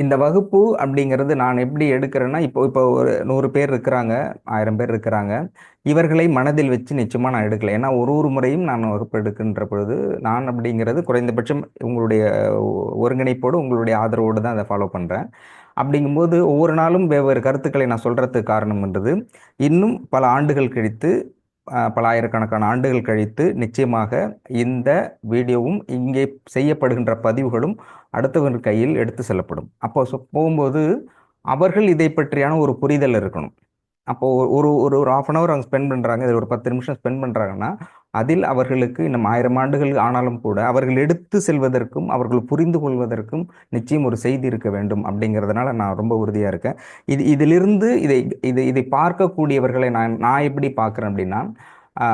இந்த வகுப்பு அப்படிங்கிறது நான் எப்படி எடுக்கிறேன்னா, இப்போ இப்போ ஒரு 100 பேர் இருக்கிறாங்க, 1000 பேர் இருக்கிறாங்க. இவர்களை மனதில் வச்சு நிச்சயமா நான் எடுக்கல. ஏன்னா ஒரு முறையும் நான் வகுப்பு எடுக்கின்ற பொழுது, நான் அப்படிங்கிறது குறைந்தபட்சம் உங்களுடைய ஒருங்கிணைப்போடு, உங்களுடைய ஆதரவோடு தான் அத ஃபாலோ பண்றேன். அப்படிங்கும்போது ஒவ்வொரு நாளும் வெவ்வேறு கருத்துக்களை நான் சொல்றதுக்கு காரணம்ன்றது, இன்னும் பல ஆண்டுகள் கழித்து, பல ஆயிரக்கணக்கான ஆண்டுகள் கழித்து நிச்சயமாக இந்த வீடியோவும், இங்கே செய்யப்படுகின்ற பதிவுகளும் அடுத்தவர்கள் கையில் எடுத்து செல்லப்படும். அப்போ போகும்போது அவர்கள் இதை பற்றியான ஒரு புரிதல் இருக்கணும். அப்போ ஒரு ஒரு ஒரு 1/2 அன் ஹவர் அவங்க ஸ்பெண்ட் பண்றாங்க. இதில் ஒரு 10 நிமிஷம் ஸ்பெண்ட் பண்றாங்கன்னா, அதில் அவர்களுக்கு இன்னும் 1000 ஆண்டுகள் ஆனாலும் கூட, அவர்கள் எடுத்து செல்வதற்கும், அவர்கள் புரிந்து கொள்வதற்கும் நிச்சயம் ஒரு செய்தி இருக்க வேண்டும் அப்படிங்கிறதுனால நான் ரொம்ப உறுதியா இருக்கேன். இதிலிருந்து இதை பார்க்கக்கூடியவர்களை நான் நான் எப்படி பார்க்குறேன் அப்படின்னா, ஆ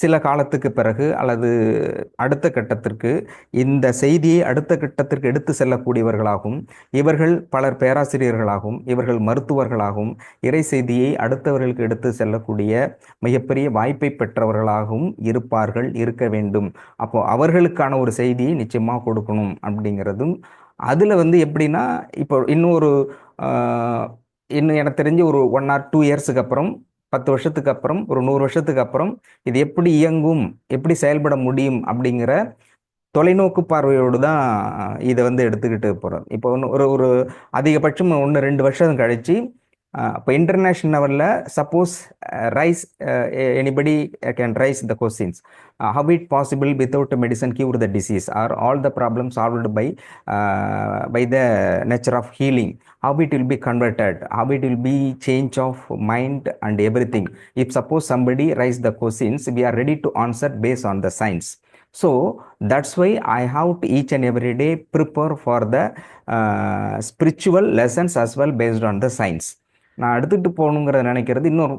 சில காலத்துக்கு பிறகு அல்லது அடுத்த கட்டத்திற்கு இந்த செய்தியை அடுத்த கட்டத்திற்கு எடுத்து செல்லக்கூடியவர்களாகவும், இவர்கள் பலர் பேராசிரியர்களாகவும், இவர்கள் மருத்துவர்களாகவும், இறை செய்தியை அடுத்தவர்களுக்கு எடுத்து செல்லக்கூடிய மிகப்பெரிய வாய்ப்பை பெற்றவர்களாகவும் இருப்பார்கள், இருக்க வேண்டும். அப்போ அவர்களுக்கான ஒரு செய்தியை நிச்சயமா கொடுக்கணும் அப்படிங்கிறதும், அதுல வந்து எப்படின்னா, இப்போ இன்னும் எனக்கு தெரிஞ்சு ஒரு 1 ஆர் 2 இயர்ஸுக்கு அப்புறம், 10 வருஷத்துக்கு அப்புறம், ஒரு 100 வருஷத்துக்கு அப்புறம் இது எப்படி இயங்கும், எப்படி செயல்பட முடியும் அப்படிங்கிற தொலைநோக்கு பார்வையோடு தான் இதை வந்து எடுத்துக்கிட்டு போகிறோம். இப்போ ஒரு ஒரு அதிகபட்சம் 1-2 வருஷம் கழிச்சு, இப்போ இன்டர்நேஷனல் லெவலில் suppose rice anybody can raise the questions, how it possible without a medicine cure the disease, or all the problems solved by the nature of healing, how it will be converted, how it will be change of mind and everything. If suppose somebody raise the questions, we are ready to answer based on the science. So that's why I have to each and every day prepare for the spiritual lessons as well based on the science. நான் எடுத்துகிட்டு போகணுங்கிறத நினைக்கிறது இன்னும்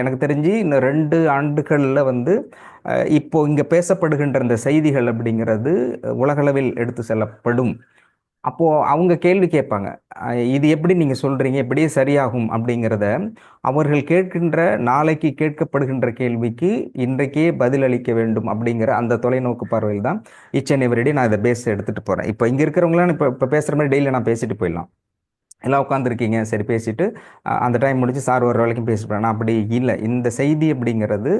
எனக்கு தெரிஞ்சு இன்னும் 2 ஆண்டுகளில் வந்து இப்போ இங்கே பேசப்படுகின்ற இந்த செய்திகள் அப்படிங்கிறது உலகளவில் எடுத்து செல்லப்படும். அப்போ அவங்க கேள்வி கேட்பாங்க, இது எப்படி நீங்க சொல்றீங்க, எப்படியே சரியாகும் அப்படிங்கிறத அவர்கள் கேட்கின்ற, நாளைக்கு கேட்கப்படுகின்ற கேள்விக்கு இன்றைக்கே பதிலளிக்க வேண்டும் அப்படிங்கிற அந்த தொலைநோக்கு பார்வையில் தான் ஈச் அண்ட் எவ்ரிடே நான் இதை பேச எடுத்துட்டு போறேன். இப்போ இங்க இருக்கிறவங்களாம் இப்போ பேசுற மாதிரி டெய்லி நான் பேசிட்டு போயிடலாம். எல்லாம் உட்காந்துருக்கீங்க, சரி பேசிட்டு அந்த டைம் முடிச்சு சார் வர்ற வரைக்கும் பேசிட்டு போறேன். அப்படி இல்லை. இந்த செய்தி அப்படிங்கிறது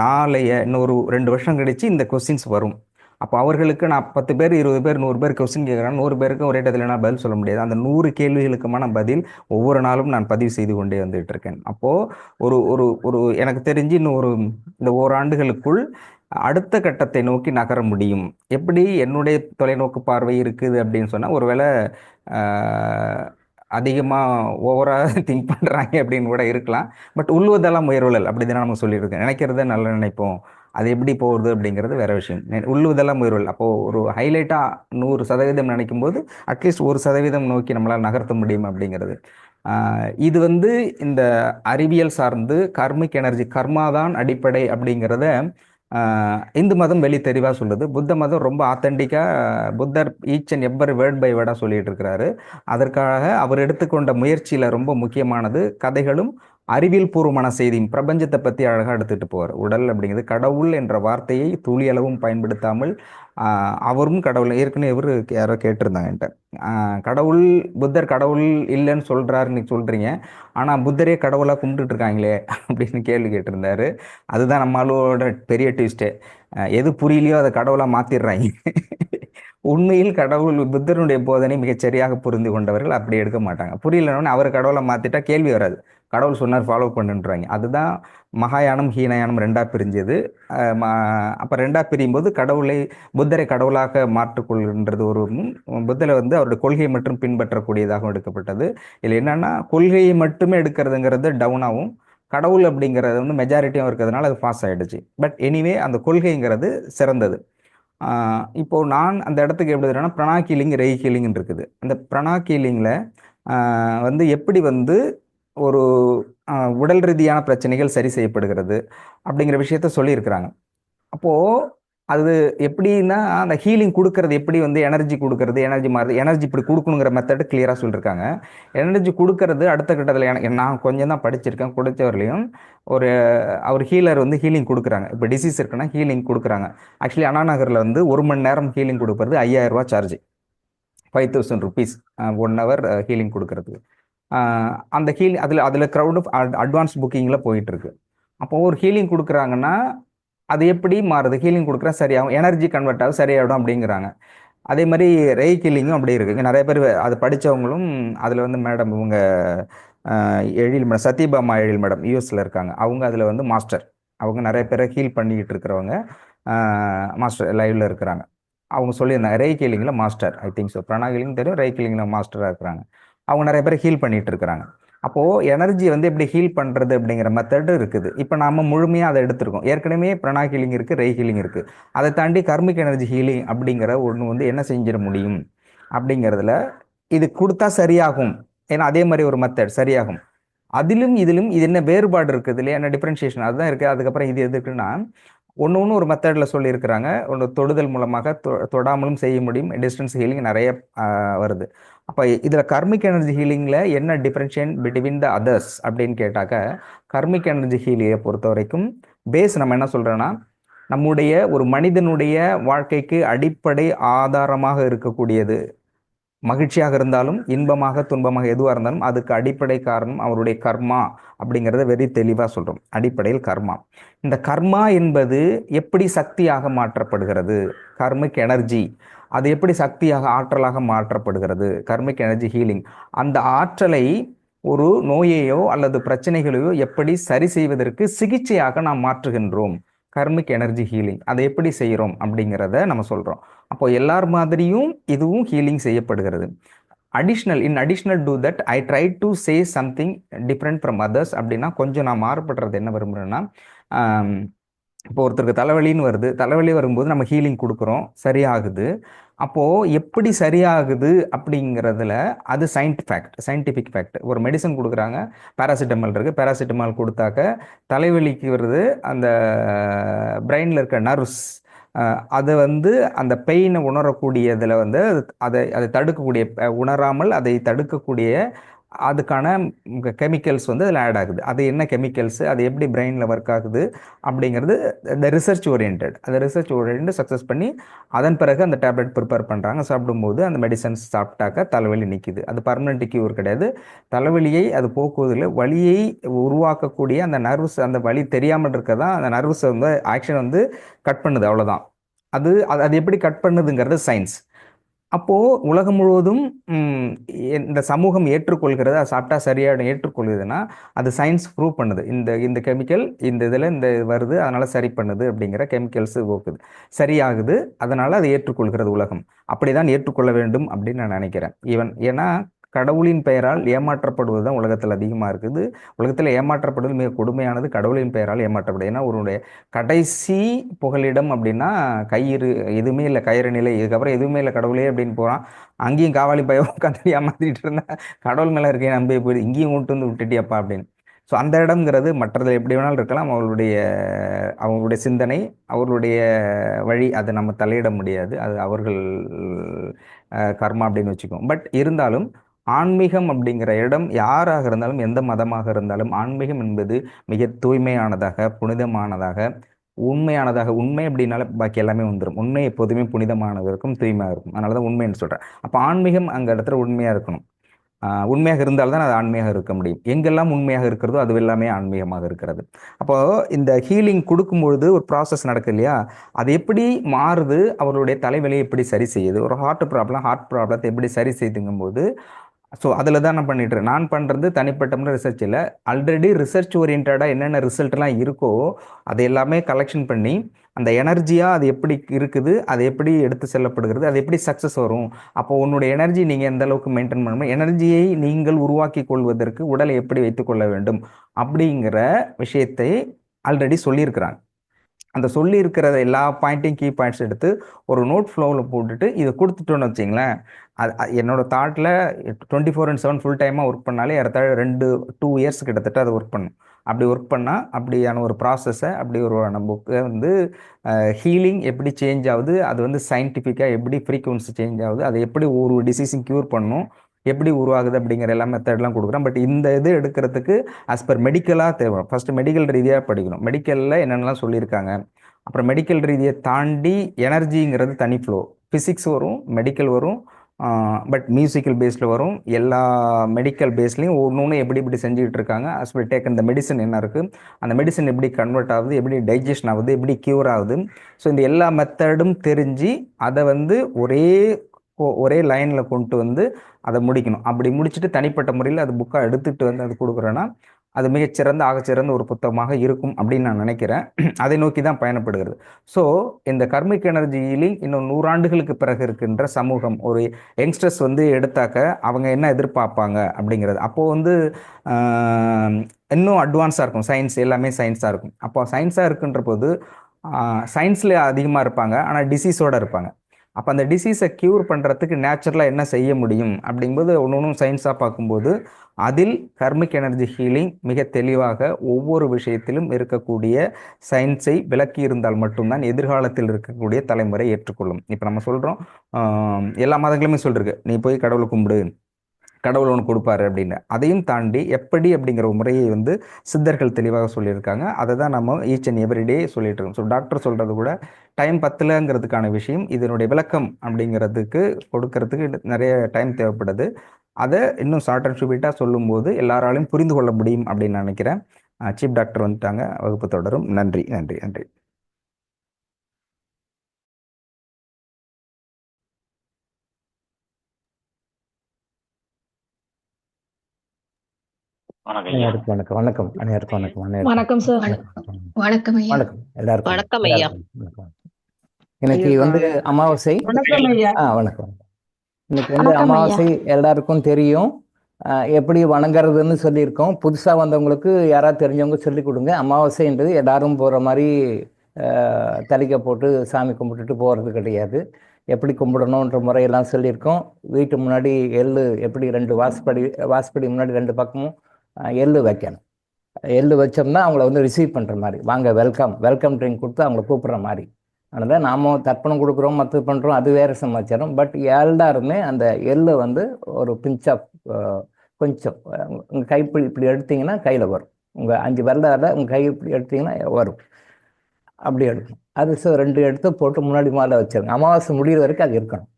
நாளைய இன்னொரு 2 வருஷம் கழிச்சு இந்த கொஸ்டின்ஸ் வரும். அப்போ அவர்களுக்கு நான் 10 பேர், 20 பேர், 100 பேர் கொஸ்டின் கேட்குறேன். 100 பேருக்கு ஒரே இடத்துல நான் பதில் சொல்ல முடியாது. அந்த 100 கேள்விகளுக்குமான பதில் ஒவ்வொரு நாளும் நான் பதிவு செய்து கொண்டே வந்துட்டு இருக்கேன். அப்போ ஒரு ஒரு ஒரு எனக்கு தெரிஞ்சு இன்னும் இந்த ஓராண்டுகளுக்குள் அடுத்த கட்டத்தை நோக்கி நகர முடியும். எப்படி என்னுடைய தொலைநோக்கு பார்வை இருக்குது அப்படின்னு சொன்னா, ஒருவேளை அதிகமாக ஓவராக திங்க் பண்ணுறாங்க அப்படின்னு கூட இருக்கலாம். பட் உள்ளுவதெல்லாம் முயற்வுகள் அப்படி தானே நம்ம சொல்லியிருக்கோம். நினைக்கிறத நல்லா நினைப்போம், அது எப்படி போகுது அப்படிங்கிறது வேற விஷயம். உள்ளுவதெல்லாம் முயற்வுகள். அப்போது ஒரு ஹைலைட்டாக 100% நினைக்கும் போது அட்லீஸ்ட் 1% நோக்கி நம்மளால் நகர்த்த முடியும் அப்படிங்கிறது. இது வந்து இந்த அறிவியல் சார்ந்து கர்மிக் எனர்ஜி, கர்மாதான் அடிப்படை அப்படிங்கிறத இந்து மதம் வெளி தெளிவாக சொல்லுது. புத்த மதம் ரொம்ப ஆத்தென்டிக்காக புத்தர் each and every word by வேர்டாக சொல்லிட்டு இருக்கிறாரு. அதற்காக அவர் எடுத்துக்கொண்ட முயற்சியில் ரொம்ப முக்கியமானது கதைகளும் அறிவியல் பூர்வமான செய்தியும், பிரபஞ்சத்தை பற்றி அழகாக எடுத்துகிட்டு போவார். உடல் அப்படிங்கிறது கடவுள் என்ற வார்த்தையை துளி அளவும் பயன்படுத்தாமல், அவரும் கடவுள், ஏற்கனவே இவர் யாரோ கேட்டிருந்தாங்க என்கிட்ட, கடவுள் புத்தர் கடவுள் இல்லைன்னு சொல்கிறாருன்னு சொல்கிறீங்க, ஆனால் புத்தரே கடவுளாக கும்பிட்டுட்டு இருக்காங்களே அப்படின்னு கேள்வி கேட்டிருந்தாரு. அதுதான் நம்மளோட பெரிய ட்விஸ்ட்டு. எது புரியலையோ அதை கடவுளாக மாற்றிடுறாங்க. உண்மையில் கடவுள் புத்தருடைய போதனை மிகச்சரியாக புரிந்து கொண்டவர்கள் அப்படி எடுக்க மாட்டாங்க. புரியலன்னு அவர் கடவுளை மாற்றிட்டா கேள்வி வராது. கடவுள் சொன்னார் ஃபாலோ பண்ணுன்றாங்க. அதுதான் மகாயானம் ஹீனயானம் 2ஆக பிரிஞ்சது. அப்போ 2ஆக பிரியும் போது புத்தரை கடவுளாக மாற்றிக்கொள்கின்றது ஒரு புத்தரை வந்து அவருடைய கொள்கையை மட்டும் பின்பற்றக்கூடியதாகவும் எடுக்கப்பட்டது. இதில் என்னன்னா, கொள்கையை மட்டுமே எடுக்கிறதுங்கிறது டவுனாகவும், கடவுள் அப்படிங்கிறது வந்து மெஜாரிட்டியும் இருக்கிறதுனால அது பாஸ் ஆகிடுச்சு. பட் எனிவே அந்த கொள்கைங்கிறது சிறந்தது. இப்போ நான் அந்த இடத்துக்கு எப்படி வரேன்னா, பிரணா ஹீலிங், ரெய் ஹீலிங் இருக்குது. அந்த பிரணா ஹீலிங்கில் வந்து எப்படி வந்து ஒரு உடல் ரீதியான பிரச்சனைகள் சரி செய்யப்படுகிறது அப்படிங்கிற விஷயத்த சொல்லியிருக்கிறாங்க. அப்போது அது எப்படின்னா, அந்த ஹீலிங் கொடுக்கறது எப்படி வந்து எனர்ஜி கொடுக்கறது, எனர்ஜி மாறுது, எனர்ஜி இப்படி கொடுக்கணுங்கிற மெத்தடு கிளியராக சொல்லியிருக்காங்க. எனர்ஜி கொடுக்கறது அடுத்த கட்டத்தில் நான் கொஞ்சம் தான் படிச்சிருக்கேன், கொடுத்தவரையிலையும் அவர் ஹீலர் வந்து ஹீலிங் கொடுக்குறாங்க. இப்போ டிசீஸ் இருக்குன்னா ஹீலிங் கொடுக்குறாங்க. ஆக்சுவலி அண்ணா நகரில் வந்து 1 மணி நேரம் ஹீலிங் கொடுக்கறது 5000 ரூபா சார்ஜ். ₹5000 1 ஹவர் ஹீலிங் கொடுக்கறதுக்கு. அந்த அதில் க்ரௌடு அட்வான்ஸ் புக்கிங்கில் போயிட்டுருக்கு. அப்போது ஒரு ஹீலிங் கொடுக்குறாங்கன்னா அது எப்படி மாறுது? ஹீலிங் கொடுக்குறா சரியாகும், எனர்ஜி கன்வெர்ட் ஆகும், சரியாயிடும் அப்படிங்கிறாங்க. அதே மாதிரி ஹீலிங்கும் அப்படி இருக்குது. இங்கே நிறைய பேர் அது படித்தவங்களும் அதில் வந்து மேடம் இவங்க எழில் மேடம், சத்யபாமா எழில் மேடம் யூஎஸில் இருக்காங்க. அவங்க அதில் வந்து மாஸ்டர். அவங்க நிறைய பேரை ஹீல் பண்ணிக்கிட்டு இருக்கிறவங்க, மாஸ்டர் லைவில் இருக்கிறாங்க. அவங்க சொல்லியிருந்தாங்க ஹீலிங்கில் master, I think so. Healing தெரியும், ஹீலிங்கில் மாஸ்டராக இருக்கிறாங்க. அவங்க நிறைய பேர் ஹீல் பண்ணிகிட்டு இருக்கிறாங்க. அப்போது எனர்ஜி வந்து எப்படி ஹீல் பண்ணுறது அப்படிங்கிற மெத்தடு இருக்குது. இப்போ நாம் முழுமையாக அதை எடுத்துருக்கோம். ஏற்கனவே ஹீலிங் இருக்குது, ஹீலிங் இருக்குது. அதை தாண்டி கர்மிக் எனர்ஜி ஹீலிங் அப்படிங்கிற ஒன்று வந்து என்ன செஞ்சிட முடியும் அப்படிங்கிறதுல இது கொடுத்தா சரியாகும். ஏன்னா அதே மாதிரி ஒரு மெத்தட் சரியாகும். அதிலும் இதிலும் இது என்ன வேறுபாடு இருக்குது இல்லையா, என்ன டிஃப்ரென்ஷியேஷன் அதுதான் இருக்குது. அதுக்கப்புறம் இது எதுக்குன்னா ஒன்று ஒரு மெத்தடில் சொல்லியிருக்கிறாங்க. ஒன்று தொடுதல் மூலமாக தொடாமலும் செய்ய முடியும். டிஸ்டன்ஸ் ஹீலிங் நிறைய வருது. அப்போ இதில் கர்மிக் எனர்ஜி ஹீலிங்கில் என்ன டிஃப்ரென்ஷியேட் பிட்வீன் த அதர்ஸ் அப்படின்னு கேட்டாக்க, கர்மிக் எனர்ஜி ஹீலிங்கை பொறுத்த வரைக்கும் பேஸ் நம்ம என்ன சொல்கிறோன்னா, நம்முடைய ஒரு மனிதனுடைய வாழ்க்கைக்கு அடிப்படை ஆதாரமாக இருக்கக்கூடியது, மகிழ்ச்சியாக இருந்தாலும் இன்பமாக துன்பமாக எதுவாக இருந்தாலும் அதுக்கு அடிப்படை காரணம் அவருடைய கர்மா அப்படிங்கிறத வெரி தெளிவாக சொல்கிறோம். அடிப்படையில் கர்மா. இந்த கர்மா என்பது எப்படி சக்தியாக மாற்றப்படுகிறது, கர்மிக் எனர்ஜி அது எப்படி சக்தியாக ஆற்றலாக மாற்றப்படுகிறது, கர்மிக் எனர்ஜி ஹீலிங் அந்த ஆற்றலை ஒரு நோயையோ அல்லது பிரச்சனைகளையோ எப்படி சரி செய்வதற்கு சிகிச்சையாக நாம் மாற்றுகின்றோம். கர்மிக் எனர்ஜி ஹீலிங் அதை எப்படி செய்கிறோம் அப்படிங்கிறத நம்ம சொல்கிறோம். அப்போ எல்லார் மாதிரியும் இதுவும் ஹீலிங் செய்யப்படுகிறது. Additional to that I try to say something different from others. அப்படின்னா கொஞ்சம் நான் மாறுபடுறது என்ன விரும்புகிறேன்னா, இப்போ ஒருத்தருக்கு தலைவலின்னு வருது, தலைவலி வரும்போது நம்ம ஹீலிங் கொடுக்குறோம், சரியாகுது. அப்போது எப்படி சரியாகுது அப்படிங்கிறதுல அது சயின்டிஃபிக் ஃபேக்ட். ஒரு மெடிசன் கொடுக்குறாங்க, பேராசிட்டமால் இருக்குது, பேராசிட்டமால் கொடுத்தாக்க தலைவலிக்கு வருது, அந்த பிரெயினில் இருக்க நர்வ்ஸ் அதை வந்து அந்த பெயினை உணரக்கூடியதில் வந்து அதை தடுக்கக்கூடிய, உணராமல் அதை தடுக்கக்கூடிய அதுக்கான கெமிக்கல்ஸ் வந்து அதில் ஆட் ஆகுது. அது என்ன கெமிக்கல்ஸு, அது எப்படி பிரெயினில் ஒர்க் ஆகுது அப்படிங்கிறது இந்த ரிசர்ச் ஓரியன்ட் சக்ஸஸ் பண்ணி அதன் பிறகு அந்த டேப்லெட் ப்ரிப்பேர் பண்ணுறாங்க. சாப்பிடும்போது அந்த மெடிசன்ஸ் சாப்பிட்டாக்க தலைவலி நிற்கிது. அது பர்மனெண்ட் கியூர் கிடையாது. தலைவலியை அது போக்குவதில் வலியை உருவாக்கக்கூடிய அந்த நர்வ்ஸ், அந்த வலி தெரியாமல் இருக்க தான் அந்த நர்வ்ஸ் வந்து ஆக்ஷன் வந்து கட் பண்ணுது, அவ்வளோதான். அது அது எப்படி கட் பண்ணுதுங்கிறது சயின்ஸ். அப்போது உலகம் முழுவதும் இந்த சமூகம் ஏற்றுக்கொள்கிறது, அதை சாப்பிட்டா சரியாயிடும் ஏற்றுக்கொள்ளுதுன்னா அது சயின்ஸ் ப்ரூவ் பண்ணுது. இந்த கெமிக்கல் இந்த இதில் இந்த வருது, அதனால் சரி பண்ணுது அப்படிங்கிற கெமிக்கல்ஸ் போக்குது, சரியாகுது, அதனால் அதை ஏற்றுக்கொள்கிறது உலகம். அப்படி தான் ஏற்றுக்கொள்ள வேண்டும் அப்படின்னு நான் நினைக்கிறேன். ஏன்னா கடவுளின் பெயரால் ஏமாற்றப்படுவது தான் உலகத்தில் அதிகமாக இருக்குது. உலகத்தில் ஏமாற்றப்படுவது மிக கொடுமையானது, கடவுளின் பெயரால் ஏமாற்றப்படுது. ஏன்னா உன்னுடைய கடைசி புகலிடம் அப்படின்னா கயிறு, எதுவுமே இல்லை, கயிறு நிலை, இதுக்கப்புறம் எதுவுமே இல்லை கடவுளே அப்படின்னு போகிறான். அங்கேயும் காவாலி பயம் உட்காந்து ஏமாத்திட்டு இருந்தால் கடவுள் மேலே இருக்கேன் நம்பி போயிடுது, இங்கேயும் கொண்டு வந்து விட்டுட்டியாப்பா அப்படின்னு. ஸோ அந்த இடம்ங்கிறது மற்றதில் எப்படி வேணாலும் இருக்கலாம். அவங்களுடைய சிந்தனை, அவர்களுடைய வழி, அதை நம்ம தலையிட முடியாது. அது அவர்கள் கர்மா அப்படின்னு வச்சுக்கோம். பட் இருந்தாலும் ஆன்மீகம் அப்படிங்கிற இடம் யாராக இருந்தாலும் எந்த மதமாக இருந்தாலும் ஆன்மீகம் என்பது மிக தூய்மையானதாக, புனிதமானதாக, உண்மையானதாக. உண்மை அப்படின்னால பாக்கி எல்லாமே வந்துடும். உண்மை எப்போதுமே புனிதமானது இருக்கும், தூய்மையாக இருக்கும். அதனால தான் உண்மைன்னு சொல்கிறேன். அப்போ ஆன்மீகம் அங்கே இடத்துல உண்மையாக இருக்கணும். உண்மையாக இருந்தால்தான் அது ஆன்மீகமாக இருக்க முடியும். எங்கெல்லாம் உண்மையாக இருக்கிறதோ அது எல்லாமே ஆன்மீகமாக இருக்கிறது. அப்போது இந்த ஹீலிங் கொடுக்கும்பொழுது ஒரு ப்ராசஸ் நடக்குது இல்லையா, அது எப்படி மாறுது, அவர்களுடைய தலைவலியை எப்படி சரி செய்யுது, ஒரு ஹார்ட் ப்ராப்ளத்தை எப்படி சரி செய்துங்கும்போது, ஸோ அதில் தான் நான் பண்ணுறது தனிப்பட்ட ரிசர்ச் இல்லை. ஆல்ரெடி ரிசர்ச் ஓரியன்டாக என்னென்ன ரிசல்ட்லாம் இருக்கோ அதை எல்லாமே கலெக்ஷன் பண்ணி அந்த எனர்ஜியாக அது எப்படி இருக்குது, அது எப்படி எடுத்து செல்லப்படுகிறது, அது எப்படி சக்ஸஸ் வரும். அப்போ உன்னுடைய எனர்ஜி நீங்கள் எந்த அளவுக்கு மெயின்டைன் பண்ணணும், எனர்ஜியை நீங்கள் உருவாக்கி கொள்வதற்கு உடலை எப்படி வைத்துக்கொள்ள வேண்டும் அப்படிங்கிற விஷயத்தை ஆல்ரெடி சொல்லியிருக்கிறாங்க. அந்த சொல்லி இருக்கிற எல்லா பாயிண்ட்டையும் கீ பாயிண்ட்ஸ் எடுத்து ஒரு நோட் ஃப்ளோவில் போட்டுட்டு இதை கொடுத்துட்டோன்னு வச்சிங்களேன், என்னோட தாட்டில் 24/7 ஃபுல் டைமாக ஒர்க் பண்ணாலே ஏறத்தாழ 2-2 இயர்ஸ் கிட்டத்தட்ட அதை ஒர்க் பண்ணும். அப்படி ஒர்க் பண்ணால் அப்படியான ஒரு ப்ராசஸை, அப்படி ஒரு புக்கை வந்து ஹீலிங் எப்படி சேஞ்ச் ஆகுது, அது வந்து சயின்டிஃபிக்காக எப்படி ஃப்ரீக்வன்சி சேஞ்ச் ஆகுது, அதை எப்படி ஒரு டிசீஸும் க்யூர் பண்ணும், எப்படி உருவாகுது அப்படிங்கிற எல்லா மெத்தட்லாம் கொடுக்குறோம். பட் இந்த இது எடுக்கிறதுக்கு ஆஸ் பர் மெடிக்கலாக தேவை. ஃபஸ்ட்டு மெடிக்கல் ரீதியாக படிக்கணும். மெடிக்கலில் என்னென்னலாம் சொல்லியிருக்காங்க, அப்புறம் மெடிக்கல் ரீதியை தாண்டி எனர்ஜிங்கிறது தனி ஃப்ளோ, ஃபிசிக்ஸ் வரும், மெடிக்கல் வரும், பட் மியூசிக்கல் பேஸில் வரும். எல்லா மெடிக்கல் பேஸ்லையும் ஒன்று ஒன்று எப்படி எப்படி செஞ்சுக்கிட்டு இருக்காங்க. அஸ் வி டேக் இந்த மெடிசன் என்ன இருக்குது, அந்த மெடிசன் எப்படி கன்வெர்ட் ஆகுது, எப்படி டைஜஷன் ஆகுது, எப்படி க்யூர் ஆகுது. ஸோ இந்த எல்லா மெத்தடும் தெரிஞ்சு அதை வந்து ஒரே லைனில் கொண்டு வந்து அதை முடிக்கணும். அப்படி முடிச்சுட்டு தனிப்பட்ட முறையில் அது புக்காக எடுத்துகிட்டு வந்து அது கொடுக்குறேன்னா அது மிகச்சிறந்த ஆகச்சிறந்த ஒரு புத்தகமாக இருக்கும் அப்படின்னு நான் நினைக்கிறேன். அதை நோக்கி தான் பயணப்படுகிறது. ஸோ இந்த கர்மிக் எனர்ஜி ஹீலிங் இன்னும் 100 ஆண்டுகளுக்கு பிறகு இருக்கின்ற சமூகம், ஒரு யங்ஸ்டர்ஸ் வந்து எடுத்தாக்க அவங்க என்ன எதிர்பார்ப்பாங்க அப்படிங்கிறது. அப்போது வந்து இன்னும் அட்வான்ஸாக இருக்கும். சயின்ஸ் எல்லாமே சயின்ஸாக இருக்கும். அப்போ சயின்ஸாக இருக்குன்ற போது சயின்ஸில் அதிகமாக இருப்பாங்க, ஆனால் டிசீஸோடு இருப்பாங்க. அப்போ அந்த டிசீஸை க்யூர் பண்ணுறதுக்கு நேச்சுரலாக என்ன செய்ய முடியும் அப்படிங்கும்போது ஒன்று ஒன்றும் சயின்ஸாக பார்க்கும்போது அதில் கர்மிக் எனர்ஜி ஹீலிங் மிக தெளிவாக ஒவ்வொரு விஷயத்திலும் இருக்கக்கூடிய சயின்ஸை விளக்கி இருந்தால் மட்டும்தான் எதிர்காலத்தில் இருக்கக்கூடிய தலைமுறை ஏற்றுக்கொள்ளும். இப்போ நம்ம சொல்கிறோம், எல்லா மதங்களுமே சொல்லிருக்கு, நீ போய் கடவுளை கும்பிடு, கடவுள் ஒன்று கொடுப்பாரு அப்படின்னு. அதையும் தாண்டி எப்படி அப்படிங்கிற ஒரு முறையை வந்து சித்தர்கள் தெளிவாக சொல்லியிருக்காங்க. அதை தான் நம்ம ஈச் அண்ட் எவ்ரிடே சொல்லிட்டு இருக்கோம். ஸோ டாக்டர் சொல்கிறது கூட டைம் பத்தலைங்கிறதுக்கான விஷயம், இதனுடைய விளக்கம் அப்படிங்கிறதுக்கு கொடுக்கறதுக்கு நிறைய டைம் தேவைப்படுது. அதை இன்னும் ஷார்ட் அண்ட் ஸ்வீட்டாக சொல்லும்போது எல்லாராலையும் புரிந்து கொள்ள முடியும் அப்படின்னு நினைக்கிறேன். சீஃப் டாக்டர் வந்துட்டாங்க, வகுப்பு தொடரும். நன்றி நன்றி நன்றி. அனைவருக்கும் வணக்கம். வணக்கம் அனைவருக்கும் வணக்கம். வணக்கம் சார். வணக்கம் ஐயா. வணக்கம் எல்லாருக்கும். வணக்கம் ஐயா. இன்னைக்கு வந்து அமாவாசை. வணக்கம் ஐயா. வணக்கம். இன்னைக்கு வந்து அமாவாசை எல்லாருக்கும் தெரியும். எப்படி வணங்குறதுன்னு சொல்லியிருக்கோம். புதுசா வந்தவங்களுக்கு யாராவது தெரிஞ்சவங்க சொல்லி கொடுங்க. அமாவாசைன்றது எல்லாரும் போற மாதிரி தலிக்க போட்டு சாமி கும்பிட்டுட்டு போறது கிடையாது. எப்படி கும்பிடணுன்ற முறையெல்லாம் சொல்லியிருக்கோம். வீட்டு முன்னாடி எள்ளு எப்படி 2 வாசப்படி முன்னாடி 2 பக்கமும் எள்ளு வைக்கணும். எள்ளு வச்சோம்னா அவங்கள வந்து ரிசீவ் பண்ணுற மாதிரி, வாங்க வெல்கம் ட்ரிங்க் கொடுத்து அவங்கள கூப்பிட்ற மாதிரி. அதனால் நாம தர்ப்பணம் கொடுக்குறோம், மற்ற பண்ணுறோம், அது வேறு சமாச்சாரம். பட் எல்லாருமே அந்த எள்ளை வந்து ஒரு பிஞ்ச் ஆஃப் கொஞ்சம் உங்கள் கைப்பிடி இப்படி எடுத்தீங்கன்னா கையில் வரும். உங்கள் 5 விரலால் உங்கள் கை இப்படி எடுத்தீங்கன்னா வரும். அப்படி எடுக்கணும். அது 2 எடுத்து போட்டு முன்னாடி மாலை வச்சிருங்க. அமாவாசை முடிகிற வரைக்கும் அது இருக்கணும்.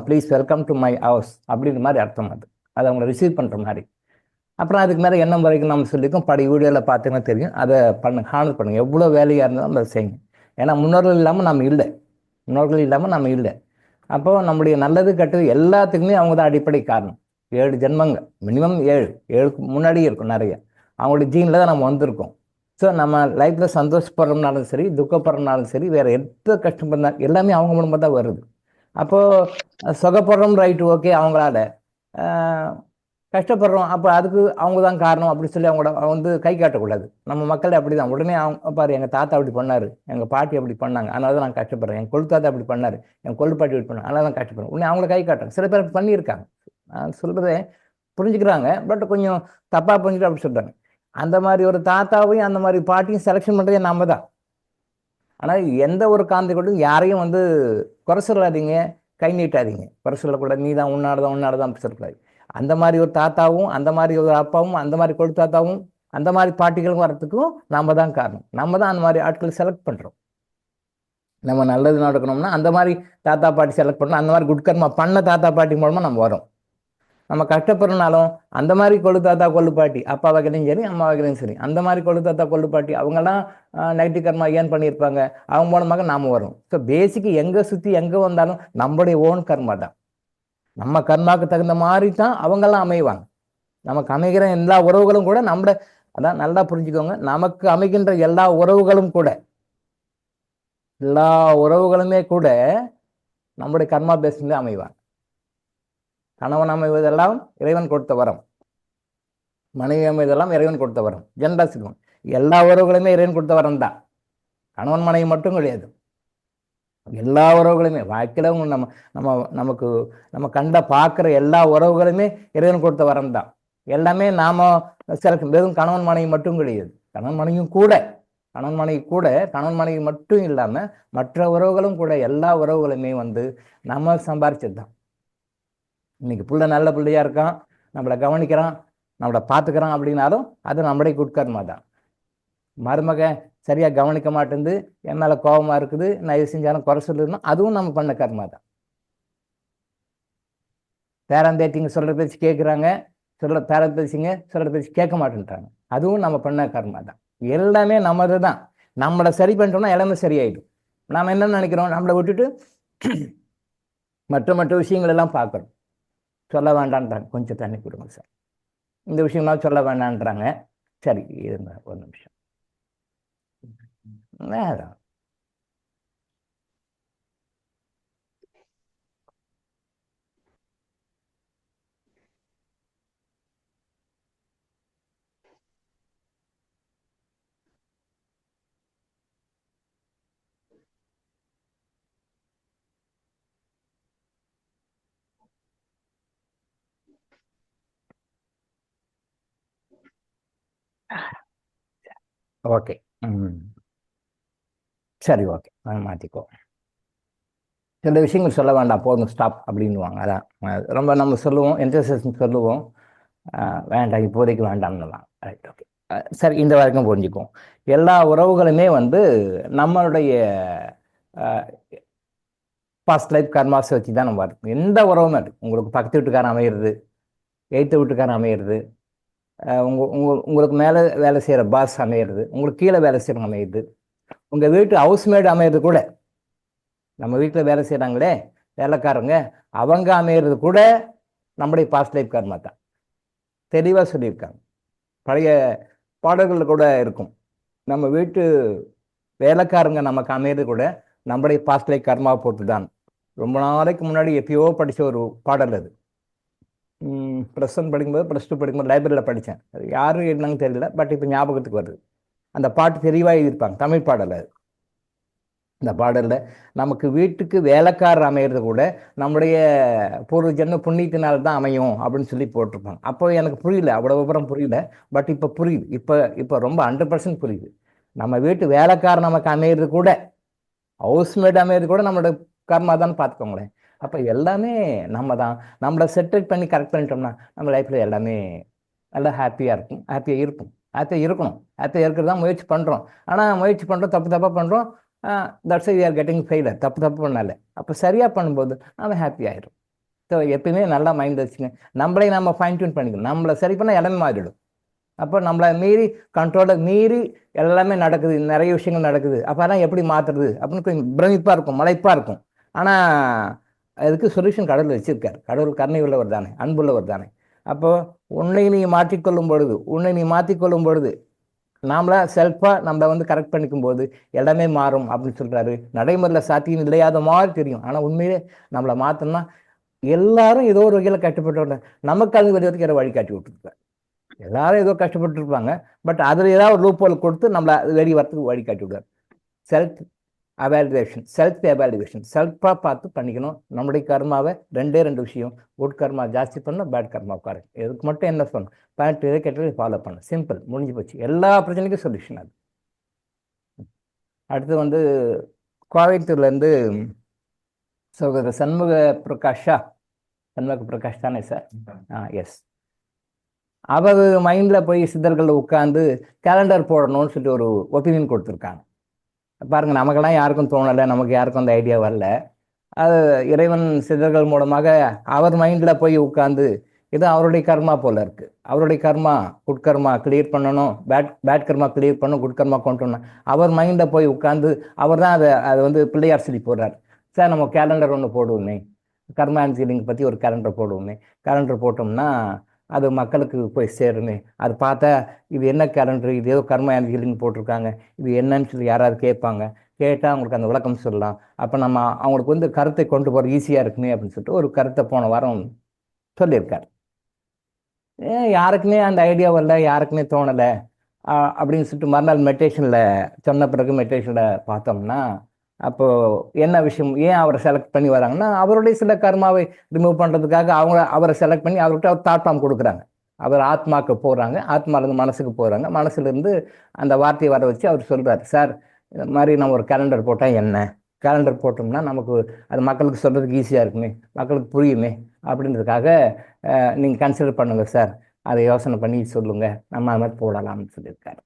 Please welcome to my house அப்படின்ற மாதிரி அர்த்தம். அது அவங்கள ரிசீவ் பண்ணுற மாதிரி. அப்புறம் அதுக்கு மேலே என்ன முறைக்கு நம்ம சொல்லியிருக்கோம். வீடியோவில் பார்த்தீங்கன்னா தெரியும். அதை ஹானர் பண்ணுங்கள். எவ்வளோ வேலையாக இருந்தாலும் அதை செய்யுங்க. ஏன்னா முன்னோர்கள் இல்லாமல் நம்ம இல்லை. அப்போ நம்முடைய நல்லது கெட்டது எல்லாத்துக்குமே அவங்க தான் அடிப்படை காரணம். 7 ஜென்மங்கள் மினிமம் 7க்கு முன்னாடியே இருக்கும் நிறைய. அவங்களுடைய ஜீனில் தான் நம்ம வந்திருக்கோம். ஸோ நம்ம லைஃப்பில் சந்தோஷப்படுறோம்னாலும் சரி, துக்கப்படுறோம்னாலும் சரி, வேறு எந்த கஷ்டப்படுறாலும் எல்லாமே அவங்க மூலமாக தான் வருது. அப்போது சுகப்படுறோம், ரைட்டு, ஓகே. அவங்களால கஷ்டப்படுறோம், அப்போ அதுக்கு அவங்க தான் காரணம் அப்படின்னு சொல்லி அவங்களோட வந்து கை காட்டக்கூடாது. நம்ம மக்கள் அப்படி தான். உடனே அவங்க பாரு, எங்கள் தாத்தா அப்படி பண்ணார், எங்கள் பாட்டி அப்படி பண்ணாங்க, அதனால தான் நான் கஷ்டப்படுறேன். என் கொள்ளு தாத்தா அப்படி பண்ணார், என் கொள்ளு பாட்டி அப்படி பண்ணாங்க, அதனால தான் கஷ்டப்படுறேன். உடனே அவங்கள கை காட்டுறாங்க. சில பேர் பண்ணியிருக்காங்க, நான் சொல்கிறதே புரிஞ்சுக்கிறாங்க, பட் கொஞ்சம் தப்பாக புரிஞ்சுட்டு அப்படி சொல்கிறாங்க. அந்த மாதிரி ஒரு தாத்தாவையும் அந்த மாதிரி பாட்டியும் செலெக்ஷன் பண்ணுறதே நாம தான். ஆனால் எந்த ஒரு காந்தி கொண்டும் யாரையும் வந்து குறை சொல்லாதீங்க, கை நீட்டாதீங்க. குறை சொல்லக்கூடாது. நீ தான் உன்னாடுதான் அப்படி சொல்லக்கூடாது. அந்த மாதிரி ஒரு தாத்தாவும், அந்த மாதிரி ஒரு அப்பாவும், அந்த மாதிரி கொழு தாத்தாவும், அந்த மாதிரி பாட்டிகளும் வர்றதுக்கும் நம்ம தான் காரணம். நம்ம தான் அந்த மாதிரி ஆட்களை செலக்ட் பண்ணுறோம். நம்ம நல்லது நடக்கணும்னா அந்த மாதிரி தாத்தா பாட்டி செலக்ட் பண்ணணும். அந்த மாதிரி குட்கர்மா பண்ண தாத்தா பாட்டி மூலமாக நம்ம வரோம். நம்ம கஷ்டப்படுறனாலும் அந்த மாதிரி கொள்ளு தாத்தா கொள்ளு பாட்டி, அப்பா வகையிலையும் சரி, அம்மா வகையிலையும் சரி, அந்த மாதிரி கொள்ளு தாத்தா கொள்ளு பாட்டி அவங்கெல்லாம் நெகட்டிவ் கர்மா ஏன் பண்ணியிருப்பாங்க, அவங்க மூலமாக நாம வரும். ஸோ பேசிக்கு எங்கே சுற்றி எங்கே வந்தாலும் நம்மளுடைய ஓன் கர்மா தான். நம்ம கர்மாவுக்கு தகுந்த மாதிரி தான் அவங்கெல்லாம் அமைவாங்க. நமக்கு அமைகிற எல்லா உறவுகளும் கூட நம்மள, அதான் நல்லா புரிஞ்சுக்கோங்க, நமக்கு அமைகின்ற எல்லா உறவுகளுமே கூட நம்முடைய கர்மா பேஸ்ல அமைவாங்க. கணவன் அமைவதெல்லாம் இறைவன் கொடுத்த வரம், மனைவி அமைவதெல்லாம் இறைவன் கொடுத்த வரம். ஜென்ரா சொல்லுவாங்க, எல்லா உறவுகளுமே இறைவன் கொடுத்த வரம் தான். கணவன் மனைவி மட்டும் கிடையாது, எல்லா உறவுகளுமே வாழ்க்கையில நம்ம கண்ட பார்க்குற எல்லா உறவுகளுமே இறைவன் கொடுத்த வரம் தான். எல்லாமே நாம வெறும் கணவன் மனைவி மட்டும் கிடையாது. கணவன் மனைவி மட்டும் இல்லாம மற்ற உறவுகளும் கூட, எல்லா உறவுகளுமே வந்து நம்ம சம்பாரிச்சது தான். இன்னைக்கு புள்ள நல்ல பிள்ளையா இருக்கான், நம்மளை கவனிக்கிறான், நம்மளை பார்த்துக்கிறான் அப்படின்னாலும் அது நம்முடைய குட்கர்மா தான். மருமக சரியா கவனிக்க மாட்டேங்குது, என் மேல கோபமா இருக்குது, நான் எது செஞ்சாலும் குறை சொல்லுன்னா அதுவும் நம்ம பண்ண கர்மா தான். பேரம்பேத்திங்க சொல்கிற பேச்சு கேட்குறாங்க, பேரம்பேத்திங்க சொல்கிற பேச்சு கேட்க மாட்டேன்றாங்க. அதுவும் நம்ம பண்ண கர்மா தான். எல்லாமே நம்மது தான். நம்மளை சரி பண்ணிட்டோம்னா எல்லாமே சரியாயிடும். நாம் என்ன நினைக்கிறோம், நம்மளை விட்டுட்டு மற்ற மற்ற விஷயங்கள் எல்லாம் பார்க்குறோம். சொல்ல வேண்டான்றாங்க, கொஞ்சம் தண்ணி கொடுங்க சார், இந்த விஷயம்லாம் சொல்ல வேண்டான்றாங்க. சரி இருங்க ஒரு நிமிஷம். நேரம் ஓகே. ம் சரி ஓகே, மாற்றிக்கோ. சில விஷயங்கள் சொல்ல வேண்டாம், போதும் ஸ்டாப் அப்படின்வாங்க. அதான் ரொம்ப நம்ம சொல்லுவோம், என்டர்சேஷன் சொல்லுவோம், வேண்டாம் இப்போதைக்கு வேண்டாம்னுலாம். Right okay. சரி, இந்த வரைக்கும் புரிஞ்சுக்குவோம். எல்லா உறவுகளுமே வந்து நம்மளுடைய பாஸ்ட் லைஃப் கர்மாஸ் வச்சு தான் நம்ம வரும். எந்த உறவுமே இருக்கு, உங்களுக்கு பக்கத்து வீட்டுக்காரன் அமையிறது, எய்த்த வீட்டுக்காரன் அமையிறது, உங்களுக்கு மேலே வேலை செய்கிற பாஸ் அமையிறது, உங்களுக்கு கீழே வேலை செய்கிறவங்க அமையிறது, உங்கள் வீட்டு ஹவுஸ்மேட் அமையிறது கூட, நம்ம வீட்டில் வேலை செய்கிறாங்களே வேலைக்காரங்க, அவங்க அமையிறது கூட நம்முடைய பாஸ்ட் லைஃப் கர்மா தான். தெளிவாக சொல்லியிருக்காங்க. பழைய பாடல்களில் கூட இருக்கும், நம்ம வீட்டு வேலைக்காரங்க நமக்கு அமையிறது கூட நம்முடைய பாஸ்ட் லைஃப் கர்மா போட்டு தான். ரொம்ப நாளைக்கு முன்னாடி எப்பயோ படித்த ஒரு பாடல் அது. +1 படிக்கும்போது, +2 படிக்கும்போது லைப்ரரியில் படித்தேன். அது யாரும் என்னன்னு தெரியல, பட் இப்போ ஞாபகத்துக்கு வருது. அந்த பாட்டு தெளிவாக எழுதியிருப்பாங்க, தமிழ் பாடல் அது. இந்த பாடலில் நமக்கு வீட்டுக்கு வேலைக்காரர் அமையிறது கூட நம்முடைய பூர்வ ஜென்ம புண்ணியத்தினால் தான் அமையும் அப்படின்னு சொல்லி போட்டிருப்பாங்க. அப்போ எனக்கு புரியல, அவ்வளோ விவரம் புரியல, பட் இப்போ புரியுது. இப்போ ரொம்ப 100% புரியுது. நம்ம வீட்டு வேலைக்காரர் நமக்கு அமையிறது கூட, ஹவுஸ்மேட் அமையிறது கூட நம்மளோட கர்மா தான் பார்த்துக்கோங்களேன். அப்போ எல்லாமே நம்ம தான். நம்மளை செட்டில் பண்ணி கரெக்ட் பண்ணிட்டோம்னா நம்ம லைஃப்பில் எல்லாமே நல்லா ஹாப்பியாக இருக்கும், ஹாப்பியாக இருக்கும், ஹாப்பியாக இருக்கணும். ஹாப்பியாக இருக்கிறது தான் முயற்சி பண்ணுறோம். ஆனால் முயற்சி பண்ணுறோம், தப்பாக பண்ணுறோம். That's we are getting failure. தப்பு பண்ணால. அப்போ சரியாக பண்ணும்போது நம்ம ஹாப்பி ஆகிடும். ஸோ எப்பயுமே நல்லா மைண்ட் வச்சுங்க. நம்மளே நம்ம ஃபைன் டியூன் பண்ணிக்கணும். நம்மளை சரி பண்ணால் எல்லாமே மாறிடும். அப்போ நம்மளை மீறி, கண்ட்ரோலை மீறி எல்லாமே நடக்குது, நிறைய விஷயங்கள் நடக்குது. அப்போ அதெல்லாம் எப்படி மாற்றுறது அப்படின்னு கொஞ்சம் பிரமிப்பாக இருக்கும், மலைப்பாக இருக்கும். ஆனால் அதுக்கு சொல்யூஷன் கடவுள் வச்சிருக்கார். கடவுள் கருணை உள்ளவர் தானே, அன்புள்ளவர் தானே. அப்போ உன்னை நீ மாற்றிக்கொள்ளும் பொழுது நாமளா செல்ஃபாக நம்ம வந்து கரெக்ட் பண்ணிக்கும் போது எல்லாமே மாறும் அப்படின்னு சொல்கிறாரு. நடைமுறையில் சாத்தியம் இல்லையாத மாதிரி தெரியும், ஆனால் உண்மையிலே நம்மளை மாற்றணும்னா எல்லாரும் ஏதோ ஒரு வகையில் கஷ்டப்பட்டு நமக்கு அது வரைக்கும் யாரோ வழி காட்டி விட்டுருப்பாங்க. எல்லாரும் ஏதோ கஷ்டப்பட்டு இருப்பாங்க, பட் அதில் ஏதாவது ஒரு லூப் ஹோல் கொடுத்து நம்மளை வெளியே வரத்துக்கு வழி காட்டி விடுவார். செல்ஃப் எவாலுவேஷன் செல்ஃபாக பார்த்து பண்ணிக்கணும். நம்முடைய கர்மாவை ரெண்டு விஷயம், குட் கர்மா ஜாஸ்தி பண்ணணும், பேட் கர்மா குறைக்கும். இதுக்கு மட்டும் என்ன சொல்லணும், பாயிண்ட் இதை கேட்டு ஃபாலோ பண்ணணும். சிம்பிள், முடிஞ்சு போச்சு. எல்லா பிரச்சனைக்கும் சொல்யூஷன் அது. அடுத்து வந்து கோயம்புத்தூர்லேருந்து சகோதரர் சண்முக பிரகாஷ் தானே சார்? எஸ். அவர் மைண்டில் போய் சித்தர்கள் உட்காந்து கேலண்டர் போடணும்னு சொல்லிட்டு ஒரு ஒப்பீனியன் கொடுத்துருக்காங்க. பாருங்க, நமக்கெல்லாம் யாருக்கும் தோணலை, நமக்கு யாருக்கும் அந்த ஐடியா வரல. அது இறைவன் சித்தர்கள் மூலமாக அவர் மைண்டில் போய் உட்காந்து, இது அவருடைய கர்மா போல இருக்கு. அவருடைய கர்மா குட் கர்மா கிளியர் பண்ணணும், பேட் கர்மா கிளியர் பண்ணணும், குட் கர்மா கொண்டு வரணும். அவர் மைண்டில் போய் உட்காந்து அவர் தான் அதை வந்து பிள்ளையார் சொல்லி போடுறார். சார் நம்ம கேலண்டர் ஒன்று போடுவோமே, கர்மா அண்ட் ஹீலிங் பற்றி ஒரு கேலண்டர் போடுவோமே, கேலண்டர் போட்டோம்னா அது மக்களுக்கு போய் சேருமே. அது பார்த்தா இது என்ன கேலண்டர், இது ஏதோ கர்மா அண்ட் ஹீலிங் போட்டிருக்காங்க, இது என்னன்னு சொல்லி யாராவது கேட்பாங்க. கேட்டால் அவங்களுக்கு அந்த விளக்கம் சொல்லலாம். அப்போ நம்ம அவங்களுக்கு வந்து கருத்தை கொண்டு போகிற ஈஸியாக இருக்குமே அப்படின்னு சொல்லிட்டு ஒரு கருத்தை போன வாரம் சொல்லியிருக்கார். யாருக்குமே அந்த ஐடியா வரல, யாருக்குமே தோணலை அப்படின்னு சொல்லிட்டு மறுநாள் மெடிடேஷனில் சொன்ன பிறகு மெடிடேஷனில் பார்த்தோம்னா, அப்போது என்ன விஷயம், ஏன் அவரை செலக்ட் பண்ணி வராங்கன்னா, அவருடைய சில கர்மாவை ரிமூவ் பண்ணுறதுக்காக அவரை செலக்ட் பண்ணி அவர்கிட்ட அவர் தாட் ஃபார்ம் கொடுக்குறாங்க. அவர் ஆத்மாவுக்கு போகிறாங்க, ஆத்மாவிலேருந்து மனசுக்கு போகிறாங்க, மனசுலேருந்து அந்த வார்த்தையை வர வச்சு அவர் சொல்கிறார், சார் இந்த மாதிரி நம்ம ஒரு கேலண்டர் போட்டால் என்ன, கேலண்டர் போட்டோம்னா நமக்கு அது மக்களுக்கு சொல்கிறதுக்கு ஈஸியாக இருக்குமே, மக்களுக்கு புரியுமே அப்படின்றதுக்காக நீங்கள் கன்சிடர் பண்ணுங்கள் சார், அதை யோசனை பண்ணி சொல்லுங்கள், நம்ம அது மாதிரி போடலாம்னு சொல்லியிருக்காரு.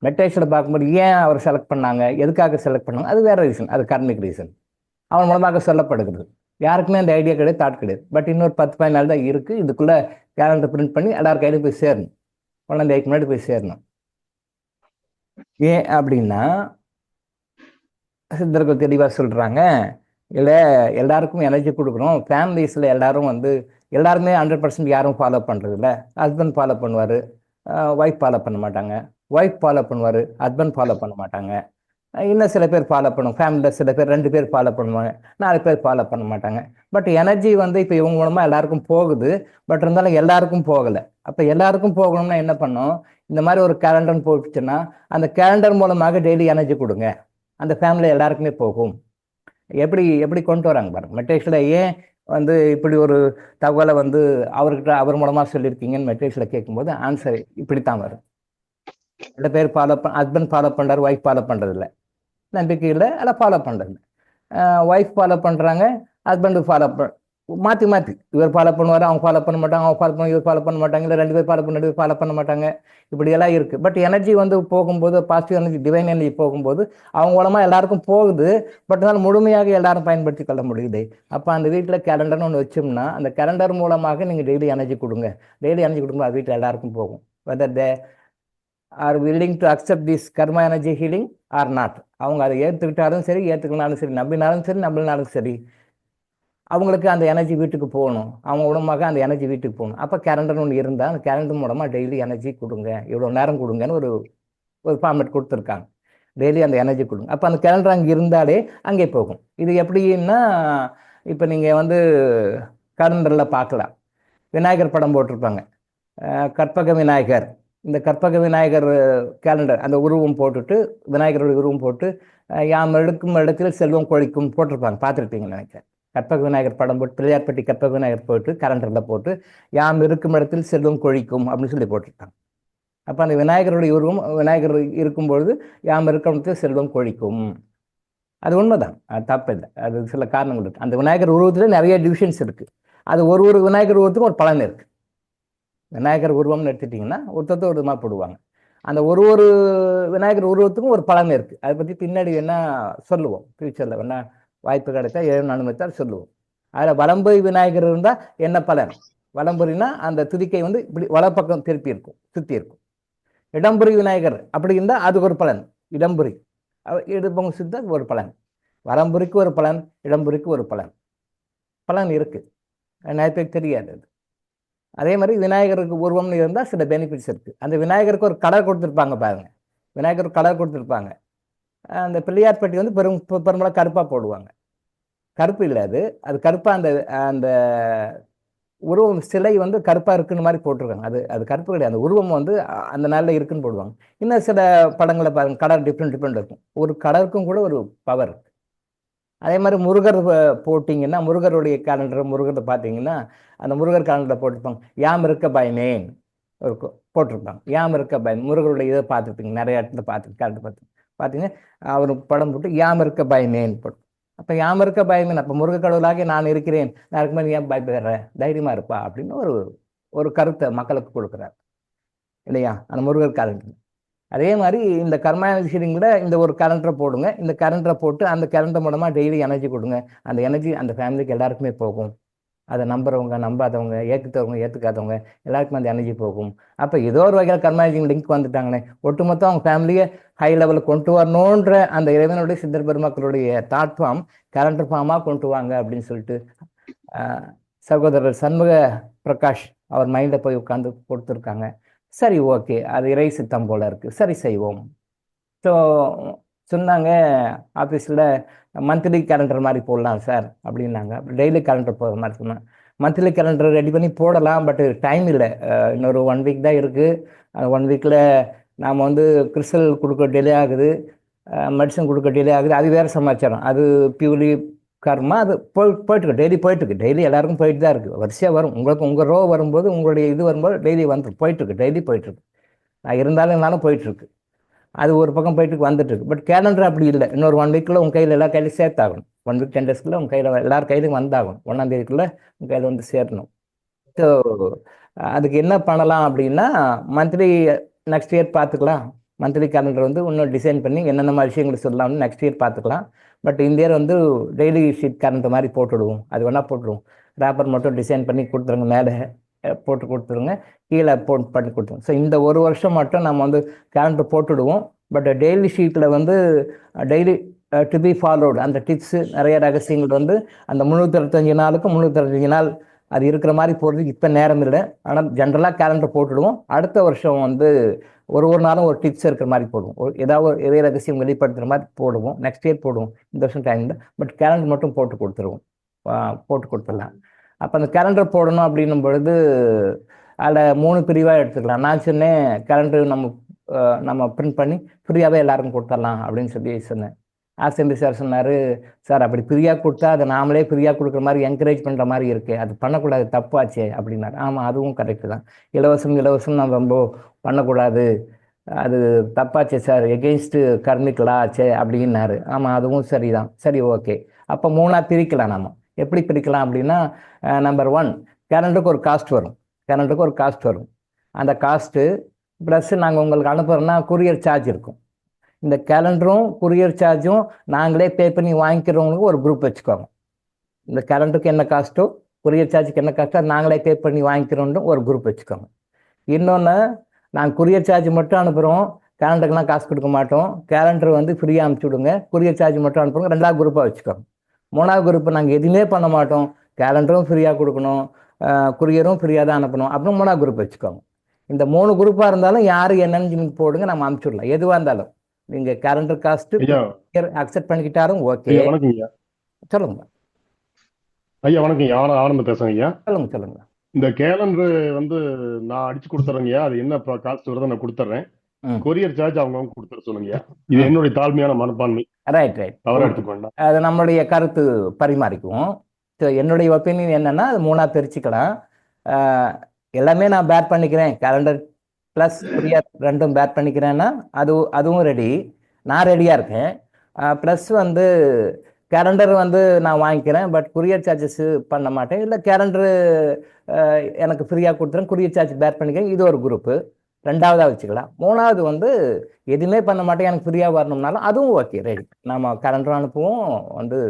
மெடிடேஷனில் பார்க்கும்போது ஏன் அவர் செலக்ட் பண்ணாங்க, எதுக்காக செலக்ட் பண்ணாங்க, அது வேற ரீசன், அது கர்மிக் ரீசன் அவன் மூலமாக சொல்லப்படுகிறது. யாருக்குமே அந்த ஐடியா கிடையாது, தாட் கிடையாது. பட் இன்னொரு 10-15 நாள் தான் இருக்குது. இதுக்குள்ளே கேலண்டர் பிரிண்ட் பண்ணி எல்லார் கையிலும் போய் சேரணும். 1ஆம் முன்னாடி போய் சேரணும். ஏன் அப்படின்னா சித்தர்கள் தெளிவாக சொல்கிறாங்க, இல்லை எல்லாருக்கும் எனர்ஜி கொடுக்குறோம். ஃபேமிலிஸில் எல்லாரும் எல்லாருமே 100% யாரும் ஃபாலோ பண்ணுறது இல்லை. ஹஸ்பண்ட் ஃபாலோ பண்ணுவார், ஒய்ஃப் ஃபாலோ பண்ண மாட்டாங்க. ஒய்ஃப் ஃபாலோ பண்ணுவார், ஹஸ்பண்ட் ஃபாலோ பண்ண மாட்டாங்க. இன்னும் சில பேர் ஃபாலோ பண்ணுவோம். ஃபேமிலியில் சில பேர் 2 பேர் ஃபாலோ பண்ணுவாங்க, 4 பேர் ஃபாலோ பண்ண மாட்டாங்க. பட் எனர்ஜி இப்போ இவங்க மூலமாக எல்லாருக்கும் போகுது. பட் இருந்தாலும் எல்லாருக்கும் போகலை. அப்போ எல்லாருக்கும் போகணும்னா என்ன பண்ணோம்? இந்த மாதிரி ஒரு கேலண்டர்னு போட்டுச்சுன்னா அந்த கேலண்டர் மூலமாக டெய்லி எனர்ஜி கொடுங்க, அந்த ஃபேமிலி எல்லாருக்குமே போகும். எப்படி எப்படி கொண்டு வராங்க பாருங்க. மெட்ரிக்ஸில் ஏன் இப்படி ஒரு தகவலை அவர்கிட்ட அவர் மூலமாக சொல்லியிருக்கீங்கன்னு மெட்ரிக்ஸில் கேட்கும்போது ஆன்சர் இப்படித்தான் வரும். 2 பேர் ஹஸ்பண்ட் ஃபாலோ பண்ணுறாரு, ஒய்ஃப் ஃபாலோ பண்ணுறது இல்லை. நம்பிக்கை இல்லை, அதெல்லாம் ஃபாலோ பண்ணுறது. ஒய்ஃப் ஃபாலோ பண்ணுறாங்க, ஹஸ்பண்டு ஃபாலோ மாற்றி மாற்றி இவர் ஃபாலோ பண்ணுவார், அவங்க ஃபாலோ பண்ண மாட்டாங்க, அவங்க ஃபாலோ பண்ண இவர் ஃபாலோ பண்ண மாட்டாங்க, இல்லை 2 பேர் ஃபாலோ பண்ண 2 பேர் ஃபாலோ பண்ண மாட்டாங்க. இப்படியெல்லாம் இருக்குது. பட் எனர்ஜி போகும்போது, பாசிட்டிவ் எனர்ஜி, டிவைன் எனர்ஜி போகும்போது அவங்க மூலமாக எல்லாருக்கும் போகுது. பட் அதனால் முழுமையாக எல்லாரும் பயன்படுத்தி கொள்ள முடியுது. அப்போ அந்த வீட்டில் கேலண்டர்னு ஒன்று வச்சோம்னா அந்த கேலண்டர் மூலமாக நீங்கள் டெய்லி எனர்ஜி கொடுங்க. டெய்லி எனர்ஜி கொடுக்கும்போது அது வீட்டில் எல்லாருக்கும் போகும். Whether they are willing to accept this karma energy healing or not. அவங்க அதை ஏற்றுக்கிட்டாலும் சரி, ஏற்றுக்கினாலும் சரி, நம்பினாலும் சரி, நம்பினாலும் சரி, அவங்களுக்கு அந்த எனர்ஜி வீட்டுக்கு போகணும். அவங்க மூலமாக அந்த எனர்ஜி வீட்டுக்கு போகணும். அப்போ கேலண்டர் ஒன்று இருந்தால் அந்த கேலண்டர் மூலமாக டெய்லி எனர்ஜி கொடுங்க, இவ்வளோ நேரம் கொடுங்கன்னு ஒரு ஃபார்மேட் கொடுத்துருக்காங்க. டெய்லி அந்த எனர்ஜி கொடுங்க. அப்போ அந்த கேலண்டர் அங்கே இருந்தாலே அங்கே போகும். இது எப்படின்னா இப்போ நீங்கள் கேலண்டரில் பார்க்கலாம், விநாயகர் படம் போட்டிருப்பாங்க, கற்பக விநாயகர். இந்த கற்பக விநாயகர் கேலண்டர் அந்த உருவம் போட்டுட்டு, விநாயகருடைய உருவம் போட்டு, யாம் எடுக்கும் இடத்தில் செல்வம் கொழிக்கும் போட்டிருப்பாங்க, பார்த்துருப்பீங்கன்னு நினைக்கிறேன். கற்பக விநாயகர் படம் போட்டு, பிள்ளையார்பட்டி கற்பக விநாயகர் போட்டு கேலண்டரில் போட்டு யாம் இருக்கும் இடத்தில் செல்வம் கொழிக்கும் அப்படின்னு சொல்லி போட்டிருக்காங்க. அப்போ அந்த விநாயகருடைய உருவம், விநாயகர் இருக்கும்பொழுது யாம் இருக்கும் இடத்தில் செல்வம் கொழிக்கும். அது உண்மைதான், அது தப்பு இல்லை. அது சில காரணங்கள் இருக்குது. அந்த விநாயகர் உருவத்தில் நிறைய டிவிஷன்ஸ் இருக்குது. அது ஒரு விநாயகர் உருவத்துக்கும் ஒரு பலன் இருக்குது. விநாயகர் உருவம்னு எடுத்துட்டிங்கன்னா ஒருத்தர் ஒரு விதமாக போடுவாங்க. அந்த ஒரு விநாயகர் உருவத்துக்கும் ஒரு பலன் இருக்குது. அதை பற்றி பின்னாடி என்ன சொல்லுவோம், ஃப்யூச்சரில் வேணா வாய்ப்பு கிடைத்தா ஏழு அனுமதித்தால் சொல்லுவோம். அதில் வலம்புரி விநாயகர் இருந்தால் என்ன பலன்? வலம்புரினா அந்த துதிக்கை இப்படி வலப்பக்கம் திருப்பி இருக்கும், சுற்றி இருக்கும். இடம்புரி விநாயகர் அப்படி இருந்தால் அதுக்கு ஒரு பலன். இடம்புரி இடப்பங்க சுத்த ஒரு பலன். வலம்புரிக்கு ஒரு பலன், இடம்புரிக்கு ஒரு பலன். பலன் இருக்குது, நிறைய பேருக்கு தெரியாது அது. அதே மாதிரி விநாயகருக்கு உருவம்னு இருந்தால் சில பெனிஃபிட்ஸ் இருக்குது. அந்த விநாயகருக்கு ஒரு கலர் கொடுத்துருப்பாங்க பாருங்க, விநாயகருக்கு கலர் கொடுத்துருப்பாங்க. அந்த பிள்ளையார்பட்டி பெரும்பாலும் கருப்பாக போடுவாங்க. கருப்பு இல்லை, அது கருப்பாக அந்த அந்த உருவம் சிலை கருப்பாக இருக்குன்னு மாதிரி போட்டிருக்காங்க. அது கருப்பு கிடையாது, அந்த உருவம் அந்த நாளில் இருக்குன்னு போடுவாங்க. இன்னும் சில படங்களை பாருங்க, கலர் டிஃப்ரெண்ட் இருக்கும். ஒரு கலருக்கும் கூட ஒரு பவர். அதே மாதிரி முருகர் போட்டிங்கன்னா, முருகருடைய கேலண்டர் முருகரை பார்த்தீங்கன்னா அந்த முருகர் கேலண்டர் போட்டிருப்பாங்க, யாம் இருக்க பயனேன் போட்டிருப்பாங்க. யாம் இருக்க பயன் முருகருடைய இதை பார்த்துருப்பீங்க, நிறைய இடத்துல கேலண்டர் பார்த்தீங்க அவர் படம் போட்டு யாம் இருக்க பயனேன் போட்டு. அப்போ யாம் இருக்க பயமேன், அப்போ முருக கடவுளாக நான் இருக்கிறேன், நான் இருக்க மாதிரி ஏன் பயப்படுறேன், தைரியமாக இருப்பா அப்படின்னு ஒரு கருத்தை மக்களுக்கு கொடுக்குறாரு இல்லையா அந்த முருகர் கேலண்டர். அதே மாதிரி இந்த கர்மா ஹீலிங்கில் இந்த ஒரு கேலண்டரை போடுங்க. இந்த கேலண்டரை போட்டு அந்த கேலண்டர் மூலமாக டெய்லி எனர்ஜி கொடுங்க. அந்த எனர்ஜி அந்த ஃபேமிலிக்கு எல்லாருக்குமே போகும். அதை நம்புறவங்க, நம்பாதவங்க, ஏற்றுத்தவங்க, ஏற்றுக்காதவங்க எல்லாருக்குமே அந்த எனர்ஜி போகும். அப்போ ஏதோ ஒரு வகையில் கர்மா ஹீலிங் லிங்க் வந்துட்டாங்களே, ஒட்டுமொத்தம் அவங்க ஃபேமிலியை ஹை லெவலுக்கு கொண்டு வரணுன்ற அந்த இறைவனுடைய சித்தர் பெருமக்களுடைய தாட் ஃபார்ம் கேலண்டர் ஃபார்மாக கொண்டு வாங்க அப்படின்னு சொல்லிட்டு சகோதரர் சண்முக பிரகாஷ் அவர் மைண்டில் போய் உட்காந்து கொடுத்துருக்காங்க. சரி, ஓகே, அது இறை சித்தம் போல இருக்குது, சரி செய்வோம். ஸோ சொன்னாங்க ஆஃபீஸில் மந்த்லி கேலண்டர் மாதிரி போடலாம் சார் அப்படின்னாங்க. டெய்லி கேலண்டர் போகிற மாதிரி சொன்னாங்க. மந்த்லி கேலண்டர் ரெடி பண்ணி போடலாம், பட் டைம் இல்லை. இன்னொரு 1 வீக் தான் இருக்குது. அந்த 1 வீக்கில் நாம் கிறிஸ்டல் கொடுக்க டிலே ஆகுது, மெடிசன் கொடுக்க டிலே ஆகுது. அது வேறு சமாச்சாரம். அது பியூர்லி கர்மா. அது போயிட்டுருக்கு, டெய்லி போயிட்டுருக்கு. டெய்லி எல்லாருக்கும் போயிட்டு தான் இருக்குது. வரிசையாக வரும். உங்களுக்கு உங்கள் ரோ வரும்போது, உங்களுடைய இது வரும்போது டெய்லி போயிட்டுருக்கு, டெய்லி போயிட்டுருக்கு. நான் இருந்தாலும் போயிட்டுருக்கு. அது ஒரு பக்கம் போயிட்டு வந்துட்டுருக்கு. பட் கேலண்டர் அப்படி இல்லை. இன்னொரு 1 வீக்கில் உங்கள் கையில் எல்லா கையிலும் சேர்த்தாகணும். 1 வீக் 10 டேஸ்க்குள்ளே உங்கள் கையில் எல்லார் கையிலும் வந்தாகணும். 1ஆம் தேதிக்குள்ளே உங்கள் கையில் சேரணும். ஸோ அதுக்கு என்ன பண்ணலாம் அப்படின்னா, மந்த்லி நெக்ஸ்ட் இயர் பார்த்துக்கலாம். மந்த்லி கேலண்டர் வந்து இன்னும் டிசைன் பண்ணி என்னென்ன விஷயங்கள் சொல்லலாம்னு நெக்ஸ்ட் இயர் பார்த்துக்கலாம். பட் இந்த இயர் வந்து டெய்லி ஷீட் கேலண்டர் மாதிரி போட்டுவிடுவோம். அது வேணால் போட்டுருவோம். ரேப்பர் மட்டும் டிசைன் பண்ணி கொடுத்துருங்க, மேலே போட்டு கொடுத்துருங்க, கீழே போட்டு பண்ணி கொடுத்துருங்க. ஸோ இந்த ஒரு வருஷம் மட்டும் நம்ம வந்து கேலண்டர் போட்டுவிடுவோம். பட் டெய்லி ஷீட்டில் வந்து டெய்லி டு பி ஃபாலோடு அந்த டிப்ஸு நிறைய ரகசியங்கள் வந்து அந்த 365 நாளுக்கு 365 நாள் அது இருக்கிற மாதிரி போடுறதுக்கு இப்போ நேரம் இல்லை. ஆனால் ஜென்ரலாக கேலண்டர் போட்டுடுவோம். அடுத்த வருஷம் வந்து ஒரு நாளும் ஒரு டிப்ஸ் இருக்கிற மாதிரி போடுவோம். ஏதாவது எதே ரகசியம் வெளிப்படுத்துகிற மாதிரி போடுவோம். நெக்ஸ்ட் இயர் போடுவோம், இந்த வருஷம் டைமில். பட் கேலண்டர் மட்டும் போட்டு கொடுத்துருவோம், போட்டு கொடுத்துடலாம். அப்போ அந்த கேலண்டர் போடணும் அப்படின்னும் பொழுது அதில் 3 பிரிவாக எடுத்துக்கலாம். நான் சொன்னேன் கேலண்டர் நம்ம பிரிண்ட் பண்ணி ஃப்ரீயாகவே எல்லாருக்கும் கொடுத்துடலாம் அப்படின்னு சொல்லி சொன்னேன். ஆசிரியர் சார் சொன்னார், சார் அப்படி ஃப்ரீயாக கொடுத்தா அதை நாமளே ஃப்ரீயாக கொடுக்குற மாதிரி என்கரேஜ் பண்ணுற மாதிரி இருக்கு, அது பண்ணக்கூடாது, தப்பாச்சே அப்படின்னாரு. ஆமாம், அதுவும் கரெக்டு தான். இலவசம் நம்ம ரொம்ப பண்ணக்கூடாது, அது தப்பாச்சே சார், எகெயின்ஸ்டு கர்மிக்கலா ஆச்சே அப்படின்னாரு. ஆமாம், அதுவும் சரிதான். சரி, ஓகே. அப்போ 3ஆக பிரிக்கலாம். நம்ம எப்படி பிரிக்கலாம் அப்படின்னா, நம்பர் 1, கேலண்டருக்கு ஒரு காஸ்ட் வரும். அந்த காஸ்ட்டு ப்ளஸ் நாங்கள் உங்களுக்கு அனுப்புகிறோன்னா கொரியர் சார்ஜ் இருக்கும். இந்த கேலண்டரும் கொரியர் சார்ஜும் நாங்களே பே பண்ணி வாங்கிக்கிறவங்களுக்கு ஒரு குரூப் வச்சுக்கோங்க. இந்த கேலண்டருக்கு என்ன காஸ்ட்டோ, கொரியர் சார்ஜுக்கு என்ன காஸ்ட்டோ நாங்களே பே பண்ணி வாங்கிக்கிறோன்னு ஒரு குரூப் வச்சுக்கோங்க. இன்னொன்று, நாங்கள் கொரியர் சார்ஜ் மட்டும் அனுப்புகிறோம், கேலண்டருக்குலாம் காசு கொடுக்க மாட்டோம். கேலண்டர் வந்து ஃப்ரீயாக அனுப்பிச்சி விடுங்க, கொரியர் சார்ஜ் மட்டும் அனுப்புங்க, 2ஆவது குரூப்பாக வச்சுக்கோங்க. 3ஆவது குரூப்பு நாங்கள் எதுவுமே பண்ண மாட்டோம், கேலண்டரும் ஃப்ரீயாக கொடுக்கணும், கொரியரும் ஃப்ரீயாக தான் அனுப்பணும் அப்படின்னு 3ஆவது குரூப் வச்சுக்கோங்க. இந்த 3 குரூப்பாக இருந்தாலும் யார் என்னன்னு போடுங்க, நம்ம அனுப்பிச்சுடலாம். எதுவாக இருந்தாலும் நீங்கள் கேலண்டர் காஸ்ட்டு அக்செப்ட் பண்ணிக்கிட்டாரும் ஓகே. வணக்கம் ஐயா. சொல்லுங்க ஐயா. வணக்கம் ஐயா. ஆனந்த் பேசுறேன் ஐயா. சொல்லுங்க. இந்த கேலண்டர் வந்து நான் அடிச்சு கொடுத்துறேங்க ஐயா. அது என்ன காஸ்ட் வருதோ நான் கொடுத்துட்றேன். கொரியர் சார்ஜ் அவங்க கொடுத்துட சொல்லுங்க. இது என்னுடைய தாழ்மையான மனப்பான்மை. ரைட். தவறா எடுத்துக்கொண்டா அது நம்மளுடைய கருத்து பரிமாறிக்குவோம். என்னுடைய ஒப்பீனியன் என்னன்னா, அது 3ஆக பிரிச்சுக்கலாம். எல்லாமே நான் பேர் பண்ணிக்கிறேன், கேலண்டர் ப்ளஸ் கொரியர் ரெண்டும் பேர் பண்ணிக்கிறேன்னா அதுவும் ரெடி, நான் ரெடியாக இருக்கேன். ப்ளஸ் வந்து கேலண்டர் வந்து நான் வாங்கிக்கிறேன், பட் கொரியர் சார்ஜஸ் பண்ண மாட்டேன். இல்லை கேலண்டரு எனக்கு ஃப்ரீயாக கொடுத்துறேன், கொரியர் சார்ஜ் பேர் பண்ணிக்கிறேன், இது ஒரு குரூப்பு. 2ஆவதாக வச்சுக்கலாம். 3ஆவது வந்து எதுவுமே பண்ண மாட்டேன், எனக்கு ஃப்ரீயாக வரணும்னாலும் அதுவும் ஓகே, ரெடி. நம்ம கேலண்டர் அனுப்புவோம், வந்து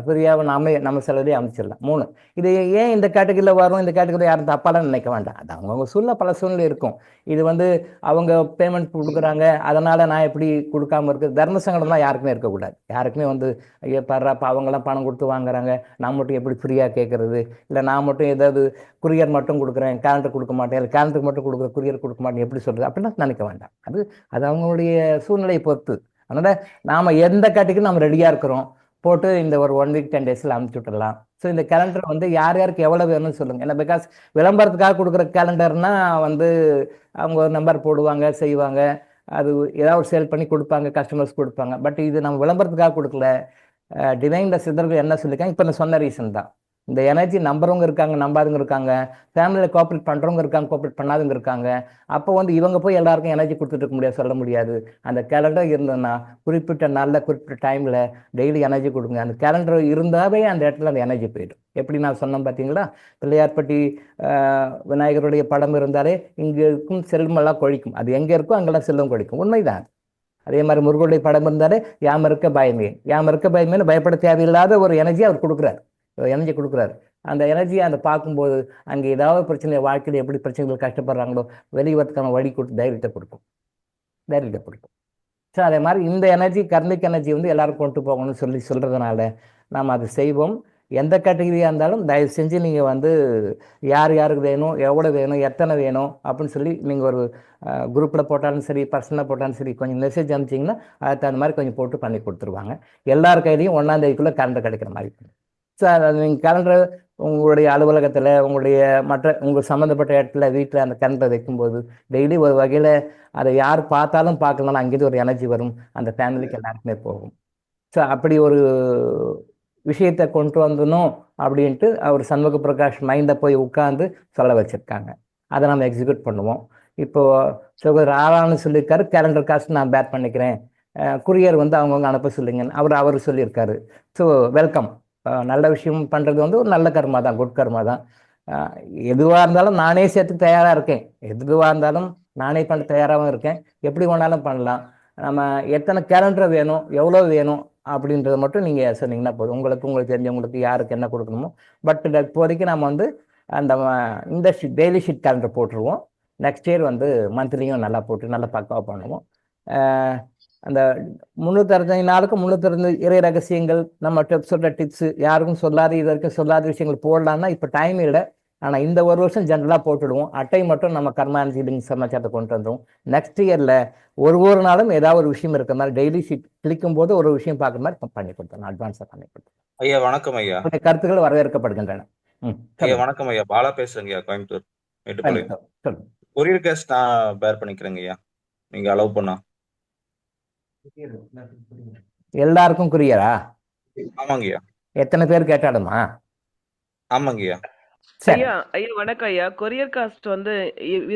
ஃப்ரீயாக நம்ம செலவுலேயே அமைச்சிடலாம். 3. இது ஏன் இந்த கேட்டகரியில் வரும், இந்த கேட்டகரியில் யாரும் தப்பாலாம் நினைக்க வேண்டாம். அது அவங்கவுங்க பல சூழ்நிலை இருக்கும். இது வந்து அவங்க பேமெண்ட் கொடுக்குறாங்க, அதனால் நான் எப்படி கொடுக்காம இருக்குது, தர்ம சங்கடம்லாம் யாருக்குமே இருக்கக்கூடாது. யாருக்குமே வந்து ஐயோ பர்றப்ப அவங்களாம் பணம் கொடுத்து வாங்குறாங்க, நான் மட்டும் எப்படி ஃப்ரீயாக கேட்குறது, இல்லை நான் மட்டும் ஏதாவது கொரியர் மட்டும் கொடுக்குறேன், கேலண்டர் கொடுக்க மாட்டேன், இல்லை கேலண்டருக்கு மட்டும் கொடுக்குற கொரியர் கொடுக்க மாட்டேன், எப்படி சொல்கிறது அப்படிலாம் நினைக்க வேண்டாம். அது அவங்களுடைய சூழ்நிலையை பொறுத்து. அதனால் நாம் எந்த கேட்டகரியும் நம்ம ரெடியாக இருக்கிறோம், போட்டு இந்த ஒரு 1 வீக் 10 டேஸில் அனுப்பிச்சி விட்டுடலாம். ஸோ இந்த கேலண்டர் வந்து யார் யாருக்கு எவ்வளோ வேணும்னு சொல்லுங்கள். ஏன்னா பிகாஸ் விளம்பரத்துக்காக கொடுக்குற கேலண்டர்னா வந்து அவங்க ஒரு நம்பர் போடுவாங்க, செய்வாங்க, அது ஏதாவது சேல் பண்ணி கொடுப்பாங்க, கஸ்டமர்ஸ் கொடுப்பாங்க. பட் இது நம்ம விளம்பரத்துக்காக கொடுக்கல. டிவைனில் சித்தர்கள் என்ன சொல்லியிருக்காங்க, இப்போ நான் சொன்ன ரீசன் தான். இந்த எனர்ஜி நம்புறவங்க இருக்காங்க, நம்பாதவங்க இருக்காங்க, ஃபேமிலியில் கோஆப்ரேட் பண்ணுறவங்க இருக்காங்க, கோஆப்ரேட் பண்ணாதவங்க இருக்காங்க. அப்போ வந்து இவங்க போய் எல்லாருக்கும் எனர்ஜி கொடுத்துட்டு இருக்க முடியாது, சொல்ல முடியாது. அந்த கேலண்டர் இருந்ததுன்னா குறிப்பிட்ட நாளில் குறிப்பிட்ட டைமில் டெய்லி எனர்ஜி கொடுங்க. அந்த கேலண்டர் இருந்தாவே அந்த இடத்துல அந்த எனர்ஜி போயிடும். எப்படி நான் சொன்னேன் பார்த்தீங்களா, பிள்ளையார்பட்டி விநாயகருடைய படம் இருந்தாலே இங்கே இருக்கும் செல்வமெல்லாம் கொழிக்கும், அது எங்கே இருக்கோ அங்கெல்லாம் செல்வம் கொழிக்கும், உண்மைதான். அதே மாதிரி முருகனுடைய படம் இருந்தாலே யாம இருக்க பயமேன்னு பயப்பட தேவையில்லாத ஒரு எனர்ஜி அவர் கொடுக்குறாரு, எனர்ஜி கொடுக்குறாரு. அந்த எனர்ஜியை அந்த பார்க்கும்போது அங்கே ஏதாவது பிரச்சனை, வாழ்க்கையில் எப்படி பிரச்சனைகள் கஷ்டப்படுறாங்களோ வெளிவரத்துக்கான வழி கொடுத்து தைரியத்தை கொடுக்கும். ஸோ அதே மாதிரி இந்த எனர்ஜி, கர்மிக் எனர்ஜி வந்து எல்லாரும் கொண்டு போகணும்னு சொல்கிறதுனால நாம் அதை செய்வோம். எந்த கேட்டகரியாக இருந்தாலும் தயவு செஞ்சு நீங்கள் வந்து யாருக்கு வேணும், எவ்வளோ வேணும், எத்தனை வேணும் அப்படின்னு சொல்லி நீங்கள் ஒரு குரூப்பில் போட்டாலும் சரி, பர்சனலாக போட்டாலும் சரி, கொஞ்சம் மெசேஜ் அனுப்பிச்சிங்கன்னா அதுக்கு தகுந்த மாதிரி கொஞ்சம் போட்டு பண்ணி கொடுத்துருவாங்க. எல்லார் கையிலையும் 1ஆம் தேதிக்குள்ளே கேலண்டர் கிடைக்கிற மாதிரி. ஸோ நீங்கள் கேலண்டர் உங்களுடைய அலுவலகத்தில், உங்கள் சம்மந்தப்பட்ட இடத்துல, வீட்டில் அந்த கேலண்டர் வைக்கும்போது டெய்லி ஒரு வகையில் அதை யார் பார்த்தாலும் பார்க்கலன்னா அங்கேருந்து ஒரு எனர்ஜி வரும், அந்த ஃபேமிலிக்கு எல்லாருக்குமே போகும். ஸோ அப்படி ஒரு விஷயத்தை கொண்டு வந்துடணும் அப்படின்ட்டு அவர் சண்முக பிரகாஷ் மைண்டை போய் உட்காந்து சொல்ல வச்சுருக்காங்க. அதை நம்ம எக்ஸிக்யூட் பண்ணுவோம். இப்போது சகோதரர் ஆளான்னு சொல்லியிருக்காரு, கேலண்டர் காஸ்ட் நான் பேர் பண்ணிக்கிறேன், குரியர் வந்து அவங்கவுங்க அனுப்ப சொல்லுங்க அவர் சொல்லியிருக்காரு. So welcome. நல்ல விஷயம் பண்ணுறது வந்து ஒரு நல்ல கர்மா தான், குட் கர்மா தான். எதுவாக இருந்தாலும் நானே சேர்த்து தயாராக இருக்கேன். எதுவாக இருந்தாலும் நானே பண்ண தயாராகவும் இருக்கேன். எப்படி வேணாலும் பண்ணலாம். நம்ம எத்தனை கேலண்டர் வேணும், எவ்வளோ வேணும் அப்படின்றத மட்டும் நீங்கள் சொன்னீங்கன்னா போதும். உங்களுக்கு தெரிஞ்சவங்களுக்கு யாருக்கு என்ன கொடுக்கணுமோ. பட் இப்போதைக்கு நம்ம வந்து அந்த இந்த டெய்லி ஷீட் கேலண்டர் போட்டுருவோம். நெக்ஸ்ட் இயர் வந்து மந்த்லியும் நல்லா போட்டு நல்லா பக்காவாக பண்ணுவோம். அந்த 365 நாளுக்கு 365 இறை ரகசியங்கள், நம்ம சொல்கிற டிப்ஸு, யாருக்கும் சொல்லாத இது வரைக்கும் சொல்லாத விஷயங்கள் போடலான்னா இப்போ டைம் இல்லை. ஆனால் இந்த ஒரு வருஷம் ஜென்ரலாக போட்டுடுவோம். அட்டை மட்டும் நம்ம கர்மானுஜி சமாச்சாரத்தை கொண்டு வந்துடும். நெக்ஸ்ட் இயரில் ஒரு நாளும் ஏதாவது ஒரு விஷயம் இருக்கிற மாதிரி டெய்லி ஷீட் கிளிக்கும் போது ஒரு விஷயம் பார்க்குற மாதிரி பண்ணி கொடுத்தோம். அட்வான்ஸாக பண்ணி கொடுத்தோம். ஐயா வணக்கம் ஐயா. கருத்துக்கள் வரவேற்கப்படுகின்றன. ஐயா வணக்கம் ஐயா. பாலா பேசுறேங்க ஐயா, கோயம்புத்தூர் மேட்டுப்பாளையம். கொரியர் கேஷ் நான் பேர் பண்ணிக்கிறேங்க ஐயா, நீங்க அலோவ் பண்ணா. எல்லாருக்கும் கொரியரா? ஆமாங்க ஐயா. எத்தனை பேர் கேட்டாலுமா? ஆமாங்க ஐயா. ஐயா வணக்கம் ஐயா. கொரியர் காஸ்ட் வந்து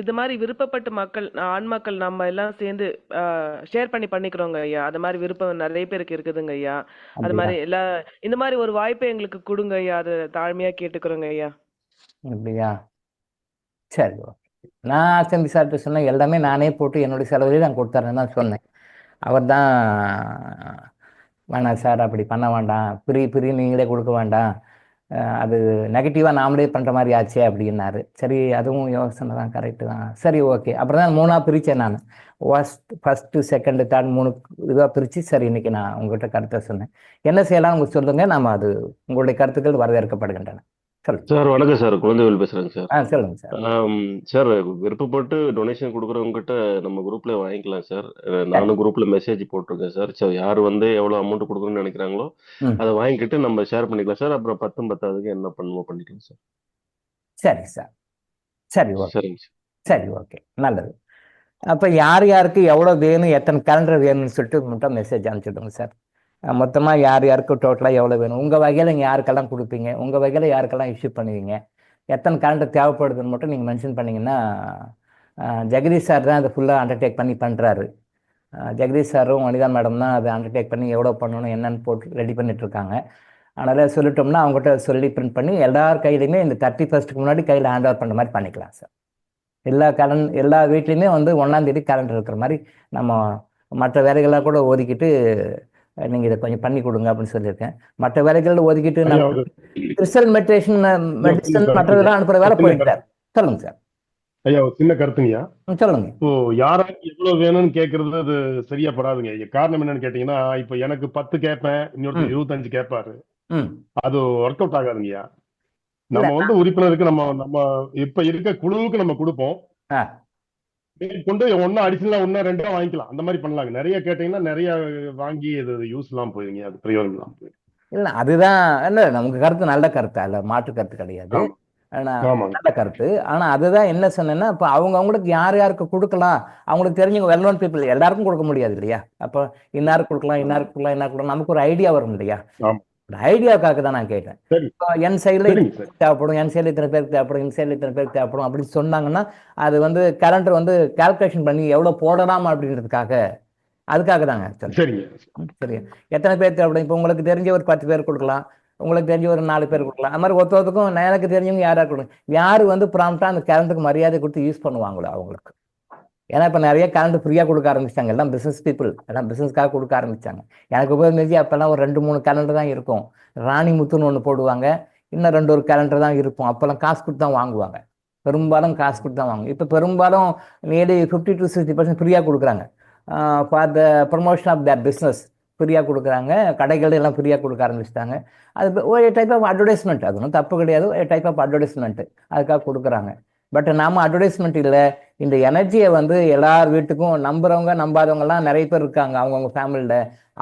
இது மாதிரி விருப்பப்பட்ட மக்கள், ஆண் மக்கள் நம்ம எல்லாம் சேர்ந்து ஷேர் பண்ணிக்கிறோங்க ஐயா. அது மாதிரி விருப்பம் நிறைய பேருக்கு இருக்குதுங்க ஐயா. அது மாதிரி இந்த மாதிரி ஒரு வாய்ப்பை எங்களுக்கு கொடுங்க ஐயா, அது தாழ்மையா கேட்டுக்கிறோங்க ஐயா. அப்படியா? சரி, நான் செம்பி சார்ட்டு சொன்னேன். எல்லாமே நானே போட்டு என்னுடைய செலவுலேயே நான் கொடுத்துறேன்னு தான் சொன்னேன். அவர் தான் வேணாம் சார், அப்படி பண்ண வேண்டாம், பிரி நீங்களே கொடுக்க வேண்டாம், அது நெகட்டிவாக நாமளே பண்ணுற மாதிரி ஆச்சே அப்படின்னாரு. சரி, அதுவும் யோசனை தான், கரெக்டு தான். சரி, ஓகே. அப்புறம் தான் 3ஆக பிரித்தேன் நான். ஃபஸ்ட்டு செகண்டு தேர்ட் 3 இதுவாக பிரித்து, சரி இன்னைக்கு நான் உங்கள்கிட்ட கருத்தை சொன்னேன். என்ன செய்யலாம் உங்களுக்கு சொல்லுங்கள், நாம் அது உங்களுடைய கருத்துக்கள் வரவேற்கப்படுகின்றன. சார் வணக்கம் சார், குழந்தைகள் பேசுறேங்க சார். சொல்லுங்க சார். சார், விருப்பப்பட்டு டொனேஷன் கொடுக்குறவங்ககிட்ட நம்ம குரூப்ல வாங்கிக்கலாம் சார். நானும் குரூப்ல மெசேஜ் போட்டிருக்கேன் சார். ஸோ யார் வந்து எவ்வளவு அமௌண்ட் கொடுக்கணும்னு நினைக்கிறாங்களோ அதை வாங்கிக்கிட்டு நம்ம ஷேர் பண்ணிக்கலாம் சார். அப்புறம் 10 என்ன பண்ணுமோ பண்ணிக்கலாம் சார். சரி சார், சரி ஓகே. சரிங்க சார். சரி, ஓகே, நல்லது. அப்போ யார் யாருக்கு எவ்வளோ வேணும், எத்தனை கேலண்டர் வேணும்னு சொல்லிட்டு மட்டும் மெசேஜ் அனுப்பிச்சுடுங்க சார். மொத்தமாக யார் யாருக்கு டோட்டலாக எவ்வளோ வேணும், உங்கள் வகையில் நீங்கள் யாருக்கெல்லாம் கொடுப்பீங்க, உங்கள் வகையில் யாருக்கெல்லாம் இஷ்யூ பண்ணுவீங்க, எத்தனை கேலண்டர் தேவைப்படுதுன்னு மட்டும் நீங்கள் மென்ஷன் பண்ணிங்கன்னா, ஜெகதீஷ் சார் தான் அதை ஃபுல்லாக அண்டர்டேக் பண்ணி பண்ணுறாரு. ஜெகதீஷ் சாரும் வனிதா மேடம் தான் அதை அண்டர்டேக் பண்ணி எவ்வளோ பண்ணணும் என்னன்னு போட்டு ரெடி பண்ணிட்டுருக்காங்க. அதனால் சொல்லிட்டோம்னா அவங்ககிட்ட சொல்லி பிரிண்ட் பண்ணி எல்லார் கையிலையுமே இந்த 31st முன்னாடி கையில் ஹேண்ட் ஓவர் பண்ணுற மாதிரி பண்ணிக்கலாம் சார். எல்லா வீட்லேயுமே வந்து 1ஆம் தேதி கேலண்டர் இருக்கிற மாதிரி நம்ம மற்ற வேலைகளாக கூட ஒதுக்கிட்டு நீங்கள் இதை கொஞ்சம் பண்ணி கொடுங்க அப்படின்னு சொல்லியிருக்கேன். மற்ற வேலைகளில் ஒதுக்கிட்டு நம்ம கிறிஸ்டல் மெடிடேஷன் மற்றதெல்லாம் அனுப்புகிற வேலை போயிட்டார். சொல்லுங்க சார். ஐயா, ஒரு சின்ன கருத்துங்கய்யா. சொல்லுங்க. இப்போ யாராருக்கு எவ்வளவு வேணும்னு கேட்கறது அது சரியா படாதுங்க. காரணம் என்னன்னு கேட்டீங்கன்னா, இப்போ எனக்கு 10 கேட்பேன், இன்னொருத்தர் 25 கேட்பாரு. அது ஒர்க் அவுட் ஆகாதுங்கய்யா. நம்ம வந்து உறுப்பினருக்கு நம்ம இப்ப இருக்க குழுவுக்கு நம்ம கொடுப்போம், கொண்டு ஒன்னா அடிஷனலா 1 2 வாங்கிக்கலாம். அந்த மாதிரி பண்ணலாங்க. நிறைய கேட்டீங்கன்னா நிறைய வாங்கி அது யூஸ் இல்லாம போயிருங்க, அது பிரயோஜனம் இல்லாம போயிடும். இல்ல அதுதான் என்ன, நமக்கு கருத்து நல்ல கருத்து, அல்ல மாற்று கருத்து கிடையாது, நல்ல கருத்து. ஆனா அதுதான் என்ன சொன்னேன்னா, இப்ப அவங்களுக்கு யார் யாருக்கு கொடுக்கலாம், அவங்களுக்கு தெரிஞ்சவங்க வெல் நோன் பீப்புள் எல்லாருக்கும் கொடுக்க முடியாது இல்லையா. அப்போ இன்னாருக்கு கொடுக்கலாம், இன்னாருக்கு கொடுக்கலாம், இன்னாருக்கு கொடுக்கலாம், நமக்கு ஒரு ஐடியா வரும் இல்லையா. ஐடியாவுக்காக தான் நான் கேட்டேன். என் சைட்ல தேவைப்படும், என் சைட்ல இத்தனை பேருக்கு தேவைப்படும், என் சைட்ல இத்தனை பேருக்கு தேவைப்படும் அப்படின்னு சொன்னாங்கன்னா, அது வந்து கேலண்டர் வந்து கால்குலேஷன் பண்ணி எவ்வளவு போடலாம் அதுக்காக தாங்க. சரி, எத்தனை பேர் தேவைப்படும், இப்போ உங்களுக்கு தெரிஞ்ச ஒரு 10 பேர் கொடுக்கலாம், உங்களுக்கு தெரிஞ்ச ஒரு 4 பேர் கொடுக்கலாம். அது மாதிரி ஒருத்தருக்கும் எனக்கு தெரிஞ்சவங்க யாராவது கொடுங்க. யாரு வந்து ப்ராம்ப்டா அந்த கேலண்டருக்கு மரியாதை கொடுத்து யூஸ் பண்ணுவாங்களோ அவங்களுக்கு. ஏன்னா இப்போ நிறைய கேலண்டர் ஃப்ரீயாக கொடுக்க ஆரம்பிச்சிட்டாங்க. எல்லாம் பிஸ்னஸ் பீப்புள், எல்லாம் பிஸ்னஸ்க்காக கொடுக்க ஆரம்பிச்சாங்க. எனக்கு உபயோகிச்சு அப்போல்லாம் ஒரு 2-3 கேலண்டர் தான் இருக்கும். ராணி முத்துன்னு ஒன்று போடுவாங்க, இன்னும் 2 கேலண்டர் தான் இருக்கும். அப்போல்லாம் காசு கொடுத்து தான் வாங்குவாங்க, பெரும்பாலும் காசு கொடுத்து தான் வாங்குவாங்க. இப்போ பெரும்பாலும் நியர்லி 50 to 60% ஃப்ரீயாக கொடுக்குறாங்க. For the promotion of their business ஃப்ரீயாக கொடுக்குறாங்க. கடைகள் எல்லாம் ஃப்ரீயாக கொடுக்க ஆரம்பிச்சிட்டாங்க. அது ஒரு டைப் ஆஃப் அட்வர்டைஸ்மெண்ட், அது ஒன்றும் தப்பு கிடையாது, ஒரு டைப் ஆஃப் அட்வர்டைஸ்மெண்ட் அதுக்காக கொடுக்குறாங்க. பட் நாம அட்வர்டைஸ்மெண்ட் இல்லை, இந்த எனர்ஜியை வந்து எல்லார் வீட்டுக்கும் நம்புறவங்க நம்பாதவங்கலாம் நிறைய பேர் இருக்காங்க அவங்கவுங்க ஃபேமிலியில்,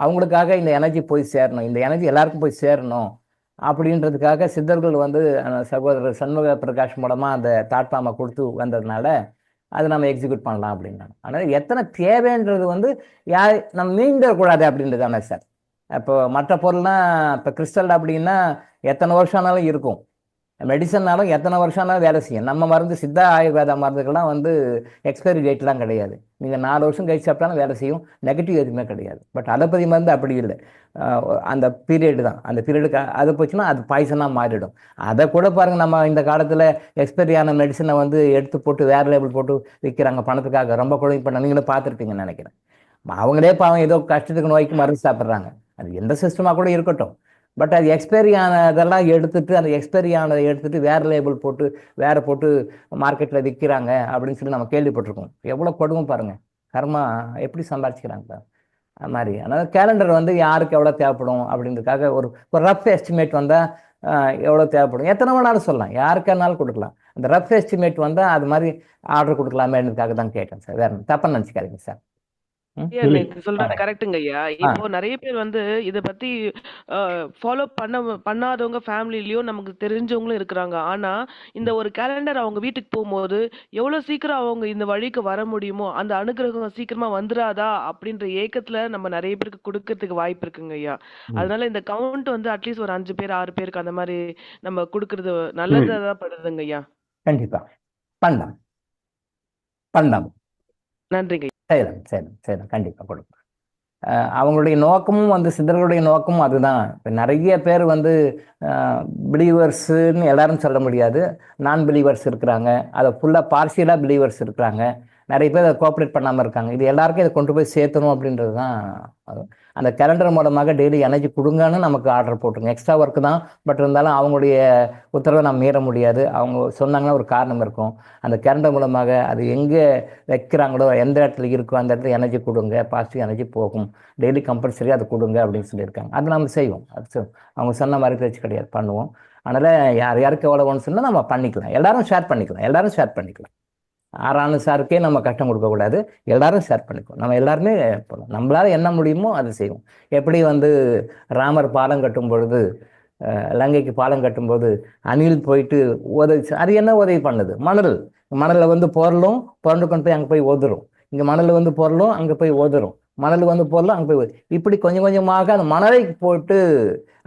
அவங்களுக்காக இந்த எனர்ஜி போய் சேரணும், இந்த எனர்ஜி எல்லாருக்கும் போய் சேரணும் அப்படின்றதுக்காக சித்தர்கள் வந்து சகோதரர் சண்முக பிரகாஷ் மூலமாக அந்த தாட்பாமை கொடுத்து வந்ததுனால அதை நம்ம எக்ஸிக்யூட் பண்ணலாம் அப்படின்னாங்க. அதனால் எத்தனை தேவைன்றது வந்து நம்ம மீண்டக்கூடாது அப்படின்றது தானே சார். இப்போ மற்ற பொருள்லாம் இப்போ கிறிஸ்டல் அப்படின்னா எத்தனை வருஷம் ஆனாலும் இருக்கும். மெடிசன்னாலும் எத்தனை வருஷம்னாலும் வேலை செய்யும். நம்ம மருந்து சித்தா ஆயுர்வேத மருந்துக்கெல்லாம் வந்து எக்ஸ்பைரி டேட்லாம் கிடையாது. நீங்கள் 4 வருஷம் கழிச்சு சாப்பிட்டாலும் வேலை செய்யும், நெகட்டிவ் எதுவுமே கிடையாது. பட் அலோபதி மருந்து அப்படி இல்லை. அந்த பீரியடு தான், அந்த பீரியடுக்கு அது போச்சுன்னா அது பாய்சனாக மாறிடும். அதை கூட பாருங்கள், நம்ம இந்த காலத்தில் எக்ஸ்பைரியான மெடிசனை வந்து எடுத்து போட்டு வேறு லேபிள் போட்டு விற்கிறாங்க பணத்துக்காக. ரொம்ப கூட இப்போ நீங்களும் பார்த்துருப்பீங்கன்னு நினைக்கிறேன். அவங்களே பாவம் ஏதோ கஷ்டத்துக்கு நோய்க்கு மருந்து சாப்பிட்றாங்க. அது எந்த சிஸ்டமாக கூட இருக்கட்டும். பட் அது எக்ஸ்பைரி ஆனதெல்லாம் எடுத்துட்டு, அந்த எக்ஸ்பைரி ஆனதை எடுத்துட்டு வேறு லேபிள் போட்டு வேறு போட்டு மார்க்கெட்டில் விற்கிறாங்க அப்படின்னு சொல்லி நம்ம கேள்விப்பட்டிருக்கோம். எவ்வளோ கொடுமை பாருங்கள், கர்மா எப்படி சம்பாதிச்சுக்கிறாங்க அது மாதிரி. அதனால் கேலண்டர் வந்து யாருக்கு எவ்வளோ தேவைப்படும் அப்படின்றதுக்காக ஒரு ரஃப் எஸ்டிமேட் வந்தால் எவ்வளோ தேவைப்படும், எத்தனை மணி நேரம் சொல்லலாம், யாருக்கானாலும் கொடுக்கலாம். அந்த ரஃப் எஸ்டிமேட் வந்தால் அது மாதிரி ஆர்டர் கொடுக்கலாமேன்றதுக்காக தான் கேட்டேன் சார். வேறு தப்பாக நினச்சிக்காதீங்க சார். ஐயா, நீங்க சொல்றது கரெக்ட்டுங்க ஐயா. இப்போ நிறைய பேர் வந்து இத பத்தி ஃபாலோ பண்ணாதவங்க ஃபேமிலிலயும் நமக்கு தெரிஞ்சவங்களும் இருக்கிறாங்க. ஆனா இந்த ஒரு கேலண்டர் அவங்க வீட்டுக்கு போகும்போது எவ்வளவு சீக்கிரம் அவங்க இந்த வழிக்கு வர முடியுமோ, அந்த அனுகிரகம் சீக்கிரமா வந்துராதா அப்படின்ற ஏக்கத்துல நம்ம நிறைய பேருக்கு கொடுக்கறதுக்கு வாய்ப்பு இருக்குங்க ஐயா. அதனால இந்த கவுண்ட் வந்து அட்லீஸ்ட் ஒரு 5 பேர் 6 பேருக்கு அந்த மாதிரி நம்ம கொடுக்கறது நல்லதா படுதுங்க ஐயா. கண்டிப்பா பண்ணலாம் பண்ணலாம். நன்றிங்க ஐயா. செய்யலாம் செய்யலாம் செய்யலாம், கண்டிப்பாக கொடுக்கும். அவங்களுடைய நோக்கமும் வந்து சித்தர்களுடைய நோக்கமும் அதுதான். இப்போ நிறைய பேர் வந்து பிலீவர்ஸுன்னு எல்லாரும் சொல்ல முடியாது, நான் பிலீவர்ஸ் இருக்கிறாங்க, அதை ஃபுல்லாக பார்ஷியலாக பிலீவர்ஸ் இருக்கிறாங்க, நிறைய பேர் அதை கோஆப்ரேட் பண்ணாமல் இருக்காங்க. இது எல்லாருக்கும் இதை கொண்டு போய் சேர்த்தணும் அப்படின்றது தான். அந்த கேலண்டர் மூலமாக டெய்லி எனர்ஜி கொடுங்கன்னு நமக்கு ஆர்டர் போட்டுருங்க. எக்ஸ்ட்ரா ஒர்க்கு தான், பட் இருந்தாலும் அவங்களுடைய உத்தரவை நம்ம மீற முடியாது. அவங்க சொன்னாங்கன்னா ஒரு காரணம் இருக்கும். அந்த கேலண்டர் மூலமாக அது எங்கே வைக்கிறாங்களோ, எந்த இடத்துல இருக்கோ அந்த இடத்துல எனர்ஜி கொடுங்க, பாசிட்டிவ் எனர்ஜி போகும், டெய்லி கம்பல்சரி அதை கொடுங்க அப்படின்னு சொல்லியிருக்காங்க. அது நம்ம செய்வோம். அது அவங்க சொன்ன மாதிரி பேச்சு கிடையாது, பண்ணுவோம். அதனால் யார் யாருக்கு எவ்வளோன்னு சொன்னால் நம்ம பண்ணிக்கலாம், எல்லாரும் ஷேர் பண்ணிக்கலாம், எல்லாரும் ஷேர் பண்ணிக்கலாம். ஆறான சாருக்கே நம்ம கஷ்டம் கொடுக்கக்கூடாது, எல்லாரும் ஷேர் பண்ணிக்குவோம். நம்ம எல்லாருமே போகலாம், நம்மளால என்ன முடியுமோ அது செய்வோம். எப்படி வந்து ராமர் பாலம் கட்டும் பொழுது, லங்கைக்கு பாலம் கட்டும்போது அணில் போயிட்டு உதவி, அது என்ன உதவி பண்ணுது? மணலில் வந்து பொருளும் புரண்டு கொண்டு போய் அங்கே போய் ஓதுரும். இங்கே மணல் வந்து பொருளும் அங்கே போய் ஓதுரும், மணல் வந்து பொருளும் அங்கே போய் இப்படி கொஞ்சம் கொஞ்சமாக அந்த மணலை போட்டு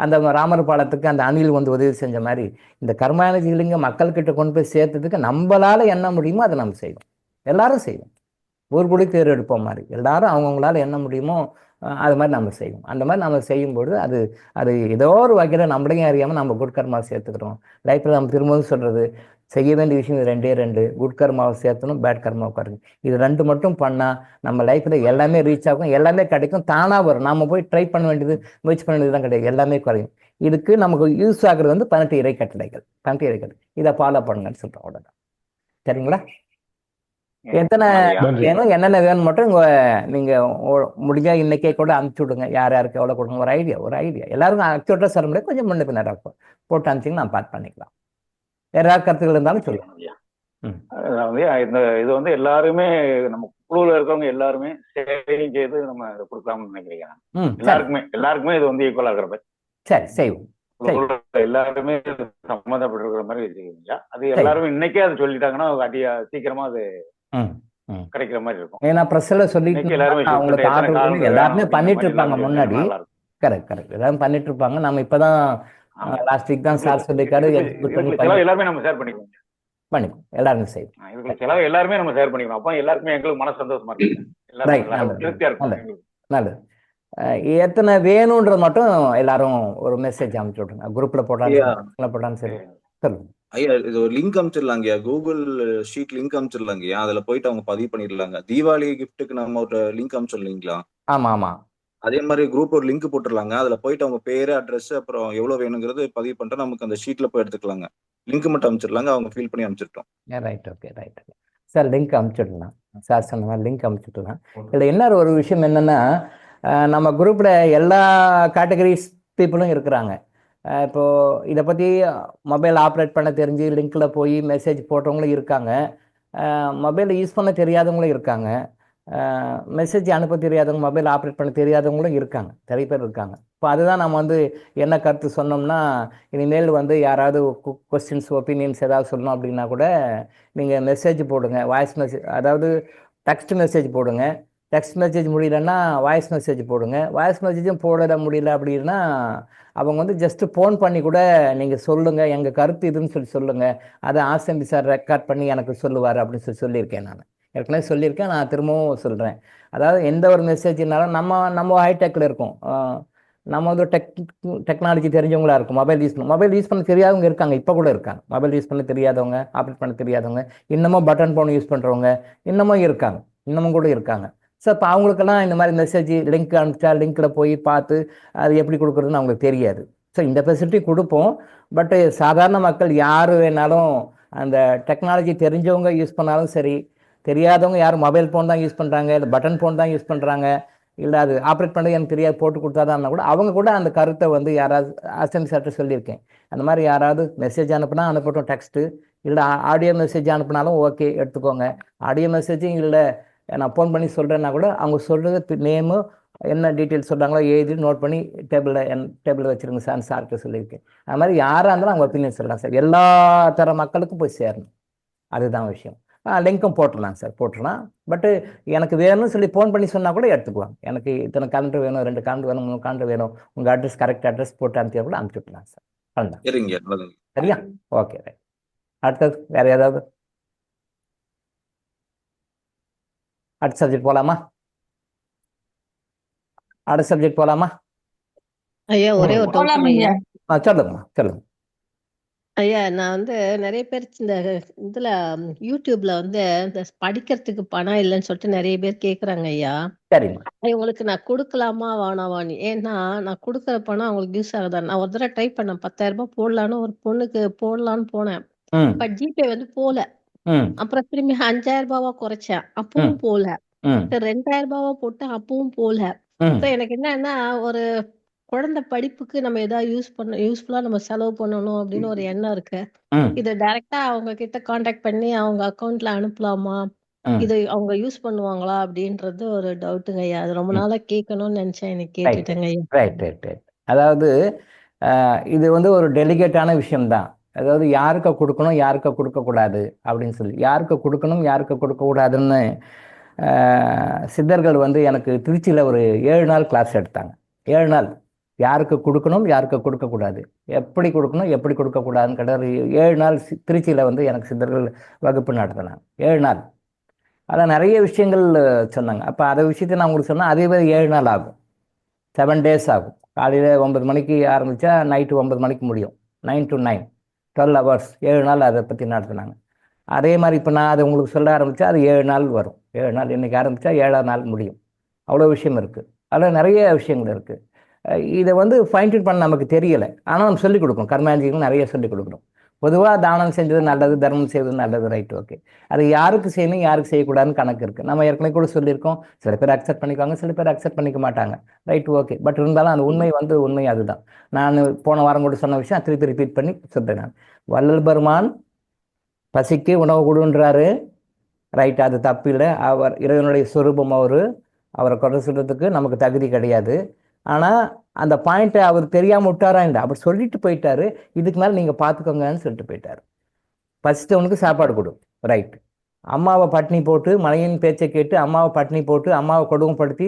அந்த ராமர் பாலத்துக்கு அந்த அணில் வந்து உதவி செஞ்ச மாதிரி இந்த கர்மாயண லிங்க மக்கள்கிட்ட கொண்டு போய் சேர்த்ததுக்கு நம்மளால என்ன முடியுமோ அதை நம்ம செய்வோம், எல்லாரும் செய்வோம். ஊர்குடி தேர் எடுப்போம் மாதிரி எல்லாரும் அவங்கவுங்களால என்ன முடியுமோ அது மாதிரி நம்ம செய்வோம். அந்த மாதிரி நம்ம செய்யும்போது அது அது ஏதோ ஒரு வகையில் நம்மளையும் அறியாமல் நம்ம குட் கர்மாவை சேர்த்துக்கிறோம். லைஃப்பில் நம்ம திரும்பவும் சொல்கிறது, செய்ய வேண்டிய விஷயம் இது 2 குட் கர்மாவை சேர்த்தணும், பேட் கர்மாவை குறைக்கணும். இது 2 மட்டும் பண்ணால் நம்ம லைஃப்பில் எல்லாமே ரீச் ஆகும், எல்லாமே கிடைக்கும், தானாக வரும். நம்ம போய் ட்ரை பண்ண வேண்டியது, முயற்சி பண்ண வேண்டியது தான் கிடையாது, எல்லாமே குறையும். இதுக்கு நமக்கு யூஸ் ஆகுறது வந்து 18 இறைக்கட்டளைகள். 18 இறைக்கட்டளை இதை ஃபாலோ பண்ணுங்கன்னு சொல்கிறோம், அவ்வளோதான். சரிங்களா? எத்தனை வேணும், என்னென்ன வேணும் மட்டும் நீங்கள் முடிஞ்சா இன்னைக்கே கூட அனுப்பிச்சி விடுங்க. யார் யாருக்கு எவ்வளோ கொடுங்க, ஒரு ஐடியா எல்லாருக்கும் அக்யூரேட்டாக சொல்ல முடியாது, கொஞ்சம் முன்ன பின்னாடி போட்டு அனுப்பிச்சிங்கன்னா நான் பார்த்து பண்ணிக்கலாம். வேற யார் கருத்துக்கள் இருந்தாலும் சொல்லுங்க. இந்த இது வந்து எல்லாருமே நம்ம குழுவில் இருக்கிறவங்க எல்லாருமே சேவையும் செய்து நம்ம கொடுக்கலாம்னு நினைக்கிறேன். எல்லாருக்குமே இது வந்து ஈக்குவலா இருக்கிற சரி செய்வோம். எல்லாருமே சம்மந்தப்பட்டிருக்கிற மாதிரி வச்சுக்கீங்களா? அது எல்லாருமே இன்னைக்கே அது சொல்லிட்டாங்கன்னா சீக்கிரமா அது கிடைக்கிற மாதிரி இருக்கும். ஏன்னா பிரஸ்ல சொல்லிட்டு எல்லாருமே பண்ணிட்டு இருப்பாங்க முன்னாடி. கரெக்ட் எல்லாரும் பண்ணிட்டு இருப்பாங்க. நம்ம இப்பதான் லாஸ்ட் வீக் தான் சார் சொல்லிருக்காரு, எல்லாருமே நம்ம ஷேர் பண்ணிக்குவோம், எல்லாருமே செய்வோம். செலவு எல்லாருமே நம்ம ஷேர் பண்ணிக்கணும். அப்ப எல்லாருமே எங்களுக்கு மன சந்தோஷமா இருக்கு, திருப்தியா இருக்கும். நல்லது. எத்தனை வேணும்ன்றது மட்டும் எல்லாரும் ஒரு மெசேஜ் அனுப்பிச்சு விட்டுருங்க, குரூப்ல போட்டாலும் சரி. சொல்லுங்க ஐயா, இது ஒரு லிங்க் அனுப்பிச்சிடலாங்கய்யா, கூகுள் ஷீட் லிங்க் அனுப்பிச்சிடலாங்கய்யா, அதுல போயிட்டு அவங்க பதிவு பண்ணிடலாங்க. தீபாவளி கிஃப்ட்டுக்கு நம்ம ஒரு லிங்க் அனுப்பிச்சிடலீங்களா? ஆமா. அதே மாதிரி குரூப் ஒரு லிங்க் போட்டுடலாங்க, அதுல போயிட்டு அவங்க பேரு, அட்ரஸ், அப்புறம் எவ்வளவு வேணுங்கிறது பதிவு பண்ணிட்டு நமக்கு அந்த ஷீட்ல போய் எடுத்துக்கலாங்க. லிங்க் மட்டும் அனுப்பிச்சிடலாங்க, அவங்க ஃபில் பண்ணி அனுப்பிச்சிட்டோம். ரைட் சார், லிங்க் அனுப்பிச்சிடலாம். சார் சொன்ன மாதிரி லிங்க் அனுப்பிச்சிடலாம். இதில் என்ன ஒரு விஷயம் என்னன்னா, நம்ம குரூப்ல எல்லா கேட்டகரிஸ் பீப்புளும் இருக்கிறாங்க. இப்போது இதை பற்றி மொபைல் ஆப்ரேட் பண்ண தெரிஞ்சு லிங்க்கில் போய் மெசேஜ் போட்டவங்களும் இருக்காங்க, மொபைலை யூஸ் பண்ண தெரியாதவங்களும் இருக்காங்க, மெசேஜ் அனுப்ப தெரியாதவங்க, மொபைல் ஆப்ரேட் பண்ண தெரியாதவங்களும் இருக்காங்க, நிறைய பேர் இருக்காங்க. இப்போ அதுதான் நம்ம வந்து என்ன கருத்து சொன்னோம்னா, இனிமேல் வந்து யாராவது கொஸ்டின்ஸ் ஒப்பீனியன்ஸ் ஏதாவது சொல்லணும் அப்படின்னா கூட நீங்கள் மெசேஜ் போடுங்க, வாய்ஸ் மெசேஜ், அதாவது டெக்ஸ்ட் மெசேஜ் போடுங்க. டெக்ஸ்ட் மெசேஜ் முடியலன்னா வாய்ஸ் மெசேஜ் போடுங்க. வாய்ஸ் மெசேஜும் போட முடியல அப்படின்னா அவங்க வந்து ஜஸ்ட்டு ஃபோன் பண்ணி கூட நீங்கள் சொல்லுங்கள், எங்கள் கருத்து இதுன்னு சொல்லுங்கள், அதை ஆசம்பி சார் ரெக்கார்ட் பண்ணி எனக்கு சொல்லுவார் அப்படின்னு சொல்லியிருக்கேன். நான் ஏற்கனவே சொல்லியிருக்கேன், நான் திரும்பவும் சொல்கிறேன். அதாவது எந்த ஒரு மெசேஜ்னாலும் நம்ம ஹைடெக்கில் இருக்கோம். நம்ம வந்து டெக்னாலஜி தெரிஞ்சவங்களா இருக்கும். மொபைல் யூஸ் பண்ண தெரியாதவங்க இருக்காங்க, இப்போ கூட இருக்காங்க. மொபைல் யூஸ் பண்ண தெரியாதவங்க, ஆப்ரேட் பண்ண தெரியாதவங்க, இன்னமும் பட்டன் ஃபோன் யூஸ் பண்ணுறவங்க இன்னமும் கூட இருக்காங்க. ஸோ இப்போ அவங்களுக்கெல்லாம் இந்த மாதிரி மெசேஜ் லிங்க் அனுப்பிச்சா லிங்க்கில் போய் பார்த்து அது எப்படி கொடுக்குறதுன்னு அவங்களுக்கு தெரியாது. ஸோ இந்த ஃபெசிலிட்டி கொடுப்போம். பட்டு சாதாரண மக்கள் யார் வேணாலும் அந்த டெக்னாலஜி தெரிஞ்சவங்க யூஸ் பண்ணாலும் சரி, தெரியாதவங்க யாரும் மொபைல் ஃபோன் தான் யூஸ் பண்ணுறாங்க, இல்லை பட்டன் ஃபோன் தான் யூஸ் பண்ணுறாங்க, இல்லை அது ஆப்ரேட் பண்ணி எனக்கு தெரியாது போட்டு கொடுத்தாதான் கூட அவங்க கூட அந்த கருத்தை வந்து யாராவது அசம்பி சார்ட்ட சொல்லியிருக்கேன். அந்த மாதிரி யாராவது மெசேஜ் அனுப்புனா அனுப்பட்டும், டெக்ஸ்ட்டு இல்லை ஆடியோ மெசேஜ் அனுப்புனாலும் ஓகே எடுத்துக்கோங்க. ஆடியோ மெசேஜும் இல்லை நான் ஃபோன் பண்ணி சொல்கிறேன்னா கூட அவங்க சொல்கிறது நேமு என்ன டீட்டெயில்ஸ் சொல்கிறாங்களோ எழுதி நோட் பண்ணி டேபிளில் வச்சுருங்க சார்கிட்ட சொல்லியிருக்கேன். அது மாதிரி யாராக இருந்தாலும் அவங்க ஒப்பீனியன் சொல்லலாம் சார். எல்லா தர மக்களுக்கும் போய் சேரணும், அதுதான் விஷயம். லிங்க்கும் போட்டுடலாம் சார், போட்டுடலாம். பட்டு எனக்கு வேணும்னு சொல்லி ஃபோன் பண்ணி சொன்னால் கூட எடுத்துக்குவாங்க. எனக்கு இத்தனை காலண்டர் வேணும், 2 காலண்டர் வேணும், 3 காலண்டர் வேணும், உங்கள் அட்ரஸ் கரெக்ட் அட்ரஸ் போட்டு அனுப்பிச்சா கூட அனுப்பிச்சுட்லாம் சார். அதுதான் சரியா? Okay right. அடுத்தது வேறு ஏதாவது அடுத்த சப்ஜெக்ட் போகலாமா? ஐயா ஒரே ஒரு டவுட் ஐயா. சொல்லுங்க. ஐயா நான் வந்து நிறைய பேர் இந்த இதுல யூடியூப்ல வந்து இந்த படிக்கிறதுக்கு பணம் இல்லைன்னு சொல்லிட்டு நிறைய பேர் கேக்குறாங்க ஐயா. சரிம்மா. இவங்களுக்கு நான் கொடுக்கலாமா வேணாமான்னு. ஏன்னா நான் கொடுக்குற பணம் அவங்களுக்கு யூஸ் ஆகுதா. நான் ஒரு தடவை ட்ரை பண்ணேன், 10,000 ரூபாய் போடலான்னு ஒரு பொண்ணுக்கு போடலான்னு போனேன். பட் ஜிபே வந்து போல. அப்புறம் திரும்பி 5,000 ரூபாவா குறைச்சேன், அப்பவும் போல. 2,000 ரூபாவா போட்டேன், அப்பவும் போல. எனக்கு என்னன்னா ஒரு குழந்தை படிப்புக்கு நம்ம ஏதாவது யூஸ்ஃபுல்லா நம்ம செலவு பண்ணணும் அப்படின்னு ஒரு எண்ணம் இருக்கு. இதை டைரக்டா அவங்க கிட்ட கான்டாக்ட் பண்ணி அவங்க அக்கௌண்ட்ல அனுப்பலாமா, இது அவங்க யூஸ் பண்ணுவாங்களா அப்படின்றது ஒரு டவுட்டுங்க ஐயா. அது ரொம்ப நாளா கேட்கணும்னு நினைச்சேன், எனக்கு கேட்டுட்டேங்க ஐயா. ரைட். அதாவது இது வந்து ஒரு டெலிகேட்டான விஷயம்தான். அதாவது யாருக்கு கொடுக்கணும், யாருக்கு கொடுக்கக்கூடாது அப்படின்னு சொல்லி, யாருக்கு கொடுக்கணும், யாருக்கு கொடுக்கக்கூடாதுன்னு சித்தர்கள் வந்து எனக்கு திருச்சியில் ஒரு 7 நாள் கிளாஸ் எடுத்தாங்க. 7 நாள் யாருக்கு கொடுக்கணும், யாருக்கு கொடுக்கக்கூடாது, எப்படி கொடுக்கணும், எப்படி கொடுக்கக்கூடாதுன்னு கிடையாது. 7 நாள் திருச்சியில் வந்து எனக்கு சித்தர்கள் வகுப்பு நடத்தினாங்க. 7 நாள் அதான் நிறைய விஷயங்கள் சொன்னாங்க. அப்போ அதை விஷயத்தை நான் உங்களுக்கு சொன்னால் அதே மாதிரி 7 நாள் ஆகும், 7 days ஆகும். காலையில் 9 மணிக்கு ஆரம்பித்தா நைட்டு 9 மணிக்கு முடியும். 9 to 9, 12 hours, 7 நாள் அதை பற்றி நடத்தினாங்க. அதே மாதிரி இப்போ நான் அதை உங்களுக்கு சொல்ல ஆரம்பித்தா அது 7 நாள் வரும். 7 நாள் இன்றைக்கி ஆரம்பித்தா 7ஆம் நாள் முடியும். அவ்வளோ விஷயம் இருக்குது, அதில் நிறைய விஷயங்கள் இருக்குது. இதை வந்து ஃபைன் டியூன் பண்ண நமக்கு தெரியலை, ஆனால் நம்ம சொல்லிக் கொடுக்கணும். கர்மாந்திகள் நிறைய சொல்லிக் கொடுக்கணும். பொதுவாக தானம் செஞ்சது நல்லது, தர்மம் செய்வது நல்லது, ரைட், ஓகே. அது யாருக்கு செய்யணும், யாருக்கு செய்யக்கூடாதுன்னு கணக்கு இருக்குது. நம்ம ஏற்கனவே கூட சொல்லியிருக்கோம். சில பேர் அக்செப்ட் பண்ணிக்குவாங்க, சில பேர் அக்செப்ட் பண்ணிக்க மாட்டாங்க, ரைட், ஓகே. பட் இருந்தாலும் அந்த உண்மை அதுதான். நான் போன வாரம் கூட சொன்ன விஷயம் திருப்பி ரிப்பீட் பண்ணி சொல்கிறேன். நான் வள்ளல் பெருமான் பசிக்கு உணவு கொடுன்றாரு, ரைட், அது தப்பு இல்லை. அவர் இறைவனுடைய சொரூபம், அவரை குறை சொல்கிறதுக்கு நமக்கு தகுதி கிடையாது. ஆனால் அந்த பாயிண்ட்டை அவர் தெரியாமல் விட்டாரா இல்லை, அவர் சொல்லிட்டு போயிட்டாரு, இதுக்கு மேலே நீங்கள் பார்த்துக்கோங்கன்னு சொல்லிட்டு போயிட்டார். பசித்தவனுக்கு சாப்பாடு கொடு, ரைட். அம்மாவை பட்டினி போட்டு, மனையின் பேச்சை கேட்டு அம்மாவை பட்டினி போட்டு அம்மாவை கொடுமைப்படுத்தி,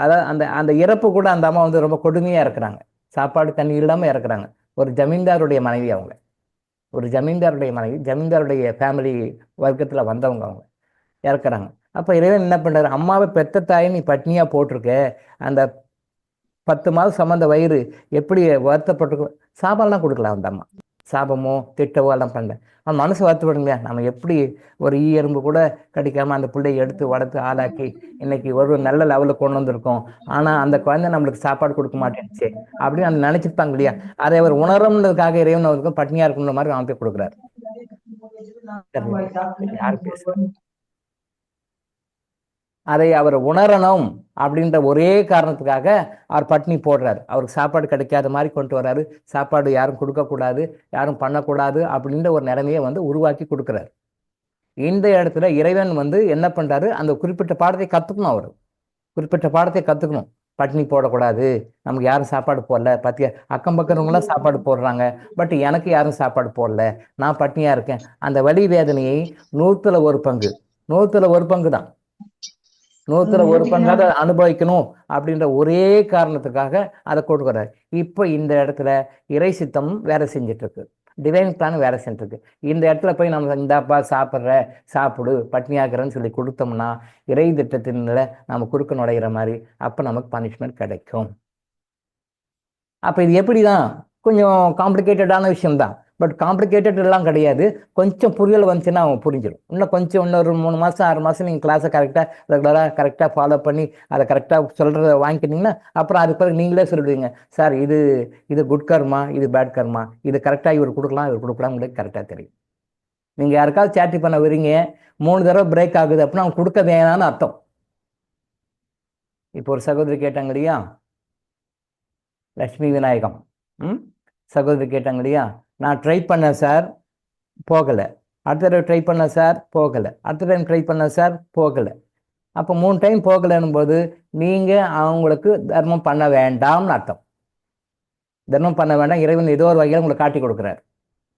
அதாவது அந்த இறப்பு கூட அந்த அம்மா வந்து ரொம்ப கொடுமையாக இருக்கிறாங்க. சாப்பாடு தண்ணி இல்லாமல் இறக்குறாங்க. ஒரு ஜமீன்தாருடைய மனைவி, ஜமீன்தாருடைய ஃபேமிலி வர்க்கத்தில் வந்தவங்க, அவங்க இறக்குறாங்க. அப்போ இறைவன் என்ன பண்ணுறாரு, அம்மாவை பெத்த தாயை நீ பட்னியாக போட்டிருக்க, அந்த 10 மாதம் சம்மந்த வயிறு எப்படி வருத்தப்பட்டு சாபம்லாம் கொடுக்கலாம். அந்த அம்மா சாபமோ திட்டவோ எல்லாம் பண்ணல, அவன் மனசு வருத்தப்படுங்க. நம்ம எப்படி ஒரு எறும்பு கூட கடிக்காமல் அந்த பிள்ளையை எடுத்து வளர்த்து ஆளாக்கி இன்னைக்கு ஒரு நல்ல லெவலில் கொண்டு வந்திருக்கோம், ஆனால் அந்த குழந்தை நம்மளுக்கு சாப்பாடு கொடுக்க மாட்டேன்ச்சு அப்படின்னு அந்த நினைச்சிருப்பாங்க இல்லையா. அதை அவர் உணரம்ன்றதுக்காக இறைவன் அவருக்கு பட்னியாக இருக்குன்ற மாதிரி அவன் போய் கொடுக்குறாரு. யார் பேசுறாங்க? அதை அவர் உணரணும் அப்படின்ற ஒரே காரணத்துக்காக அவர் பட்னி போடுறாரு. அவருக்கு சாப்பாடு கிடைக்காத மாதிரி கொண்டு வர்றாரு. சாப்பாடு யாரும் கொடுக்கக்கூடாது, யாரும் பண்ணக்கூடாது அப்படின்ற ஒரு நிலைமையை வந்து உருவாக்கி கொடுக்குறாரு. இந்த இடத்துல இறைவன் வந்து என்ன பண்ணுறாரு, அந்த குறிப்பிட்ட பாடத்தை கற்றுக்கணும். அவர் குறிப்பிட்ட பாடத்தை கற்றுக்கணும். பட்னி போடக்கூடாது, நமக்கு யாரும் சாப்பாடு போடல, பத்தியா அக்கம் பக்கறவங்களாம் சாப்பாடு போடுறாங்க, பட் எனக்கு யாரும் சாப்பாடு போடல, நான் பட்னியாக இருக்கேன். அந்த வலி வேதனையை 100ல் 1 பங்கு தான் 100% அனுபவிக்கணும் அப்படின்ற ஒரே காரணத்துக்காக அதை கொடுக்குறாரு. இப்போ இந்த இடத்துல இறை சித்தம் வேலை செஞ்சுட்டு இருக்கு, டிவைன் பிளான் வேலை செஞ்சுட்டு இருக்கு. இந்த இடத்துல போய் நம்ம இந்தாப்பா சாப்பிடு பட்னியாக்குறேன்னு சொல்லி கொடுத்தோம்னா இறை திட்டத்தினால நம்ம குறுக்க நுழைகிற மாதிரி அப்போ நமக்கு பனிஷ்மெண்ட் கிடைக்கும். அப்போ இது எப்படி தான் கொஞ்சம் காம்ப்ளிகேட்டடான விஷயம்தான். பட் காம்ப்ளிகேட்டட் எல்லாம் கிடையாது. கொஞ்சம் புரியல் வந்துச்சுன்னா அவங்க புரிஞ்சிடும். இன்னொரு 3 மாதம் 6 மாதம் நீங்கள் கிளாஸை ரெகுலராக கரெக்டாக ஃபாலோ பண்ணி அதை கரெக்டாக சொல்கிறத வாங்கிக்கிட்டீங்கன்னா அப்புறம் அதுக்கு பிறகு நீங்களே சொல்லிடுவீங்க, சார் இது குட் கர்மா, இது பேட் கர்மா, இது கரெக்டாக இவர் கொடுக்கலாம் இவர் கொடுக்கலாம் உங்களுக்கு கரெக்டாக தெரியும். நீங்கள் யாருக்காவது சேட்டி பண்ண வரீங்க 3 தடவை பிரேக் ஆகுது அப்படின்னா அவங்க கொடுக்க வேணான்னு அர்த்தம். இப்போ ஒரு சகோதரி கேட்டாங்க இல்லையா, லட்சுமி விநாயகம் சகோதரி கேட்டாங்க இல்லையா, நான் ட்ரை பண்ணேன் சார் போகலை, அடுத்த தடவை ட்ரை பண்ணேன் சார் போகலை, அடுத்த டைம் ட்ரை பண்ணேன் சார் போகலை. அப்போ 3 டைம் போகலைன்னும் போது நீங்கள் அவங்களுக்கு தர்மம் பண்ண வேண்டாம்னு அர்த்தம். தர்மம் பண்ண வேண்டாம், இறைவன் ஏதோ ஒரு வகையில் உங்களை காட்டி கொடுக்குறாரு,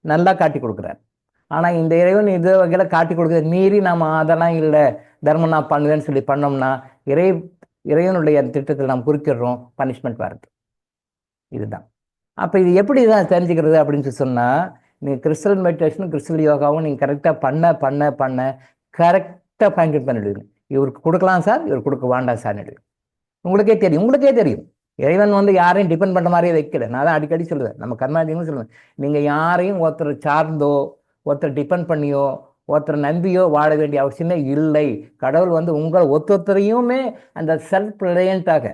நல்லா காட்டி கொடுக்குறாரு. ஆனால் இந்த இறைவன் ஏதோ வகையில் காட்டி கொடுக்குறது மீறி நம்ம அதெல்லாம் இல்லை தர்மம் நான் பண்ணுவேன்னு சொல்லி பண்ணோம்னா இறைவனுடைய திட்டத்தில் நாம் குறிக்கிறோம், பனிஷ்மெண்ட் வருது. இதுதான். அப்போ இது எப்படி தான் தெரிஞ்சுக்கிறது அப்படின்னு சொன்னால், நீங்கள் கிறிஸ்டல் மெடிடேஷனும் கிறிஸ்டல் யோகாவும் நீங்கள் கரெக்டாக பண்ண கரெக்டாக பாயிண்ட் பண்ணிடுவீங்க. இவருக்கு கொடுக்கலாம் சார், இவர் கொடுக்க வேண்டாம் சார் நடுவீங்க. உங்களுக்கே தெரியும். இறைவன் யாரையும் டிபெண்ட் பண்ணுற மாதிரியே வைக்கல. நான் தான் அடிக்கடி சொல்லுவேன், நம்ம கர்மாதிகளும் சொல்லுவேன், நீங்கள் யாரையும் ஒருத்தர் சார்ந்தோ ஒருத்தர் டிபெண்ட் பண்ணியோ ஒருத்தர் நம்பியோ வாழ வேண்டிய அவசியமே இல்லை. கடவுள் உங்களை ஒருத்தரையுமே அந்த செல்ஃப் ரிலையண்ட்டாக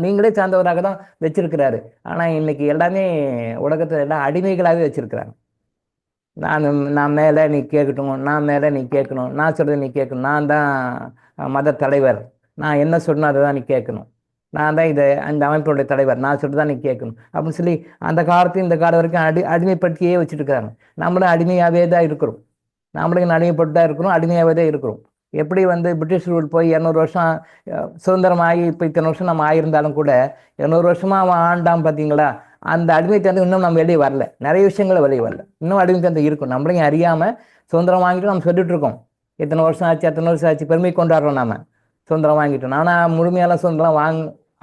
நீங்களே சார்ந்தவராக தான் வச்சிருக்கிறாரு. ஆனால் இன்னைக்கு எல்லாமே உலகத்தில் எல்லாம் அடிமைகளாகவே வச்சிருக்கிறாங்க. நான் மேலே நீ கேட்கட்டும், நான் மேலே நீ கேட்கணும், நான் சொல்கிறது நீ கேட்கணும், நான் தான் மத தலைவர், நான் என்ன சொல்லணும் அதை தான் நீ கேட்கணும், நான் தான் அந்த அமைப்பினுடைய தலைவர், நான் சொல்லிட்டு தான் நீ கேட்கணும் அப்படின்னு சொல்லி அந்த காலத்தையும் இந்த காலம் வரைக்கும் அடிமைப்படுத்தியே வச்சுட்டு இருக்காங்க. நம்மளும் அடிமையாகவே தான் இருக்கிறோம். நாமளும் அடிமைப்பட்டு தான் இருக்கிறோம், அடிமையாகவே தான் இருக்கிறோம். எப்படி பிரிட்டிஷ் ரூல் போய் 200 வருஷம் சுதந்திரமாகி இப்போ இத்தனை வருஷம் நம்ம ஆகியிருந்தாலும் கூட 200 வருஷமாக அவன் ஆண்டான் பார்த்தீங்களா, அந்த அடிமைத்தந்தை இன்னும் நம்ம வெளியே வரல, நிறைய விஷயங்களை வெளியே வரல, இன்னும் அடிமைத்தந்தை இருக்கும். நம்மளையும் அறியாமல் சுதந்திரம் வாங்கிட்டு நம்ம சொல்லிட்டு இருக்கோம், இத்தனை வருஷம் ஆச்சு அத்தனை வருஷம் ஆச்சு பெருமை கொண்டாடுறோம் நாம சுதந்திரம் வாங்கிட்டோம். ஆனால் முழுமையெல்லாம் சுதந்திரம்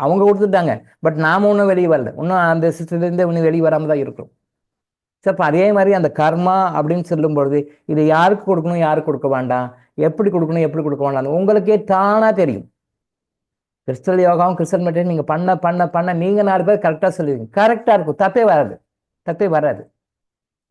அவங்க கொடுத்துட்டாங்க. பட் நாம ஒன்றும் வெளியே வரல, இன்னும் அந்த சிஸ்டத்துலேருந்து இன்னும் வெளியே வராமல் தான் இருக்கிறோம். ஸோ அப்போ அதே மாதிரி அந்த கர்மா அப்படின்னு சொல்லும்பொழுது இது யாருக்கு கொடுக்கணும் யாருக்கு கொடுக்க வேண்டாம், எப்படி கொடுக்கணும் எப்படி கொடுக்க வேண்டாம் உங்களுக்கே தானாக தெரியும். கிறிஸ்டல் யோகாவும் கிறிஸ்டல் மெடிடேஷன் நீங்கள் பண்ண நீங்கள் 4 பேர் கரெக்டாக சொல்லுவீங்க, கரெக்டாக இருக்கும், தப்பே வராது.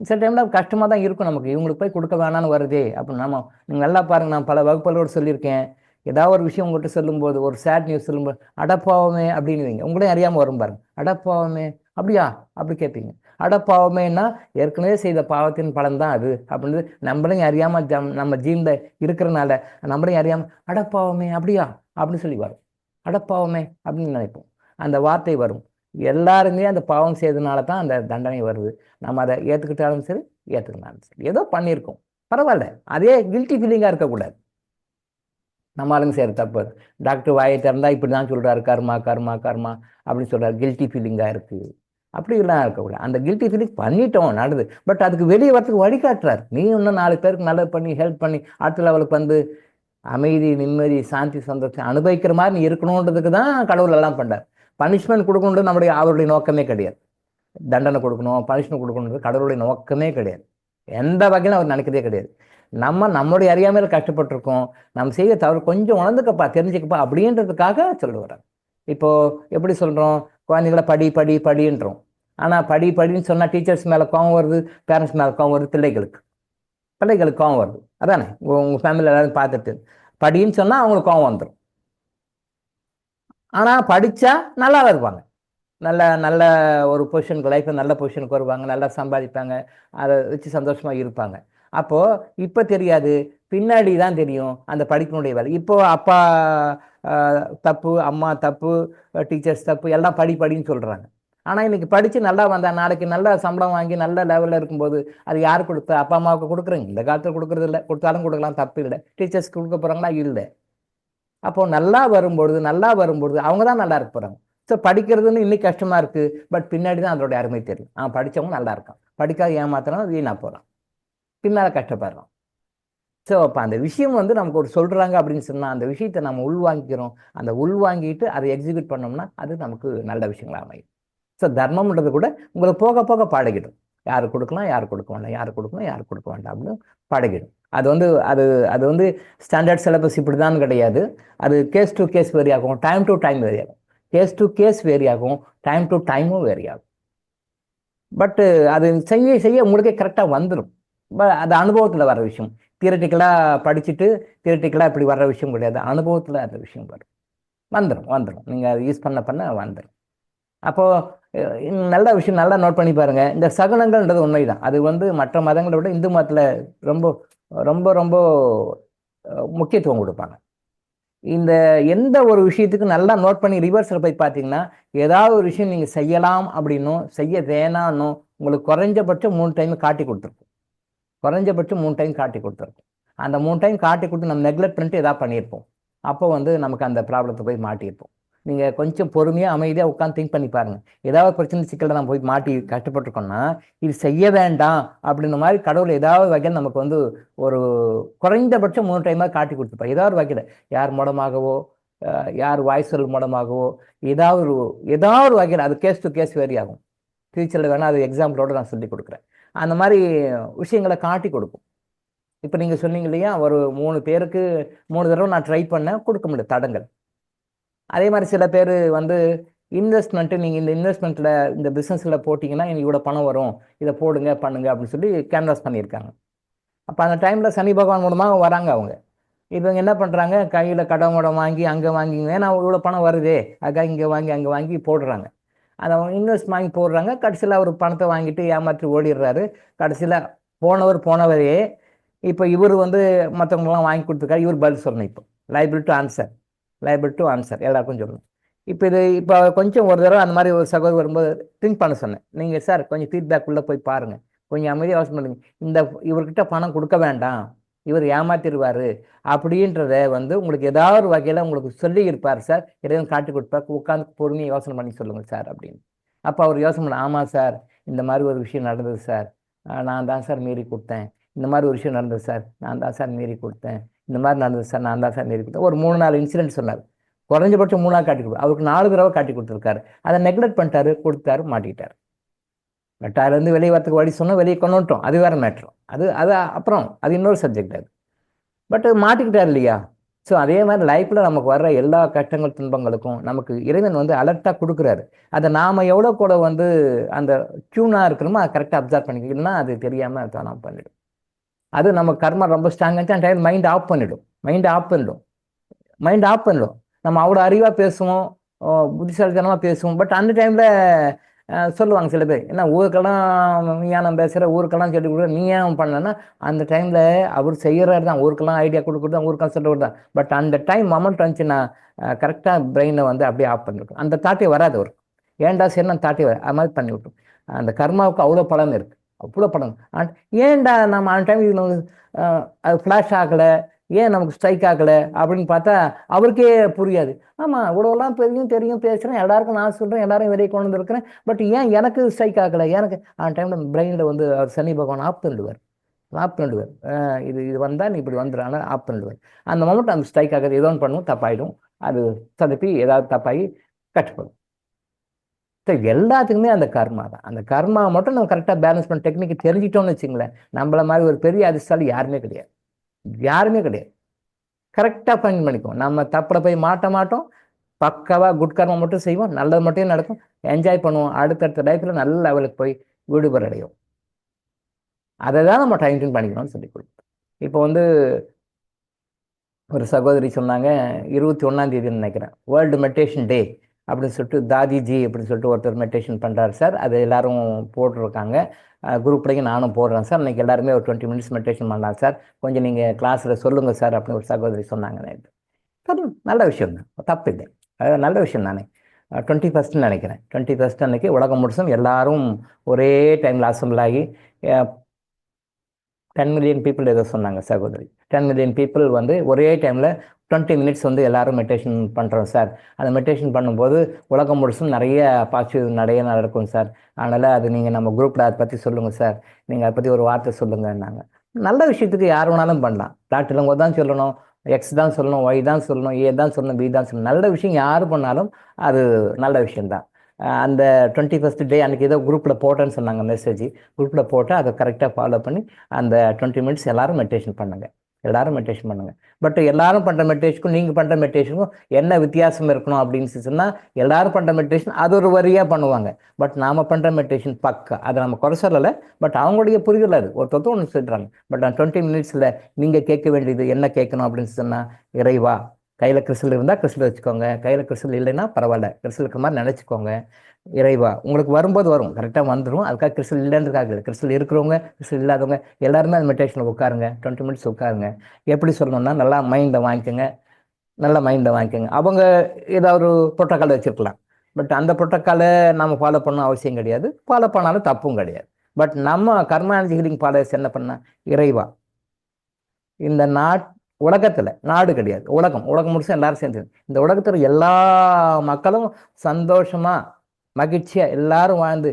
சில டைமில் கஷ்டமாக தான் இருக்கும் நமக்கு, இவங்களுக்கு போய் கொடுக்க வேணான்னு வருதே அப்படின்னு. நீங்கள் நல்லா பாருங்கள், நான் பல வகுப்புகளோடு சொல்லியிருக்கேன், ஏதாவது ஒரு விஷயம் உங்கள்கிட்ட சொல்லும்போது ஒரு சேட் நியூஸ் சொல்லும்போது அடப்பாவமே அப்படின்னு வைங்க, உங்களையும் அறியாமல் வரும் பாருங்க, அடப்பாவமே அப்படியா அப்படி கேட்பீங்க. அடப்பாவமேன்னா ஏற்கனவே செய்த பாவத்தின் பலன் தான் அது அப்படின்னு நம்மளையும் அறியாமல் நம்ம ஜீன்ல இருக்கிறனால நம்மளையும் அறியாமல் அடப்பாவமே அப்படியா அப்படின்னு சொல்லி வரும். அடப்பாவமே அப்படின்னு நினைப்போம், அந்த வார்த்தை வரும். எல்லாருமே அந்த பாவம் செய்ததுனால தான் அந்த தண்டனை வருது. நம்ம அதை ஏற்றுக்கிட்டாலும் சரி ஏற்றுக்கிட்டாலும் சரி ஏதோ பண்ணியிருக்கோம் பரவாயில்ல, அதே கில்ட்டி ஃபீலிங்காக இருக்கக்கூடாது. நம்ம ஆளுங்க செய்கிற தப்பு. டாக்டர் வாயை திறந்தா இப்படி தான் சொல்கிறாரு, கர்மா கர்மா கர்மா அப்படின்னு சொல்கிறார், கில்ட்டி ஃபீலிங்காக இருக்குது, அப்படிலாம் இருக்கக்கூடாது. அந்த கில்ட்டி ஃபீலிங் பண்ணிட்டோம் நடந்து, பட் அதுக்கு வெளியே வரத்துக்கு வழிகாட்டுறாரு. நீ இன்னும் 4 பேருக்கு நல்லது பண்ணி ஹெல்ப் பண்ணி அடுத்த லெவலுக்கு அமைதி நிம்மதி சாந்தி சந்தோஷம் அனுபவிக்கிற மாதிரி நீ இருக்கணுன்றதுக்கு தான் கடவுள் எல்லாம் பண்ணுறார். பனிஷ்மெண்ட் கொடுக்கணுன்றது அவருடைய நோக்கமே கிடையாது. தண்டனை கொடுக்கணும் பனிஷ்மெண்ட் கொடுக்கணுன்றது கடவுளுடைய நோக்கமே கிடையாது. எந்த வகையிலும் அவர் நினைக்கிறதே கிடையாது. நம்மளுடைய அறியாமையில் கஷ்டப்பட்டிருக்கோம், நம்ம செய்ய தவறு கொஞ்சம் உணர்ந்துக்கப்பா தெரிஞ்சுக்கப்பா அப்படின்றதுக்காக சொல்லுவார். இப்போ எப்படி சொல்கிறோம், குழந்தைங்கள படின்றோம். ஆனால் படின்னு சொன்னால் டீச்சர்ஸ் மேலே கோவம் வருது, பேரண்ட்ஸ் மேலே கோவம் வருது, பிள்ளைகளுக்கு கோவம் வருது. அதானே உங்கள் ஃபேமிலியில் எல்லாரும் பார்த்துட்டு படின்னு சொன்னால் அவங்களுக்கு கோவம் வந்துடும். ஆனால் படித்தா நல்லா இருப்பாங்க, நல்ல ஒரு பொசிஷனுக்கு லைஃப்பில் நல்ல பொசிஷனுக்கு வருவாங்க, நல்லா சம்பாதிப்பாங்க, அதை வச்சு சந்தோஷமாக இருப்பாங்க. அப்போது இப்போ தெரியாது, பின்னாடி தான் தெரியும் அந்த படிப்பினுடைய வேலை. இப்போது அப்பா தப்பு, அம்மா தப்பு, டீச்சர்ஸ் தப்பு, எல்லாம் படின்னு சொல்கிறாங்க. ஆனால் இன்றைக்கி படித்து நல்லா வந்தால் நாளைக்கு நல்ல சம்பளம் வாங்கி நல்ல லெவலில் இருக்கும்போது அது யார் கொடுத்தா? அப்பா அம்மாவுக்கு கொடுக்குறீங்க, இந்த காலத்தில் கொடுக்குறது இல்லை, கொடுத்தாலும் கொடுக்கலாம் தப்பு இல்லை. டீச்சர்ஸ்க்கு கொடுக்க போகிறாங்களா? இல்லை. அப்போது நல்லா வரும்பொழுது அவங்க தான் நல்லா இருக்க போகிறாங்க. ஸோ படிக்கிறதுன்னு இன்னைக்கு கஷ்டமாக இருக்குது, பட் பின்னாடி தான் அதோடைய அருமை தெரியும். படித்தவங்க நல்லா இருக்கான், படிக்காத ஏமாத்திரம் வீணாக போகிறான், பின்னால் கஷ்டப்படுறான். ஸோ அப்போ அந்த விஷயம் வந்து நமக்கு ஒரு சொல்கிறாங்க அப்படின்னு சொன்னால் அந்த விஷயத்தை நம்ம உள்வாங்கிக்கிறோம். அந்த உள்வாங்கிட்டு அதை எக்ஸிக்யூட் பண்ணோம்னா அது நமக்கு நல்ல விஷயங்களா அமையும். ஸோ தர்மம்ன்றது கூட உங்களுக்கு போக போக பழகிடும். யார் கொடுக்கலாம், யார் கொடுக்க வேண்டாம், யார் கொடுக்கணும், யார் கொடுக்க வேண்டாம் அப்படின்னு பழகிடும். அது வந்து அது அது வந்து ஸ்டாண்டர்ட் சிலபஸ் இப்படி தான் கிடையாது. அது கேஸ் டு கேஸ் வேரி ஆகும், டைம் டு டைம் வேரி ஆகும். கேஸ் டு கேஸ் வேரி ஆகும், டைம் டு டைமும் வேரி ஆகும். பட்டு அது செய்ய செய்ய உங்களுக்கே கரெக்டாக வந்துடும். அது அனுபவத்தில் வர விஷயம். தியரட்டிக்கலாக படிச்சுட்டு தியரட்டிக்கலாக இப்படி வர்ற விஷயம் கிடையாது. அனுபவத்தில் அந்த விஷயம் வரும். வந்துடும். நீங்கள் அதை யூஸ் பண்ண வந்துடும். அப்போது நல்ல விஷயம் நல்லா நோட் பண்ணி பாருங்கள். இந்த சகுனங்கள்ன்றது உண்மைதான். அது வந்து மற்ற மதங்களை விட இந்து மதத்தில் ரொம்ப ரொம்ப ரொம்ப முக்கியத்துவம் கொடுப்பாங்க. இந்த எந்த ஒரு விஷயத்துக்கு நல்லா நோட் பண்ணி ரிவர்ஸில் போய் பார்த்தீங்கன்னா ஏதாவது ஒரு விஷயம் நீங்கள் செய்யலாம் அப்படின்னும் செய்ய வேணான்னும் உங்களுக்கு குறைஞ்சபட்சம் 3 டைம் காட்டி கொடுத்துருக்கும். குறைஞ்சபட்சம் 3 டைம் காட்டி கொடுத்துருக்கும். அந்த 3 டைம் காட்டி கொடுத்து நம்ம நெக்லெக்ட் பண்ணிட்டு எதாவது பண்ணியிருப்போம். அப்போ வந்து நமக்கு அந்த ப்ராப்ளத்தை போய் மாட்டியிருப்போம். நீங்கள் கொஞ்சம் பொறுமையாக அமைதியாக உட்காந்து திங்க் பண்ணி பாருங்கள். ஏதாவது பிரச்சனை சிக்கலில் நம்ம போய் மாட்டி கஷ்டப்பட்டுருக்கோம்னா இது செய்ய வேண்டாம் அப்படின்ற மாதிரி கடவுள் ஏதாவது வகையில் நமக்கு வந்து ஒரு குறைந்தபட்சம் 3 டைமாக காட்டி கொடுத்துருப்பா. ஏதாவது வகையில் யார் மூலமாகவோ யார் வாய்ஸ்கள் மூலமாகவோ ஏதாவது ஒரு வகையில் அது கேஸ் டு கேஸ் வேரி ஆகும். ஃபியூச்சரில் வேணால் அது எக்ஸாம்பிளோடு நான் சொல்லி கொடுக்குறேன். அந்த மாதிரி விஷயங்களை காட்டி கொடுக்கும். இப்போ நீங்கள் சொன்னீங்க இல்லையா, ஒரு 3 பேருக்கு 3 தடவை நான் ட்ரை பண்ணேன், கொடுக்க முடியல, தடங்கள். அதே மாதிரி சில பேர் வந்து இன்வெஸ்ட்மெண்ட்டு, நீங்கள் இந்த இன்வெஸ்ட்மெண்ட்டில் இந்த பிஸ்னஸில் போட்டிங்கன்னா எனக்கு இவ்வளோ பணம் வரும், இதை போடுங்க பண்ணுங்க அப்படின்னு சொல்லி கேன்வாஸ் பண்ணியிருக்காங்க. அப்போ அந்த டைமில் சனி பகவான் மூலமாக வராங்க அவங்க. இவங்க என்ன பண்ணுறாங்க, கையில் கடன் வாங்கி அங்கே வாங்கிங்க, ஏன்னா இவ்வளோ பணம் வருதே அதுக்காக இங்கே வாங்கி அங்கே வாங்கி போடுறாங்க. அதை இன்வெஸ்ட் வாங்கி போடுறாங்க. கடைசியில் அவர் பணத்தை வாங்கிட்டு ஏமாற்றி ஓடிடுறாரு. கடைசியில் போனவரே இப்போ இவர் வந்து மற்றவங்களாம் வாங்கி கொடுத்துருக்காரு. இவர் பதில் சொல்லணும். இப்போ லைபிள் டு ஆன்சர் எல்லாருக்கும் சொல்லணும். இப்போ கொஞ்சம் ஒரு தடவை அந்த மாதிரி ஒரு சகோதரர் வரும்போது திங்க் பண்ண சொன்னேன். நீங்கள் சார் கொஞ்சம் ஃபீட்பேக் உள்ளே போய் பாருங்கள், கொஞ்சம் அமைதியாக யோசனை பண்ணுங்க. இவர்கிட்ட பணம் கொடுக்க வேண்டாம், இவர் ஏமாத்திடுவார் அப்படின்றத வந்து உங்களுக்கு ஏதாவது ஒரு வகையில் உங்களுக்கு சொல்லி இருப்பார் சார், இறைவன் காட்டி கொடுப்பார். உட்காந்து பொறுமையாக யோசனை பண்ணி சொல்லுங்கள் சார் அப்படின்னு. அப்போ அவர் யோசனை பண்ண, ஆமாம் சார் இந்த மாதிரி ஒரு விஷயம் நடந்தது சார், நான் தான் சார் மீறி கொடுத்தேன். இந்த மாதிரி ஒரு விஷயம் நடந்தது சார், நான் தான் சார் மீறி கொடுத்தேன். இந்த மாதிரி நடந்தது சார், நான் தான் சார் மீறி கொடுத்தேன். ஒரு 3-4 இன்சிடென்ட் சொன்னார். குறைஞ்சபட்சம் 3 காட்டி கொடுப்பார். அவருக்கு 4 தடவை காட்டி கொடுத்துருக்காரு. அதை நெக்லெக்ட் பண்ணிட்டாரு, கொடுத்தாரு, மாட்டிக்கிட்டார். மெட்டாலேருந்து வெளியே வரத்துக்கு வழி சொன்னால் வெளியே கொண்டு வந்துட்டோம், அது வேறு மேட்ரு. அது அப்புறம் அது இன்னொரு சப்ஜெக்ட். அது பட் மாட்டிக்கிட்டார் இல்லையா. ஸோ அதே மாதிரி லைஃப்பில் நமக்கு வர்ற எல்லா கஷ்டங்கள் துன்பங்களுக்கும் நமக்கு இறைவன் வந்து அலர்ட்டாக கொடுக்குறாரு. அதை நாம் எவ்வளோ கூட வந்து அந்த டியூனாக இருக்கிறோமோ அதை கரெக்டாக அப்சர்வ் பண்ணிக்கணும்னா அது தெரியாமல் தானாக பண்ணிடும். அது நம்ம கர்மா ரொம்ப ஸ்ட்ராங்காக டைம் மைண்ட் ஆஃப் பண்ணிடும். நம்ம அவ்வளோ அறிவாக பேசுவோம், புத்திசாலித்தனமாக பேசுவோம். பட் அந்த டைமில் சொல்லுவாங்க சில பேர், என்ன ஊருக்கெல்லாம் விஞ்ஞானம் பேசுகிற, ஊருக்கெல்லாம் சொல்லி கொடுக்குற, நீ ஏன் பண்ணலன்னா அந்த டைமில் அவர் செய்கிறாரு தான், ஊருக்கெல்லாம் ஐடியா கொடுக்குறது தான், ஊருக்கெல்லாம் சொல்ல தான். பட் அந்த டைம் மொமெண்ட் வந்துச்சுன்னா கரெக்டாக பிரெயினை வந்து அப்படியே ஆஃப் பண்ணிவிட்டோம். அந்த தாட்டே வராது அவருக்கு. ஏன்டா சரி நான் தாட்டே வர அது மாதிரி பண்ணிவிட்டோம். அந்த கர்மாவுக்கு அவ்வளோ பலன் இருக்குது, அவ்வளோ பலன். ஏன்டா நம்ம அந்த டைம் இதில் வந்து அது ஃப்ளாஷ் ஆகலை, ஏன் நமக்கு ஸ்ட்ரைக் ஆகலை அப்படின்னு பார்த்தா அவருக்கே புரியாது. ஆமாம் இவ்வளோலாம் தெரியும் பேசுகிறேன், எல்லாருக்கும் நான் சொல்கிறேன், எல்லாரும் வெளியே கொண்டு வந்துருக்கிறேன், பட் ஏன் எனக்கு ஸ்ட்ரைக் ஆகலை? எனக்கு அந்த டைமில் பிரெயினில் வந்து அவர் சனி பகவான் ஆஃப் பண்ணிடுவார். இது வந்தால் நீ இப்படி வந்துடுறாங்க, ஆஃப் பண்ணிடுவார். அந்த மொமெண்ட் அந்த ஸ்ட்ரைக் ஆகிறது ஏதோ ஒன்று பண்ணுவோம், தப்பாயிடும். அது சதப்பி ஏதாவது தப்பாகி கஷ்டப்படும். ஸோ எல்லாத்துக்குமே அந்த கர்மா தான். அந்த கர்மா மட்டும் நம்ம கரெக்டாக பேலன்ஸ் பண்ண டெக்னிக் தெரிஞ்சிட்டோம்னு வச்சுங்களேன், நம்மள மாதிரி ஒரு பெரிய அதிர்ஷ்டாலி யாருமே கிடையாது. கரெக்டாக பண்ணிக்குவோம். நம்ம தப்பில் போய் மாட்டோம். பக்காவாக குட் கர்மா மட்டும் செய்வோம், நல்லது மட்டும் நடக்கும், என்ஜாய் பண்ணுவோம். அடுத்தடுத்த லைஃப்பில் நல்ல லெவலுக்கு போய் விடுபட அடையும். அதை தான் நம்ம டைம் பண்ணிக்கணும்னு சொல்லி கொடுப்போம். இப்போ வந்து ஒரு சகோதரி சொன்னாங்க, 21ஆம் தேதின்னு நினைக்கிறேன், வேர்ல்டு மெடிடேஷன் டே அப்படின்னு சொல்லிட்டு தாதிஜி அப்படின்னு சொல்லிட்டு ஒருத்தர் மெடிடேஷன் பண்ணுறாரு சார். அது எல்லாரும் போட்டிருக்காங்க. குரூப்லேயும் நானும் போடுறேன் சார். இன்றைக்கி எல்லாருமே ஒரு 20 மினிட்ஸ் மெடிடேஷன் பண்ணலாம் சார், கொஞ்சம் நீங்கள் கிளாஸில் சொல்லுங்கள் சார் அப்படின்னு ஒரு சகோதரி சொன்னாங்க. நல்ல விஷயம் தான், தப்பு இல்லை, அது நல்ல விஷயம் தானே. 21 நினைக்கிறேன், 21 அன்னைக்கு உலகம் முழுசும் எல்லாரும் ஒரே டைமில் அசம்பிள் ஆகி 10 மில்லியன் பீப்புள் ஏதோ சொன்னாங்க சகோதரி. 10 மில்லியன் பீப்புள் வந்து ஒரே டைமில் 20 மினிட்ஸ் வந்து எல்லாரும் மெடிடேஷன் பண்ணுறோம் சார். அந்த மெடிடேஷன் பண்ணும்போது உலகம் முழுசும் நிறைய பாசிட்டிவ் நடக்கும் சார். அதனால் அது நீங்கள் நம்ம குரூப்பில் அதை பற்றி சொல்லுங்கள் சார், நீங்கள் அதை பற்றி ஒரு வார்த்தை சொல்லுங்கன்னாங்க. நல்ல விஷயத்துக்கு யார் வேணாலும் பண்ணலாம். டாக்டர் தான் சொல்லணும், எக்ஸ் தான் சொல்லணும், ஒய் தான் சொல்லணும், ஏ தான் சொல்லணும், பி தான் சொல்லணும். நல்ல விஷயம் யார் பண்ணாலும் அது நல்ல விஷயம்தான். அந்த 21st டே அன்றைக்கி ஏதோ குரூப்பில் போட்டேன்னு சொன்னாங்க மெசேஜ். குரூப்பில் போட்டு அதை கரெக்டாக ஃபாலோ பண்ணி அந்த 20 மினிட்ஸ் எல்லாரும் மெடிடேஷன் பண்ணுங்க. எல்லாரும் மெடிடேஷன் பண்ணுங்க. பட் எல்லாரும் பண்ணுற மெடிடேஷனுக்கும் நீங்கள் பண்ணுற மெடிடேஷனுக்கும் என்ன வித்தியாசம் இருக்கணும் அப்படின்னு சொன்னால், எல்லாரும் பண்ணுற மெடிடேஷன் அது ஒரு வரியாக பண்ணுவாங்க. பட் நாம் பண்ணுற மெடிடேஷன் பக்கா. அதை நம்ம குறை சொல்லலை. பட் அவங்களுடைய புரிதல் அது ஒருத்தர் ஒன்று சொல்கிறாங்க. பட் அந்த 20 மினிட்ஸில் நீங்கள் கேட்க வேண்டியது என்ன கேட்கணும் அப்படின்னு சொன்னால், இறைவா, கையில் கிறிஸ்டல் இருந்தால் கிறிஸ்டல் வச்சுக்கோங்க, கையில் கிறிஸ்டல் இல்லைன்னா பரவாயில்ல, கிறிஸ்டல் இருக்கிற மாதிரி நினச்சிக்கோங்க. இறைவா, உங்களுக்கு வரும்போது வரும், கரெக்டாக வந்துடும். அதுக்காக கிறிஸ்டல் இல்லைன்றதுக்காக இல்லை. கிறிஸ்டல் இருக்கிறவங்க, கிறிஸ்டல் இல்லாதவங்க எல்லாருமே அந்த மெடிடேஷனில் உட்காருங்க. 20 மினிட்ஸ் உட்காருங்க. எப்படி சொல்லணும்னா, நல்லா மைண்டை வாங்கிக்கோங்க. நல்லா மைண்டை வாங்கிக்கோங்க. அவங்க ஏதாவது ஒரு ப்ரோட்டோக்கால் வச்சுருக்கலாம். பட் அந்த ப்ரோட்டோக்காலை நம்ம ஃபாலோ பண்ண அவசியம் கிடையாது. ஃபாலோ பண்ணாலும் தப்பும் கிடையாது. பட் நம்ம கர்மா எனர்ஜி ஹீலிங் ஃபாலோவர்ஸ் என்ன பண்ணால், இறைவா, இந்த உலகத்தில், நாடு கிடையாது, உலகம் முடிச்சு எல்லாரும் சேர்ந்து, இந்த உலகத்தில் எல்லா மக்களும் சந்தோஷமாக மகிழ்ச்சியாக எல்லாரும் வாழ்ந்து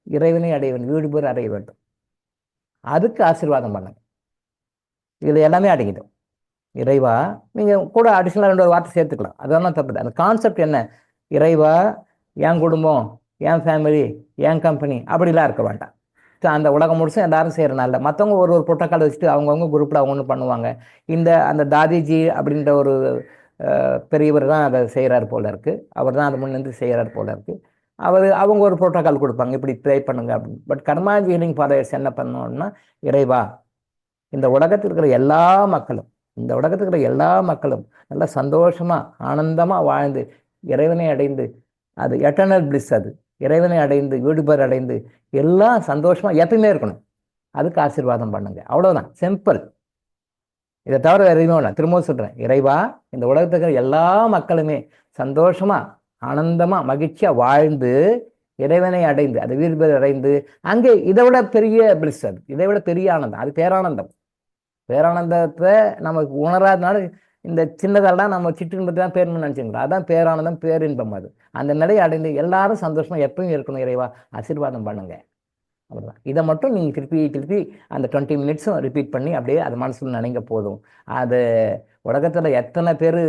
இறைவனை அடைய வேண்டும், வீடு பேர் அடைய வேண்டும். அதுக்கு ஆசீர்வாதம் பண்ணுங்க. இதில் எல்லாமே அடங்கிடும். இறைவா, நீங்கள் கூட அடிஷ்னலாக 2 வார்த்தை சேர்த்துக்கலாம், அதெல்லாம் தப்பு. அந்த கான்செப்ட் என்ன, இறைவா, என் குடும்பம், என் ஃபேமிலி, என் கம்பெனி அப்படிலாம் இருக்க வேண்டாம். அந்த உலகம் முழுசும் எல்லாரும் செய்கிறனால மற்றவங்க ஒரு ப்ரோட்டோக்கால் வச்சுட்டு அவங்கவுங்க குரூப்பில் அவங்க ஒன்று பண்ணுவாங்க. அந்த தாதிஜி அப்படின்ற ஒரு பெரியவர் தான் அதை செய்கிறார் போல இருக்குது. அவர் தான் அதை முன்னிருந்து செய்கிறார் போல இருக்குது. அவங்க ஒரு ப்ரோட்டோக்கால் கொடுப்பாங்க, இப்படி ப்ரே பண்ணுங்க அப்படின்னு. பட் கர்மா ஹீலிங் ஃபாலோவர்ஸ் என்ன பண்ணணும்னா, இறைவா, இந்த உலகத்தில் இருக்கிற எல்லா மக்களும் நல்லா சந்தோஷமாக ஆனந்தமாக வாழ்ந்து இறைவனை அடைந்து, அது எட்டர்னல் பிளிஸ், அது இறைவனை அடைந்து வீடு பேர் அடைந்து எல்லாம் சந்தோஷமாக எப்பயுமே இருக்கணும். அதுக்கு ஆசீர்வாதம் பண்ணுங்க. அவ்வளோதான், சிம்பிள். இதை தவிர வேறு எதுவும் இல்லை. திரும்பவும் சொல்கிறேன், இறைவா, இந்த உலகத்துக்கு எல்லா மக்களுமே சந்தோஷமாக ஆனந்தமாக மகிழ்ச்சியாக வாழ்ந்து இறைவனை அடைந்து, அது வீடு பேர் அடைந்து, அங்கே இதை விட பெரிய பிளிஸ், அது இதை விட பெரிய ஆனந்தம், அது பேரானந்தம். பேரானந்தத்தை நமக்கு உணராதனால இந்த சின்னதெல்லாம் நம்ம சிற்றின்பத்தை தான் பேர் நினச்சிங்களா, அதான் பேரானந்தம், பேரின்பம். அது அந்த நிலையை அடைந்து எல்லாரும் சந்தோஷமாக எப்பவும் இருக்கணும். இறைவா, ஆசீர்வாதம் பண்ணுங்க. அவ்வளோதான். இதை மட்டும் நீங்கள் திருப்பி அந்த 20 மினிட்ஸும் ரிப்பீட் பண்ணி அப்படியே அது மனசில் நினைங்க போதும். அது உலகத்தில் எத்தனை பேர்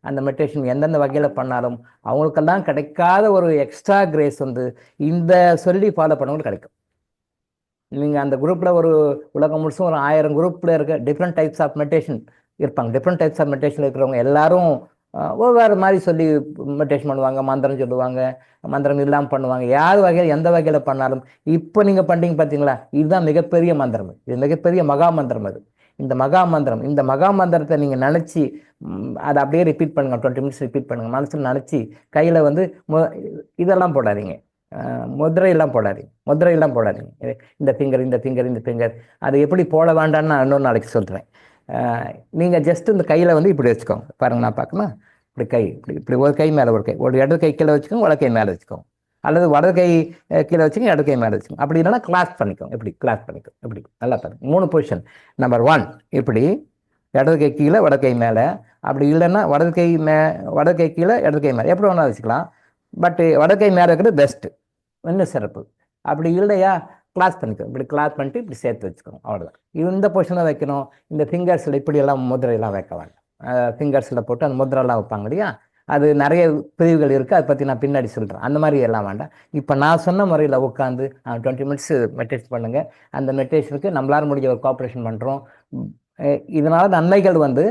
அந்த மெடிடேஷன் எந்தெந்த வகையில் பண்ணாலும் அவங்களுக்கெல்லாம் கிடைக்காத ஒரு எக்ஸ்ட்ரா கிரேஸ் வந்து இந்த சொல்லி ஃபாலோ பண்ணவங்களுக்கு கிடைக்கும். நீங்கள் அந்த குரூப்பில் ஒரு உலகம் முழுசும் ஒரு 1000 குரூப்பில் இருக்க டிஃப்ரெண்ட் டைப்ஸ் ஆஃப் மெடிடேஷன் இருப்பாங்க. டிஃப்ரெண்ட் டைப்ஸ் ஆஃப் மெடிடேஷன் இருக்கிறவங்க எல்லாரும் ஒவ்வொரு மாதிரி சொல்லி மெடிடேஷன் பண்ணுவாங்க, மந்திரம் சொல்லுவாங்க, மந்திரம் இல்லாமல் பண்ணுவாங்க. யார் வகையில் எந்த வகையில் பண்ணாலும் இப்போ நீங்கள் பண்ணிங்க பார்த்தீங்களா, இதுதான் மிகப்பெரிய மந்திரம். இது மிகப்பெரிய மகா மந்திரம். அது இந்த மகா மந்திரத்தை நீங்கள் நினச்சி அதை அப்படியே ரிப்பீட் பண்ணுங்கள். 20 மினிட்ஸ் ரிப்பீட் பண்ணுங்கள். மனசில் நினச்சி கையில் வந்து இதெல்லாம் போடாதீங்க, முதிரையெல்லாம் போடாதீங்க. இந்த ஃபிங்கர் அது எப்படி போட வேண்டான்னு நான் இன்னொரு நாளைக்கு சொல்கிறேன். நீங்கள் ஜஸ்ட் இந்த கையில் வந்து இப்படி வச்சுக்கோங்க. பாருங்கள், நான் பார்க்கணும். இப்படி ஒரு கை மேலே ஒரு கை, ஒரு இடது கை கீழே வச்சுக்கோங்க, வலது கை மேலே வச்சுக்கோங்க. அல்லது வலது கை கீழே வச்சுக்கோங்க, இடது கை மேலே வச்சுக்கோங்க. அப்படி இல்லைன்னா கிளாஸ் பண்ணிக்கோங்க. இப்படி நல்லா பாருங்க. 3 பொசிஷன். நம்பர் 1 இப்படி, இடது கை கீழே வலது கை மேலே. அப்படி இல்லைன்னா வலது கை கீழே இடது கை மேலே, எப்படி வேணால் வச்சுக்கலாம். பட் வலது கை மேலே இருக்கிறது பெஸ்ட்டு, இன்னும் சிறப்பு. அப்படி இல்லையா, கிளாஸ் பண்ணிக்கோங்க. இப்படி கிளாஸ் பண்ணிட்டு இப்படி சேர்த்து வச்சுக்கோங்க. அவ்வளோதான். இந்த பொசிஷனை வைக்கணும். இந்த ஃபிங்கர்ஸில் இப்படியெல்லாம் முதிரையெல்லாம் வைக்க வேண்டாம். ஃபிங்கர்ஸில் போட்டு அந்த முதிரெல்லாம் வைப்பாங்க இல்லையா, அது நிறைய பிரிவுகள் இருக்குது. அதை பற்றி நான் பின்னாடி சொல்கிறேன். அந்த மாதிரி எல்லாம் வேண்டாம். இப்போ நான் சொன்ன முறையில் உட்காந்து 20 மினிட்ஸ் மெடிடேஷன் பண்ணுங்கள். அந்த மெடிடேஷனுக்கு நம்மளால முடிஞ்ச ஒரு கோஆப்ரேஷன் பண்ணுறோம். இதனால் நன்மைகள் வந்து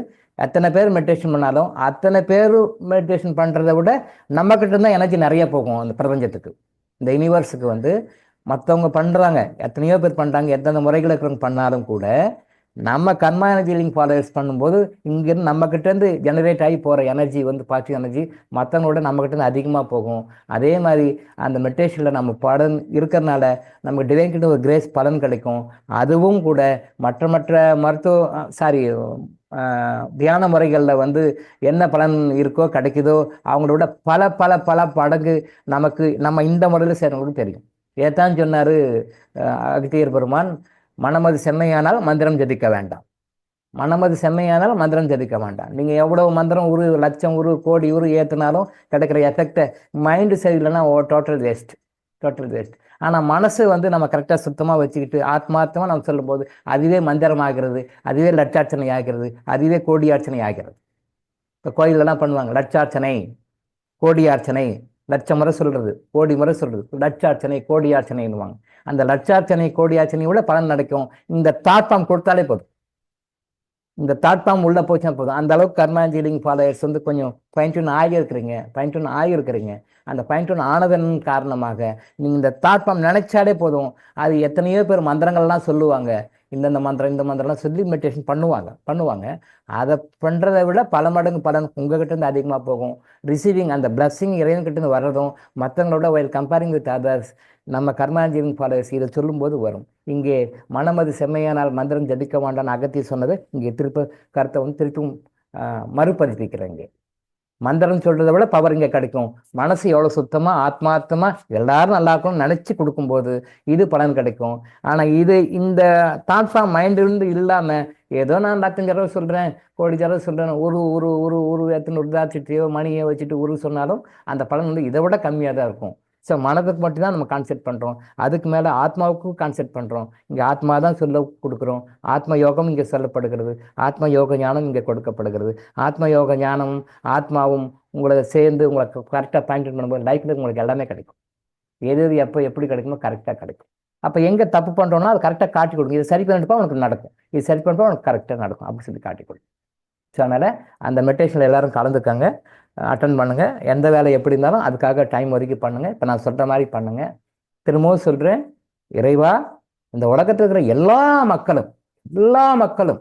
எத்தனை பேர் மெடிடேஷன் பண்ணாலும் அத்தனை பேர் மெடிடேஷன் பண்ணுறதை விட நம்மக்கிட்ட இருந்தால் எனர்ஜி நிறைய போகும். அந்த பிரபஞ்சத்துக்கு, இந்த யூனிவர்ஸுக்கு வந்து மற்றவங்க பண்ணுறாங்க, எத்தனையோ பேர் பண்ணுறாங்க, எத்தனை முறைகள் இருக்கிறவங்க பண்ணாலும் கூட நம்ம கர்மா எனர்ஜி ஹீலிங் ஃபாலோவர்ஸ் பண்ணும்போது இங்கேருந்து நம்மக்கிட்டேருந்து ஜெனரேட் ஆகி போகிற எனர்ஜி வந்து பாசிட்டிவ் எனர்ஜி மற்றவங்களோட நம்மக்கிட்டேருந்து அதிகமாக போகும். அதே மாதிரி அந்த மெடிடேஷனில் நம்ம பலன் இருக்கிறனால நமக்கு டிவைன் கிட்ட ஒரு கிரேஸ் பலன் கிடைக்கும். அதுவும் கூட மற்ற தியான முறைகளில் வந்து என்ன பலன் இருக்கோ கிடைக்குதோ அவங்களோட பல படங்கு நமக்கு நம்ம இந்த முறையில் செய்கிறவங்களுக்கு தெரியும். ஏத்தான் சொன்னார் அகத்தியர் பெருமான், மனமது செம்மையானால் மந்திரம் ஜதிக்க வேண்டாம். நீங்கள் எவ்வளோ மந்திரம் ஒரு லட்சம் ஒரு கோடி ஏற்றுனாலும் கிடைக்கிற எஃபெக்டை மைண்டு சரியில்லைன்னா டோட்டல் வேஸ்ட். ஆனால் மனசு வந்து நம்ம கரெக்டாக சுத்தமாக வச்சுக்கிட்டு ஆத்மார்த்தமாக நம்ம சொல்லும்போது அதுவே மந்திரம் ஆகிறது, அதுவே லட்சார்ச்சனை ஆகிறது, அதுவே கோடியார்ச்சனை ஆகிறது. இப்போ கோயிலெல்லாம் பண்ணுவாங்க லட்சார்ச்சனை, கோடியார்ச்சனை, லட்சம் முறை சொல்றது, கோடி முறை சொல்றது, லட்சார்ச்சனை கோடியார்ச்சனைன்னுவாங்க. அந்த லட்சார்ச்சனை கோடியார்ச்சனையோட பலன் நடக்கும். இந்த தாட்பாம் கொடுத்தாலே போதும். இந்த தாட்பாம் உள்ள போச்சுன்னா போதும். அந்த அளவுக்கு கர்மாஞ்சீலிங் ஃபாலோயர்ஸ் வந்து கொஞ்சம் பயன்டூன் ஆகியிருக்கிறீங்க. அந்த பயன்டூன் ஆனதன் காரணமாக நீங்கள் இந்த தாட்பாம் நினைச்சாலே போதும். அது எத்தனையோ பேர் மந்திரங்கள்லாம் சொல்லுவாங்க, இந்த மந்திரம்லாம் சொல்லி மெடிடேஷன் பண்ணுவாங்க. அதை பண்ணுறதை விட பல மடங்கு பலன் உங்ககிட்ட இருந்து அதிகமாக போகும். ரிசீவிங் அந்த பிளஸ்ஸிங் இறைவன்கிட்ட இருந்து வர்றதும் மற்றவங்களோட வைல் கம்பேரிங் வித் அதர்ஸ் நம்ம கர்மாஞ்சீலிங் ஃபாலோவர்ஸ் இதை சொல்லும்போது வரும். இங்கே மனமது செம்மையானால் மந்திரம் ஜபிக்க வேண்டான்னு அகத்தி சொன்னதை இங்கே கருத்தை வந்து திருப்பும் மறுபதிப்பிக்கிறேங்க. மந்திரம் சொல்றதை விட பவர் இங்கே கிடைக்கும். மனசு எவ்வளோ சுத்தமாக ஆத்மார்த்தமாக எல்லாரும் நல்லா இருக்கணும்னு நினச்சி கொடுக்கும்போது இது பலன் கிடைக்கும். ஆனால் இந்த தாட்ஸாக மைண்டிலிருந்து இல்லாமல் ஏதோ நான் 25 தடவை சொல்கிறேன், கோடி தடவை சொல்கிறேன், ஒரு எத்தனை உதாச்சிட்டியோ மணியோ வச்சுட்டு சொன்னாலும் அந்த பலன் வந்து இதை விட கம்மியாக தான் இருக்கும். ஸோ மனதுக்கு மட்டும்தான் நம்ம கான்செப்ட் பண்ணுறோம், அதுக்கு மேலே ஆத்மாவுக்கும் கான்செப்ட் பண்ணுறோம். இங்கே ஆத்மா தான் சொல்ல கொடுக்குறோம். ஆத்ம யோகம் இங்கே சொல்லப்படுகிறது, ஆத்ம யோக ஞானம் இங்கே கொடுக்கப்படுகிறது. ஆத்ம யோக ஞானமும் ஆத்மாவும் உங்களை சேர்ந்து உங்களுக்கு கரெக்டாக பாயிண்ட் பண்ணும்போது லைஃப்பில் உங்களுக்கு எல்லாமே கிடைக்கும். எது எப்போ எப்படி கிடைக்குமோ கரெக்டாக கிடைக்கும். அப்போ எங்கே தப்பு பண்ணுறோம்னா அது கரெக்டாக காட்டி கொடுக்கும். இது சரி பண்ணிட்டு உனக்கு நடக்கும், இது சரி பண்ணுறப்போ உனக்கு கரெக்டாக நடக்கும் அப்படி சொல்லி காட்டி கொடுக்கும். ஸோ அதனால் அந்த மெடிடேஷனில் எல்லாரும் கலந்துக்காங்க, அட்டன் பண்ணுங்கள். எந்த வேலை எப்படி இருந்தாலும் அதுக்காக டைம் ஒதுக்கி பண்ணுங்கள். இப்போ நான் சொல்கிற மாதிரி பண்ணுங்கள். திரும்பவும் சொல்கிறேன், இறைவா இந்த உலகத்தில் இருக்கிற எல்லா மக்களும்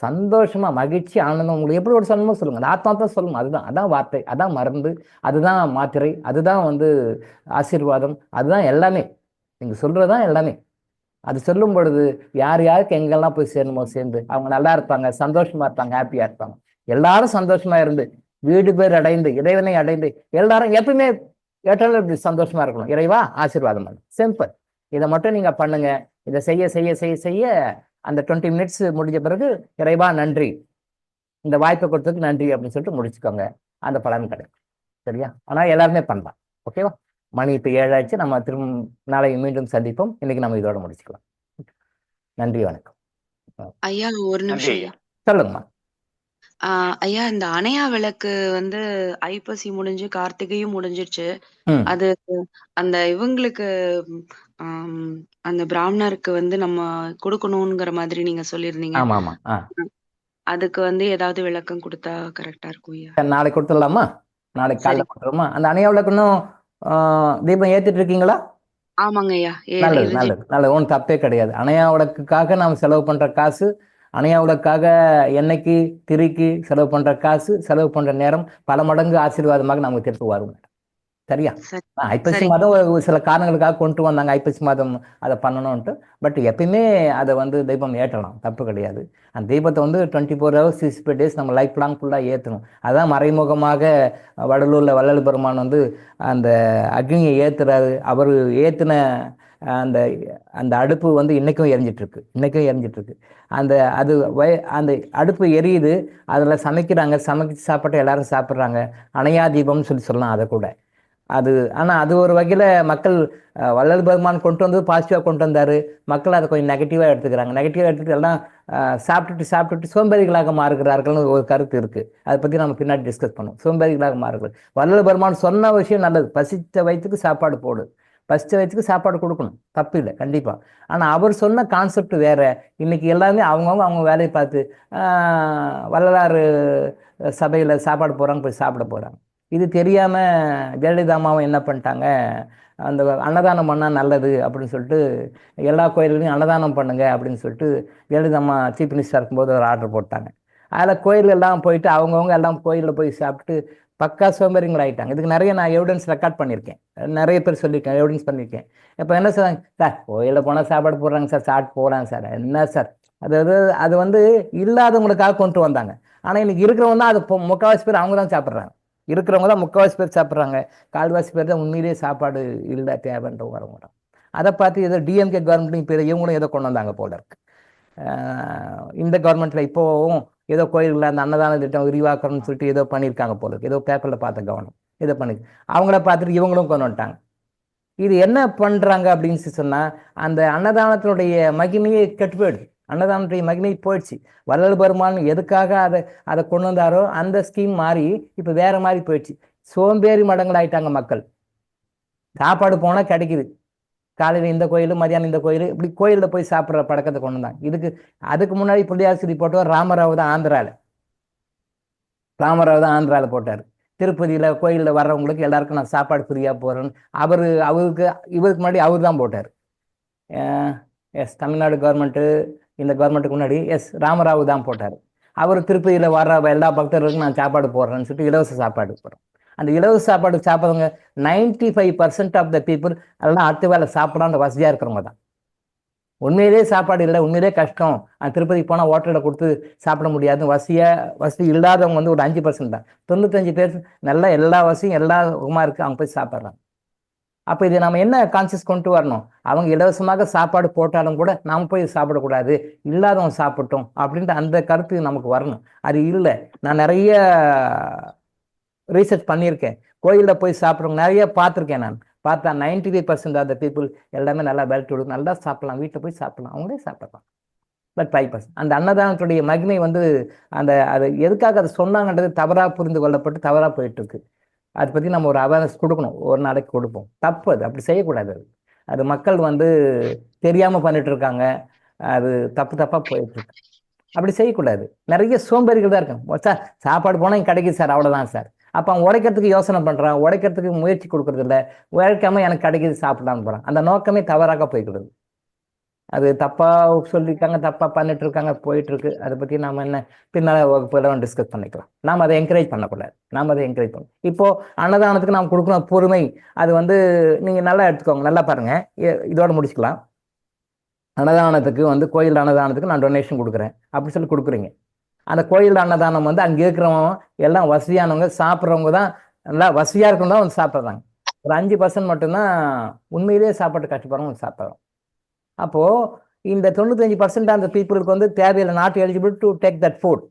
சந்தோஷமாக மகிழ்ச்சி ஆனந்தம் உங்களுக்கு எப்படி ஒரு சொல்லணுமோ சொல்லுங்கள். அந்த ஆத்மா தான் சொல்லுங்க. அதான் வார்த்தை, அதான் மருந்து, அதுதான் மாத்திரை, அதுதான் வந்து ஆசீர்வாதம், அதுதான் எல்லாமே. நீங்கள் சொல்கிறது தான் எல்லாமே. அது சொல்லும் பொழுது யாருக்கு எங்கெல்லாம் போய் சேரணுமோ சேர்ந்து அவங்க நல்லா இருப்பாங்க, சந்தோஷமா இருப்பாங்க, ஹாப்பியா இருப்பாங்க. எல்லாரும் சந்தோஷமா இருந்து வீடு பேர் அடைந்து இறைவனை அடைந்து எல்லாரும் எப்பவுமே ஏற்றாலும் சந்தோஷமா இருக்கணும். இறைவா ஆசீர்வாதம் பண்ணு. சிம்பிள். இதை மட்டும் நீங்க பண்ணுங்க. இதை செய்ய செய்ய செய்ய செய்ய அந்த 20 மினிட்ஸ் முடிஞ்ச பிறகு இறைவா நன்றி, இந்த வாய்ப்பை கொடுத்ததுக்கு நன்றி அப்படின்னு சொல்லிட்டு முடிச்சுக்கோங்க. அந்த பலன் கிடைக்கும். சரியா? ஆனால் எல்லாருமே பண்ணலாம். ஓகேவா? மணி இப்போ 7 ஆச்சு. நம்ம திரும்ப நாளை மீண்டும் சந்திப்போம். இன்னைக்கு நம்ம இதோட முடிச்சுக்கலாம். நன்றி, வணக்கம். ஐயா ஒரு நிமிஷம் ஐயா. சொல்லுங்கம்மா. ஐயா இந்த அணையா விளக்கு வந்து ஐப்பசி முடிஞ்சு கார்த்திகையும் முடிஞ்சிருச்சு. அது அந்த இவங்களுக்கு அந்த பிராமணருக்கு வந்து நம்ம கொடுக்கணுங்கிற மாதிரி நீங்க சொல்லியிருந்தீங்க. அதுக்கு வந்து ஏதாவது விளக்கம் கொடுத்தா கரெக்டா இருக்கும் ஐயா. நாளைக்கு கொடுத்துடலாமா? நாளைக்கு காலைல கொடுத்துருமா? அந்த அணையா விளக்குன்னும் தீபம் ஏத்திட்டு இருக்கீங்களா? ஆமாங்க ஐயா. நல்லது. ஒன்றும் தப்பே கிடையாது. அணையா விளக்குக்காக நாம் செலவு பண்ற காசு, அணையா விளக்குக்காக எண்ணெய்க்கு திரிக்கு செலவு பண்ற காசு, செலவு பண்ற நேரம் பல மடங்கு ஆசீர்வாதமாக நமக்கு திருப்பி வரும். சரியா? ஐப்பசி மாதம் சில காரணங்களுக்காக கொண்டு வந்தாங்க, ஐப்பசி மாதம் அதை பண்ணணும்ட்டு. பட் எப்பயுமே அதை வந்து தெய்வம் ஏற்றலாம், தப்பு கிடையாது. அந்த தெய்வத்தை வந்து 24 hours 65 days நம்ம லைஃப் லாங் ஃபுல்லாக ஏற்றணும். அதான் மறைமுகமாக வடலூரில் வள்ளல் பெருமான் வந்து அந்த அக்னியை ஏற்றுறாரு. அவர் ஏற்றின அந்த அந்த அடுப்பு வந்து இன்னைக்கும் எரிஞ்சிட்டு இருக்கு. அந்த அடுப்பு எரியுது, அதில் சமைச்சு சாப்பிட்டு எல்லாரும் சாப்பிட்றாங்க. அணையா தீபம்னு சொல்லலாம் அதை கூட. ஆனால் அது ஒரு வகையில் மக்கள் வள்ளல் பெருமான் கொண்டு வந்து பாசிட்டிவாக கொண்டு வந்தார். மக்கள் அதை கொஞ்சம் நெகட்டிவாக எடுத்துட்டு எல்லாம் சாப்பிட்டுட்டு சோம்பேறிகளாக மாறுகிறார்கள்னு ஒரு கருத்து இருக்குது. அதை பற்றி நம்ம பின்னாடி டிஸ்கஸ் பண்ணுவோம். சோம்பேறிகளாக மாறுகிறது. வள்ளல் பெருமான் சொன்ன விஷயம் நல்லது, பசித்த வயிற்றுக்கு சாப்பாடு போடு, பசித்த வயிற்றுக்கு சாப்பாடு கொடுக்கணும், தப்பு இல்லை கண்டிப்பாக. ஆனால் அவர் சொன்ன கான்செப்ட் வேற. இன்னைக்கு எல்லாருமே அவங்க வேலையை பார்த்து வள்ளலார் சபையில் சாப்பாடு போகிறாங்க, போய் சாப்பிட போகிறாங்க. இது தெரியாமல் ஜெயலலிதா அம்மாவும் என்ன பண்ணிட்டாங்க, அந்த அன்னதானம் பண்ணால் நல்லது அப்படின்னு சொல்லிட்டு எல்லா கோயில்களையும் அன்னதானம் பண்ணுங்க அப்படின்னு சொல்லிட்டு ஜெயலலிதா அம்மா சீஃப் மினிஸ்டர் இருக்கும்போது ஒரு ஆர்டர் போட்டாங்க. அதில் கோயிலெல்லாம் போயிட்டு அவங்கவுங்க எல்லாம் கோயிலில் போய் சாப்பிட்டு பக்கா சோம்பேறிங்களாயிட்டாங்க. இதுக்கு நிறைய நான் எவிடன்ஸ் ரெக்கார்ட் பண்ணியிருக்கேன், நிறைய பேர் சொல்லியிருக்கேன், எவிடன்ஸ் பண்ணியிருக்கேன். இப்போ என்ன சொல்றாங்க, சார் கோயிலில் போனால் சாப்பாடு போடுறாங்க சார், சாப்பிட்டு போகிறாங்க சார். என்ன சார், அது வந்து இல்லாதவங்களுக்காக கொண்டு வந்தாங்க. ஆனால் இன்னைக்கு இருக்கிறவங்க தான் அது முக்கால்வாசி பேர் அவங்க தான் சாப்பிட்றாங்க. இருக்கிறவங்க தான் முக்கால்வாசி பேர் சாப்பிட்றாங்க, கால்வாசி பேர் தான் உண்மையிலேயே சாப்பாடு இல்லை தேவைன்றவங்க வரவங்க. அதை பார்த்து ஏதோ டிஎம்கே கவர்மெண்ட்லையும் பேர் இவங்களும் ஏதோ கொண்டு வந்தாங்க போல இருக்கு. இந்த கவர்மெண்ட்டில் இப்போவும் ஏதோ கோயில்களில் அந்த அன்னதான திட்டம் விரிவாக்கணும்னு சொல்லிட்டு ஏதோ பண்ணியிருக்காங்க போல இருக்கு. ஏதோ பேப்பரில் பார்த்த கவனம் ஏதோ பண்ணி அவங்கள பார்த்துட்டு இவங்களும் கொண்டு வந்துட்டாங்க. இது என்ன பண்றாங்க அப்படின்னு சொன்னா அந்த அன்னதானத்தினுடைய மகிமையை கெட்டு போயிடுது. அன்னதானத்துடைய மகிமை போயிடுச்சு. வள்ளல் பெருமான் எதுக்காக அதை கொண்டு வந்தாரோ அந்த ஸ்கீம் மாறி இப்ப வேற மாதிரி போயிடுச்சு. சோம்பேறி மடங்கள் ஆயிட்டாங்க மக்கள். சாப்பாடு போனா கிடைக்குது, காலையில் இந்த கோயில், மதியானம் இந்த கோயில், இப்படி கோயிலில் போய் சாப்பிட்ற பழக்கத்தை கொண்டு வந்தாங்க. அதுக்கு முன்னாடி புள்ளியாசிரி போட்டவர் ராமராவ் தான் ஆந்திராவில் போட்டார். திருப்பதியில் கோயிலில் வர்றவங்களுக்கு எல்லாருக்கும் நான் சாப்பாடு ஃப்ரீயாக போகிறேன்னு இவருக்கு முன்னாடி அவர் தான் போட்டார். எஸ், தமிழ்நாடு கவர்மெண்ட்டு, இந்த கவர்மெண்ட்டுக்கு முன்னாடி ராமராவ் தான் போட்டார். அவர் திருப்பதியில் வர்ற எல்லா பக்தர்களுக்கும் நான் சாப்பாடு போடுறேன்னு சொல்லிட்டு இலவச சாப்பாடு போடுறோம். அந்த இலவச சாப்பாடு சாப்பிட்றவங்க 95% ஆஃப் த பீப்புள் அதெல்லாம் அடுத்த வேலை சாப்பிடாத வசதியாக இருக்கிறவங்க தான். உண்மையிலே சாப்பாடு இல்லை, உண்மையிலே கஷ்டம், திருப்பதி போனால் ஹோட்டலில் கொடுத்து சாப்பிட முடியாது, வசதி இல்லாதவங்க வந்து ஒரு 5% தான். 95% நல்லா எல்லா வசதியும் எல்லா உமா இருக்குது, அவங்க போய் சாப்பிட்றாங்க. அப்போ இதை நம்ம என்ன கான்சியஸ் கொண்டு வரணும்? அவங்க இலவசமாக சாப்பாடு போட்டாலும் கூட நாம் போய் சாப்பிடக்கூடாது, இல்லாதவங்க சாப்பிட்டோம் அப்படின்ட்டு அந்த கருத்து நமக்கு வரணும். அது இல்லை. நான் நிறைய ரீசர்ச் பண்ணியிருக்கேன். கோயிலில் போய் சாப்பிட்றவங்க நிறைய பார்த்துருக்கேன். நான் பார்த்தா 95% ஆஃப் த பீப்புள் எல்லாமே நல்லா பெல்ட் கொடுக்கும், நல்லா சாப்பிடலாம், வீட்டில் போய் சாப்பிடலாம், அவங்களே சாப்பிடலாம். பட் 5% அந்த அன்னதானத்துடைய மகிமை வந்து அது எதுக்காக அதை சொன்னாங்கன்றது தவறாக புரிந்து கொள்ளப்பட்டு தவறாக போயிட்டு இருக்கு. அதை பற்றி நம்ம ஒரு அவேர்னஸ் கொடுக்கணும், ஒரு நாளைக்கு கொடுப்போம். தப்பு, அது அப்படி செய்யக்கூடாது. அது மக்கள் வந்து தெரியாமல் பண்ணிட்டு இருக்காங்க, அது தப்பாக போயிட்டு இருக்கு. அப்படி செய்யக்கூடாது. நிறைய சோம்பேறிகள் தான் இருக்காங்க. சார் சாப்பாடு போனால் இங்கே கிடைக்குது சார், அவ்வளோதான் சார். அப்போ அவன் உடைக்கிறதுக்கு யோசனை பண்ணுறான், உடைக்கிறதுக்கு முயற்சி கொடுக்கறது இல்லை, உழைக்காம எனக்கு கிடைக்கிது சாப்பிடலான்னு போகிறான். அந்த நோக்கமே தவறாக போய்க்கிடுது. அது தப்பாக சொல்லியிருக்காங்க, தப்பாக பண்ணிட்டு இருக்காங்க, போயிட்டு இருக்கு. அதை பற்றி நாம் என்ன பின்னால் வகுப்புல டிஸ்கஸ் பண்ணிக்கலாம். நாம் அதை என்கரேஜ் பண்ணக்கூடாது. நாம் அதை என்கரேஜ் பண்ணணும். இப்போது அன்னதானத்துக்கு நாம் கொடுக்கணும் பொறுமை. அது வந்து நீங்கள் நல்லா எடுத்துக்கோங்க, நல்லா பாருங்கள். இதோட முடிச்சுக்கலாம். அன்னதானத்துக்கு வந்து கோயில் அன்னதானத்துக்கு நான் டொனேஷன் கொடுக்குறேன் அப்படி சொல்லி கொடுக்குறீங்க. அந்த கோயில் அன்னதானம் வந்து அங்கே இருக்கிறவங்க எல்லாம் வசதியானவங்க, சாப்பிட்றவங்க தான், நல்லா வசதியாக இருக்கணும் தான் வந்து சாப்பிட்றாங்க. ஒரு 5% மட்டும்தான் உண்மையிலேயே சாப்பாட்டு கஷ்டப்படுறவங்க சாப்பிட்றோம். அப்போது இந்த 95% அந்த பீப்புளுக்கு வந்து தேவையில்லை, not eligible to take that food,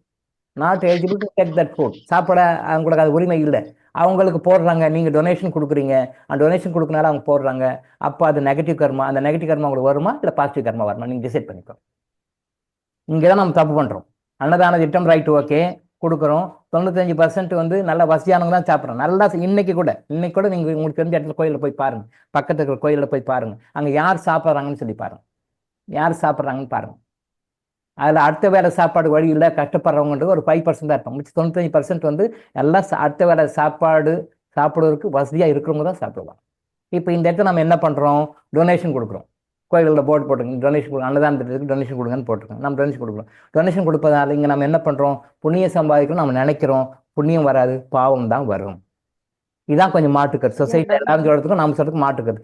சாப்பிட அவங்களுக்கு அது உரிமை இல்லை. அவங்களுக்கு போடுறாங்க, நீங்கள் டொனேஷன் கொடுக்குறீங்க, அந்த டொனேஷன் கொடுக்கனால அவங்க போடுறாங்க. அப்போ அது நெகட்டிவ் கர்மா. அந்த நெகட்டிவ் கர்மா உங்களுக்கு வருமா இல்லை பாசிட்டிவ் கர்மா வருமா, நீங்கள் டிசைட் பண்ணிக்கோ. இங்கே தான் நம்ம தப்பு பண்ணுறோம். அன்னதான திட்டம் ரைட், ஓகே, கொடுக்குறோம். 95% வந்து நல்ல வசதியானவங்க தான் சாப்பிட்றோம். நல்லா இன்னைக்கு கூட நீங்கள் உங்களுக்கு தெரிஞ்ச இடத்துல கோயிலில் போய் பாருங்கள், பக்கத்தில் இருக்கிற கோயிலில் போய் பாருங்கள், அங்கே யார் சாப்பிட்றாங்கன்னு சொல்லி பாருங்கள், யார் சாப்பிட்றாங்கன்னு பாருங்கள். அதில் அடுத்த வேலை சாப்பாடு வழி இல்லை, கஷ்டப்படுறவங்கன்றது ஒரு 5% தான் இருப்பாங்க. 95% வந்து எல்லாம் அடுத்த வேலை சாப்பிடுவதற்கு வசதியாக இருக்கிறவங்க தான் சாப்பிடுவாங்க. இப்போ இந்த இடத்துல நம்ம என்ன பண்ணுறோம்? டொனேஷன் கொடுக்குறோம். கோயில்களில் போர்டு போட்டுருங்க, டொனேஷன் கொடுங்க, அன்னதானத்துக்கு டொனேஷன் கொடுங்கன்னு போட்டிருக்கோம். நம்ம டொனேஷன் கொடுக்குறோம். டொனேஷன் கொடுப்பதால இங்கே நம்ம என்ன பண்ணுறோம்? புண்ணியம் சம்பாதிக்கணும் நம்ம நினைக்கிறோம், புண்ணியம் வராது, பாவம் தான் வரும். இதுதான் கொஞ்சம் மாட்டுக்கிறது. சொசைட்டி எல்லாரும் சொல்கிறதுக்கும் நம்ம சொல்கிறதுக்கு மாட்டுக்கிறது.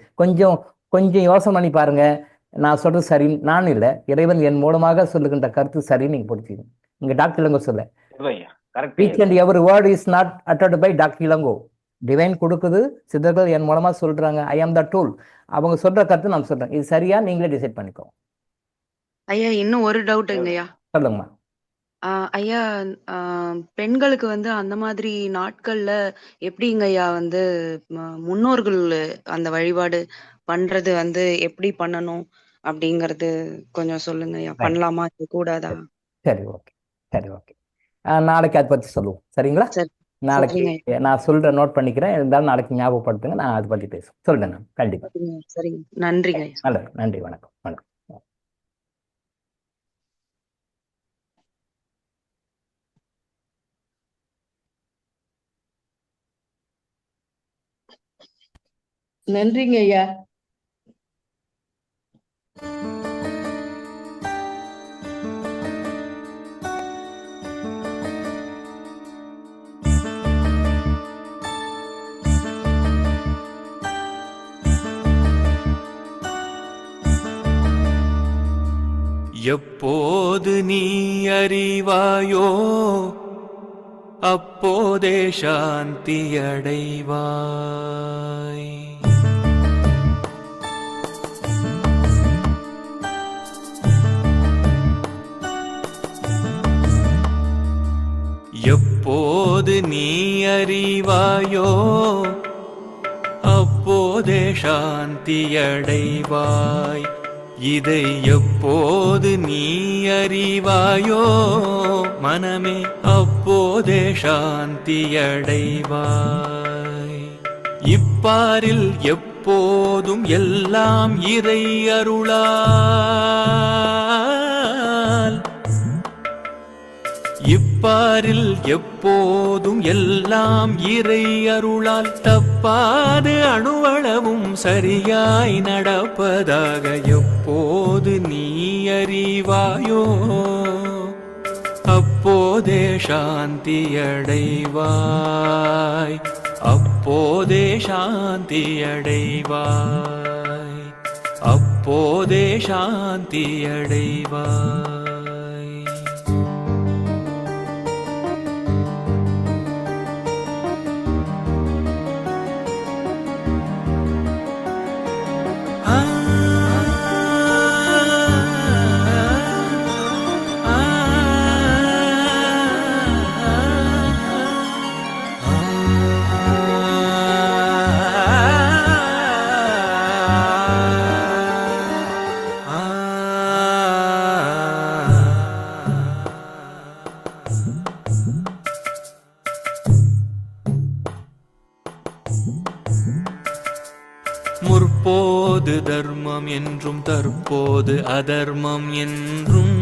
கொஞ்சம் யோசனை பண்ணி பாருங்க. நான் சொல்றது சரி, நான் இல்லை, இறைவன் என் மூலமாக சொல்லுகின்ற கருத்து சரின்னு நீங்க படிச்சுக்கணும். இங்க டாக்டர் இளங்கோ சொல்ல, each and every word is not uttered by doctor Elango. Divine கொடுக்குது, சித்தர்கள் என் மூலமா சொல்றாங்க, ஐ ஆம் த டூல். அவங்க சொல்ற கருத்து நான் சொல்றேன், இது சரியா நீங்களே டிசைட் பண்ணிக்கோ. ஐயா இன்னும் ஒரு டவுட்டுங்க ஐயா. சொல்லுங்கம்மா. ஐயா, பெண்களுக்கு வந்து அந்த மாதிரி நாட்கள்ல எப்படிங்க ஐயா வந்து முன்னோர்கள் அந்த வழிபாடு பண்றது வந்து எப்படி பண்ணணும் அப்படிங்கறது கொஞ்சம் சொல்லுங்க ஐயா. பண்ணலாமா கூடாதா? சரி, ஓகே. நாளைக்கு அதை பத்தி சொல்லுவோம், சரிங்களா? நாளைக்கு நான் சொல்ற நோட் பண்ணிக்கிறேன், இருந்தாலும் நாளைக்கு ஞாபகப்படுத்துங்க, நான் அதை பத்தி பேசுவேன், சொல்றேன் நான் கண்டிப்பா. சரிங்க, நன்றிங்க ஐயா. நல்லது, நன்றி, வணக்கம். நன்றிங்க ஐயா. எப்போது நீ அறிவாயோ அப்போதே சாந்தி அடைவாய். எப்போது நீ அறிவாயோ அப்போ அப்போதே சாந்தியடைவாய். இதை எப்போது நீ அறிவாயோ மனமே, அப்போதே சாந்தியடைவாய். இப்பாரில் எப்போதும் எல்லாம் இறை அருளால், இப்பாரில் எப்போதும் எல்லாம் இறை அருளால் தப்பாது அணுவளவும் சரியாய் நடப்பதாக எப்போது நீ அறிவாயோ அப்போதே சாந்தியடைவாய். அப்போதே சாந்தியடைவாய். அப்போதே சாந்தியடைவாய். முற்போது தர்மம் என்றும் தற்போது அதர்மம் என்றும்,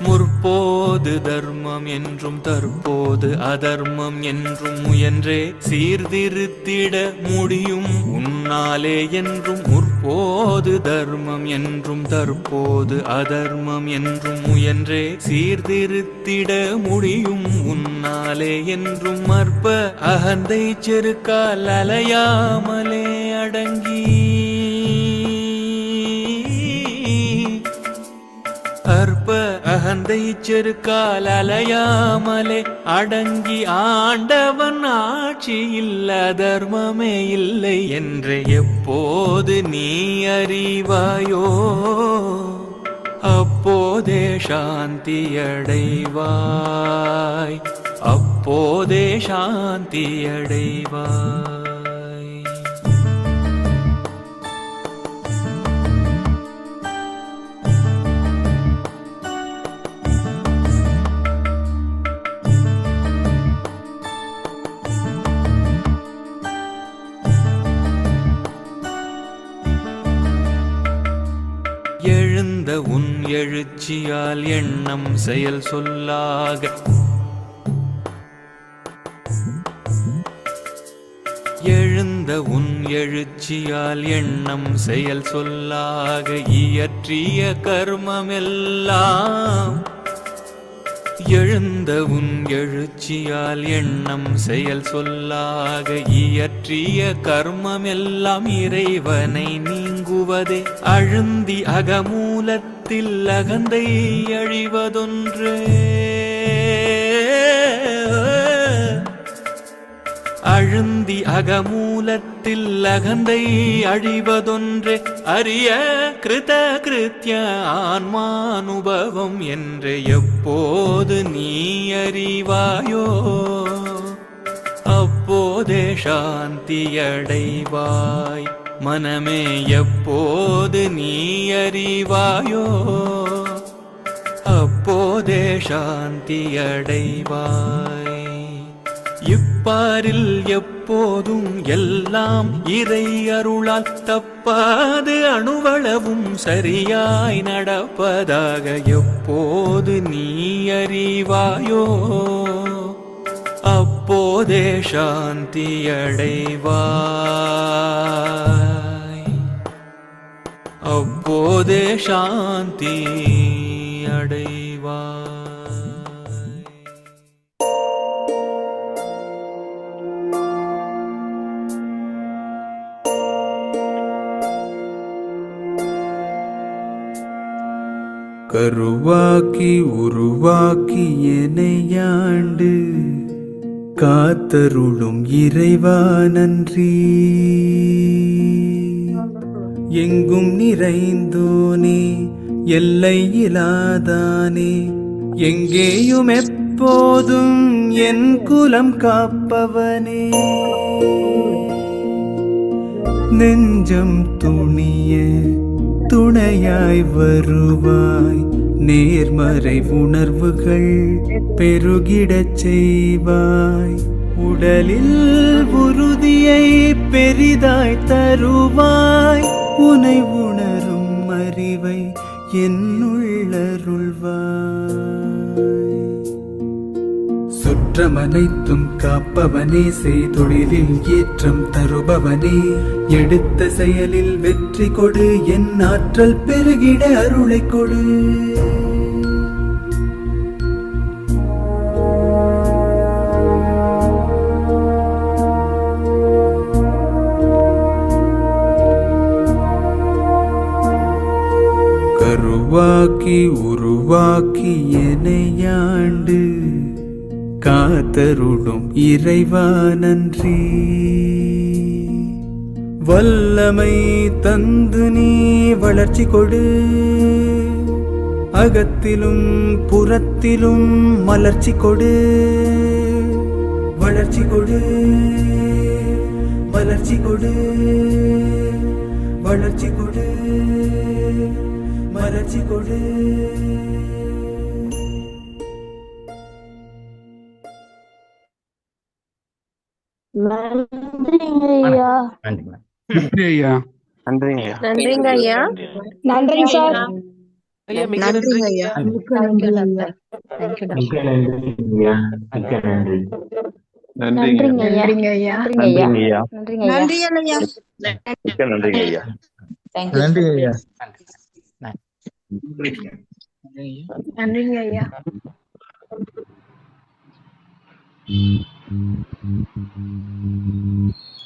முற்போது தர்மம் என்றும் தற்போது அதர்மம் என்றும் முயன்றே சீர்திருத்திட முடியும் உன்னாலே என்றும். முற்போது தர்மம் என்றும் தற்போது அதர்மம் என்றும் முயன்றே சீர்திருத்திட முடியும் உன்னாலே என்றும். அற்ப அகந்தை செருக்கால் அலையாமலே அடங்கி, அற்ப அகந்தை செருக்கால் அலையாமலே அடங்கி ஆண்டவன் ஆட்சியில் அதர்மமே இல்லை என்று எப்போது நீ அறிவாயோ அப்போதே சாந்தியடைவாய். அப்போதே சாந்தியடைவாய். எழுந்த உன் எழுச்சியால் எண்ணம் செயல் சொல்லாக, எழுந்த உன் எழுச்சியால் எண்ணம் செயல் சொல்லாக இயற்றிய கர்மமெல்லாம், எழுந்த உன் எழுச்சியால் எண்ணம் செயல் சொல்லாக இயற்றிய கர்மமெல்லாம் இறைவனை நீங்குவதே. அழுந்தி அகமூலத்தில் அகந்தை அழிவதொன்றே, அழுந்தி அகமூலத்தில் அகந்தை அழிவதொன்றே. அரிய கிருத கிருத்திய ஆன்மானுபவம் என்று எப்போது நீ அறிவாயோ அப்போதே சாந்தியடைவாய். மனமே எப்போது நீ அறிவாயோ அப்போதே சாந்தியடைவாய். இப்பாரில் எப்போதும் எல்லாம் இறை அருளால் தப்பாது அணுவளவும் சரியாய் நடப்பதாக எப்போது நீ அறிவாயோ அப்போதே சாந்தியடைவாய். அப்போதே சாந்தி அடைவாய். கருவாக்கி உருவாக்கி எனையாண்டு காத்தருளும் இறைவா நன்றி. எங்கும் நிறைந்தோனே எல்லை இலாதானே, எங்கேயும் எப்போதும் என் குலம் காப்பவனே, நெஞ்சம் துணிய துணையாய் வருவாய், நேர்மறை உணர்வுகள் பெருகிடச் செய்வாய், உடலில் உறுதியை பெரிதாய் தருவாய், உனை உணரும் அறிவை என்னுள்ளருள்வாய். சுற்றமனைத்தும் காப்பவனே, செய்தொழிலில் ஏற்றம் தருபவனே, எடுத்த செயலில் வெற்றி கொடு, என் ஆற்றல் பெருகிட அருளை கொடு. கருவாக்கி உருவாக்கி எனையாண்டு காத்தருடும் இறைவா நன்றி. வல்லமை தந்து நீ வளர்ச்சி கொடு, அகத்திலும் புறத்திலும் மலர்ச்சி கொடு, வளர்ச்சி கொடு, வளர்ச்சி கொடு, வளர்ச்சி கொடு, மலர்ச்சி கொடு. நன்றிங்க ஐயா. நன்றி ஐயா. நன்றிங்க ஐயா. நன்றிங்க ஐயா. நன்றிங்க சார். ஐயா மிக்க நன்றிங்க நன்றி. ஐயா. நன்றிங்க ஐயா. மிக்க நன்றிங்க. மிக்க நன்றி. நன்றிங்க ஐயா. நன்றிங்க ஐயா. நன்றிங்க ஐயா. நன்றிங்க ஐயா. நன்றிங்க ஐயா. மிக்க நன்றிங்க ஐயா. நன்றி ஐயா. நன்றிங்க ஐயா. Mm-hmm.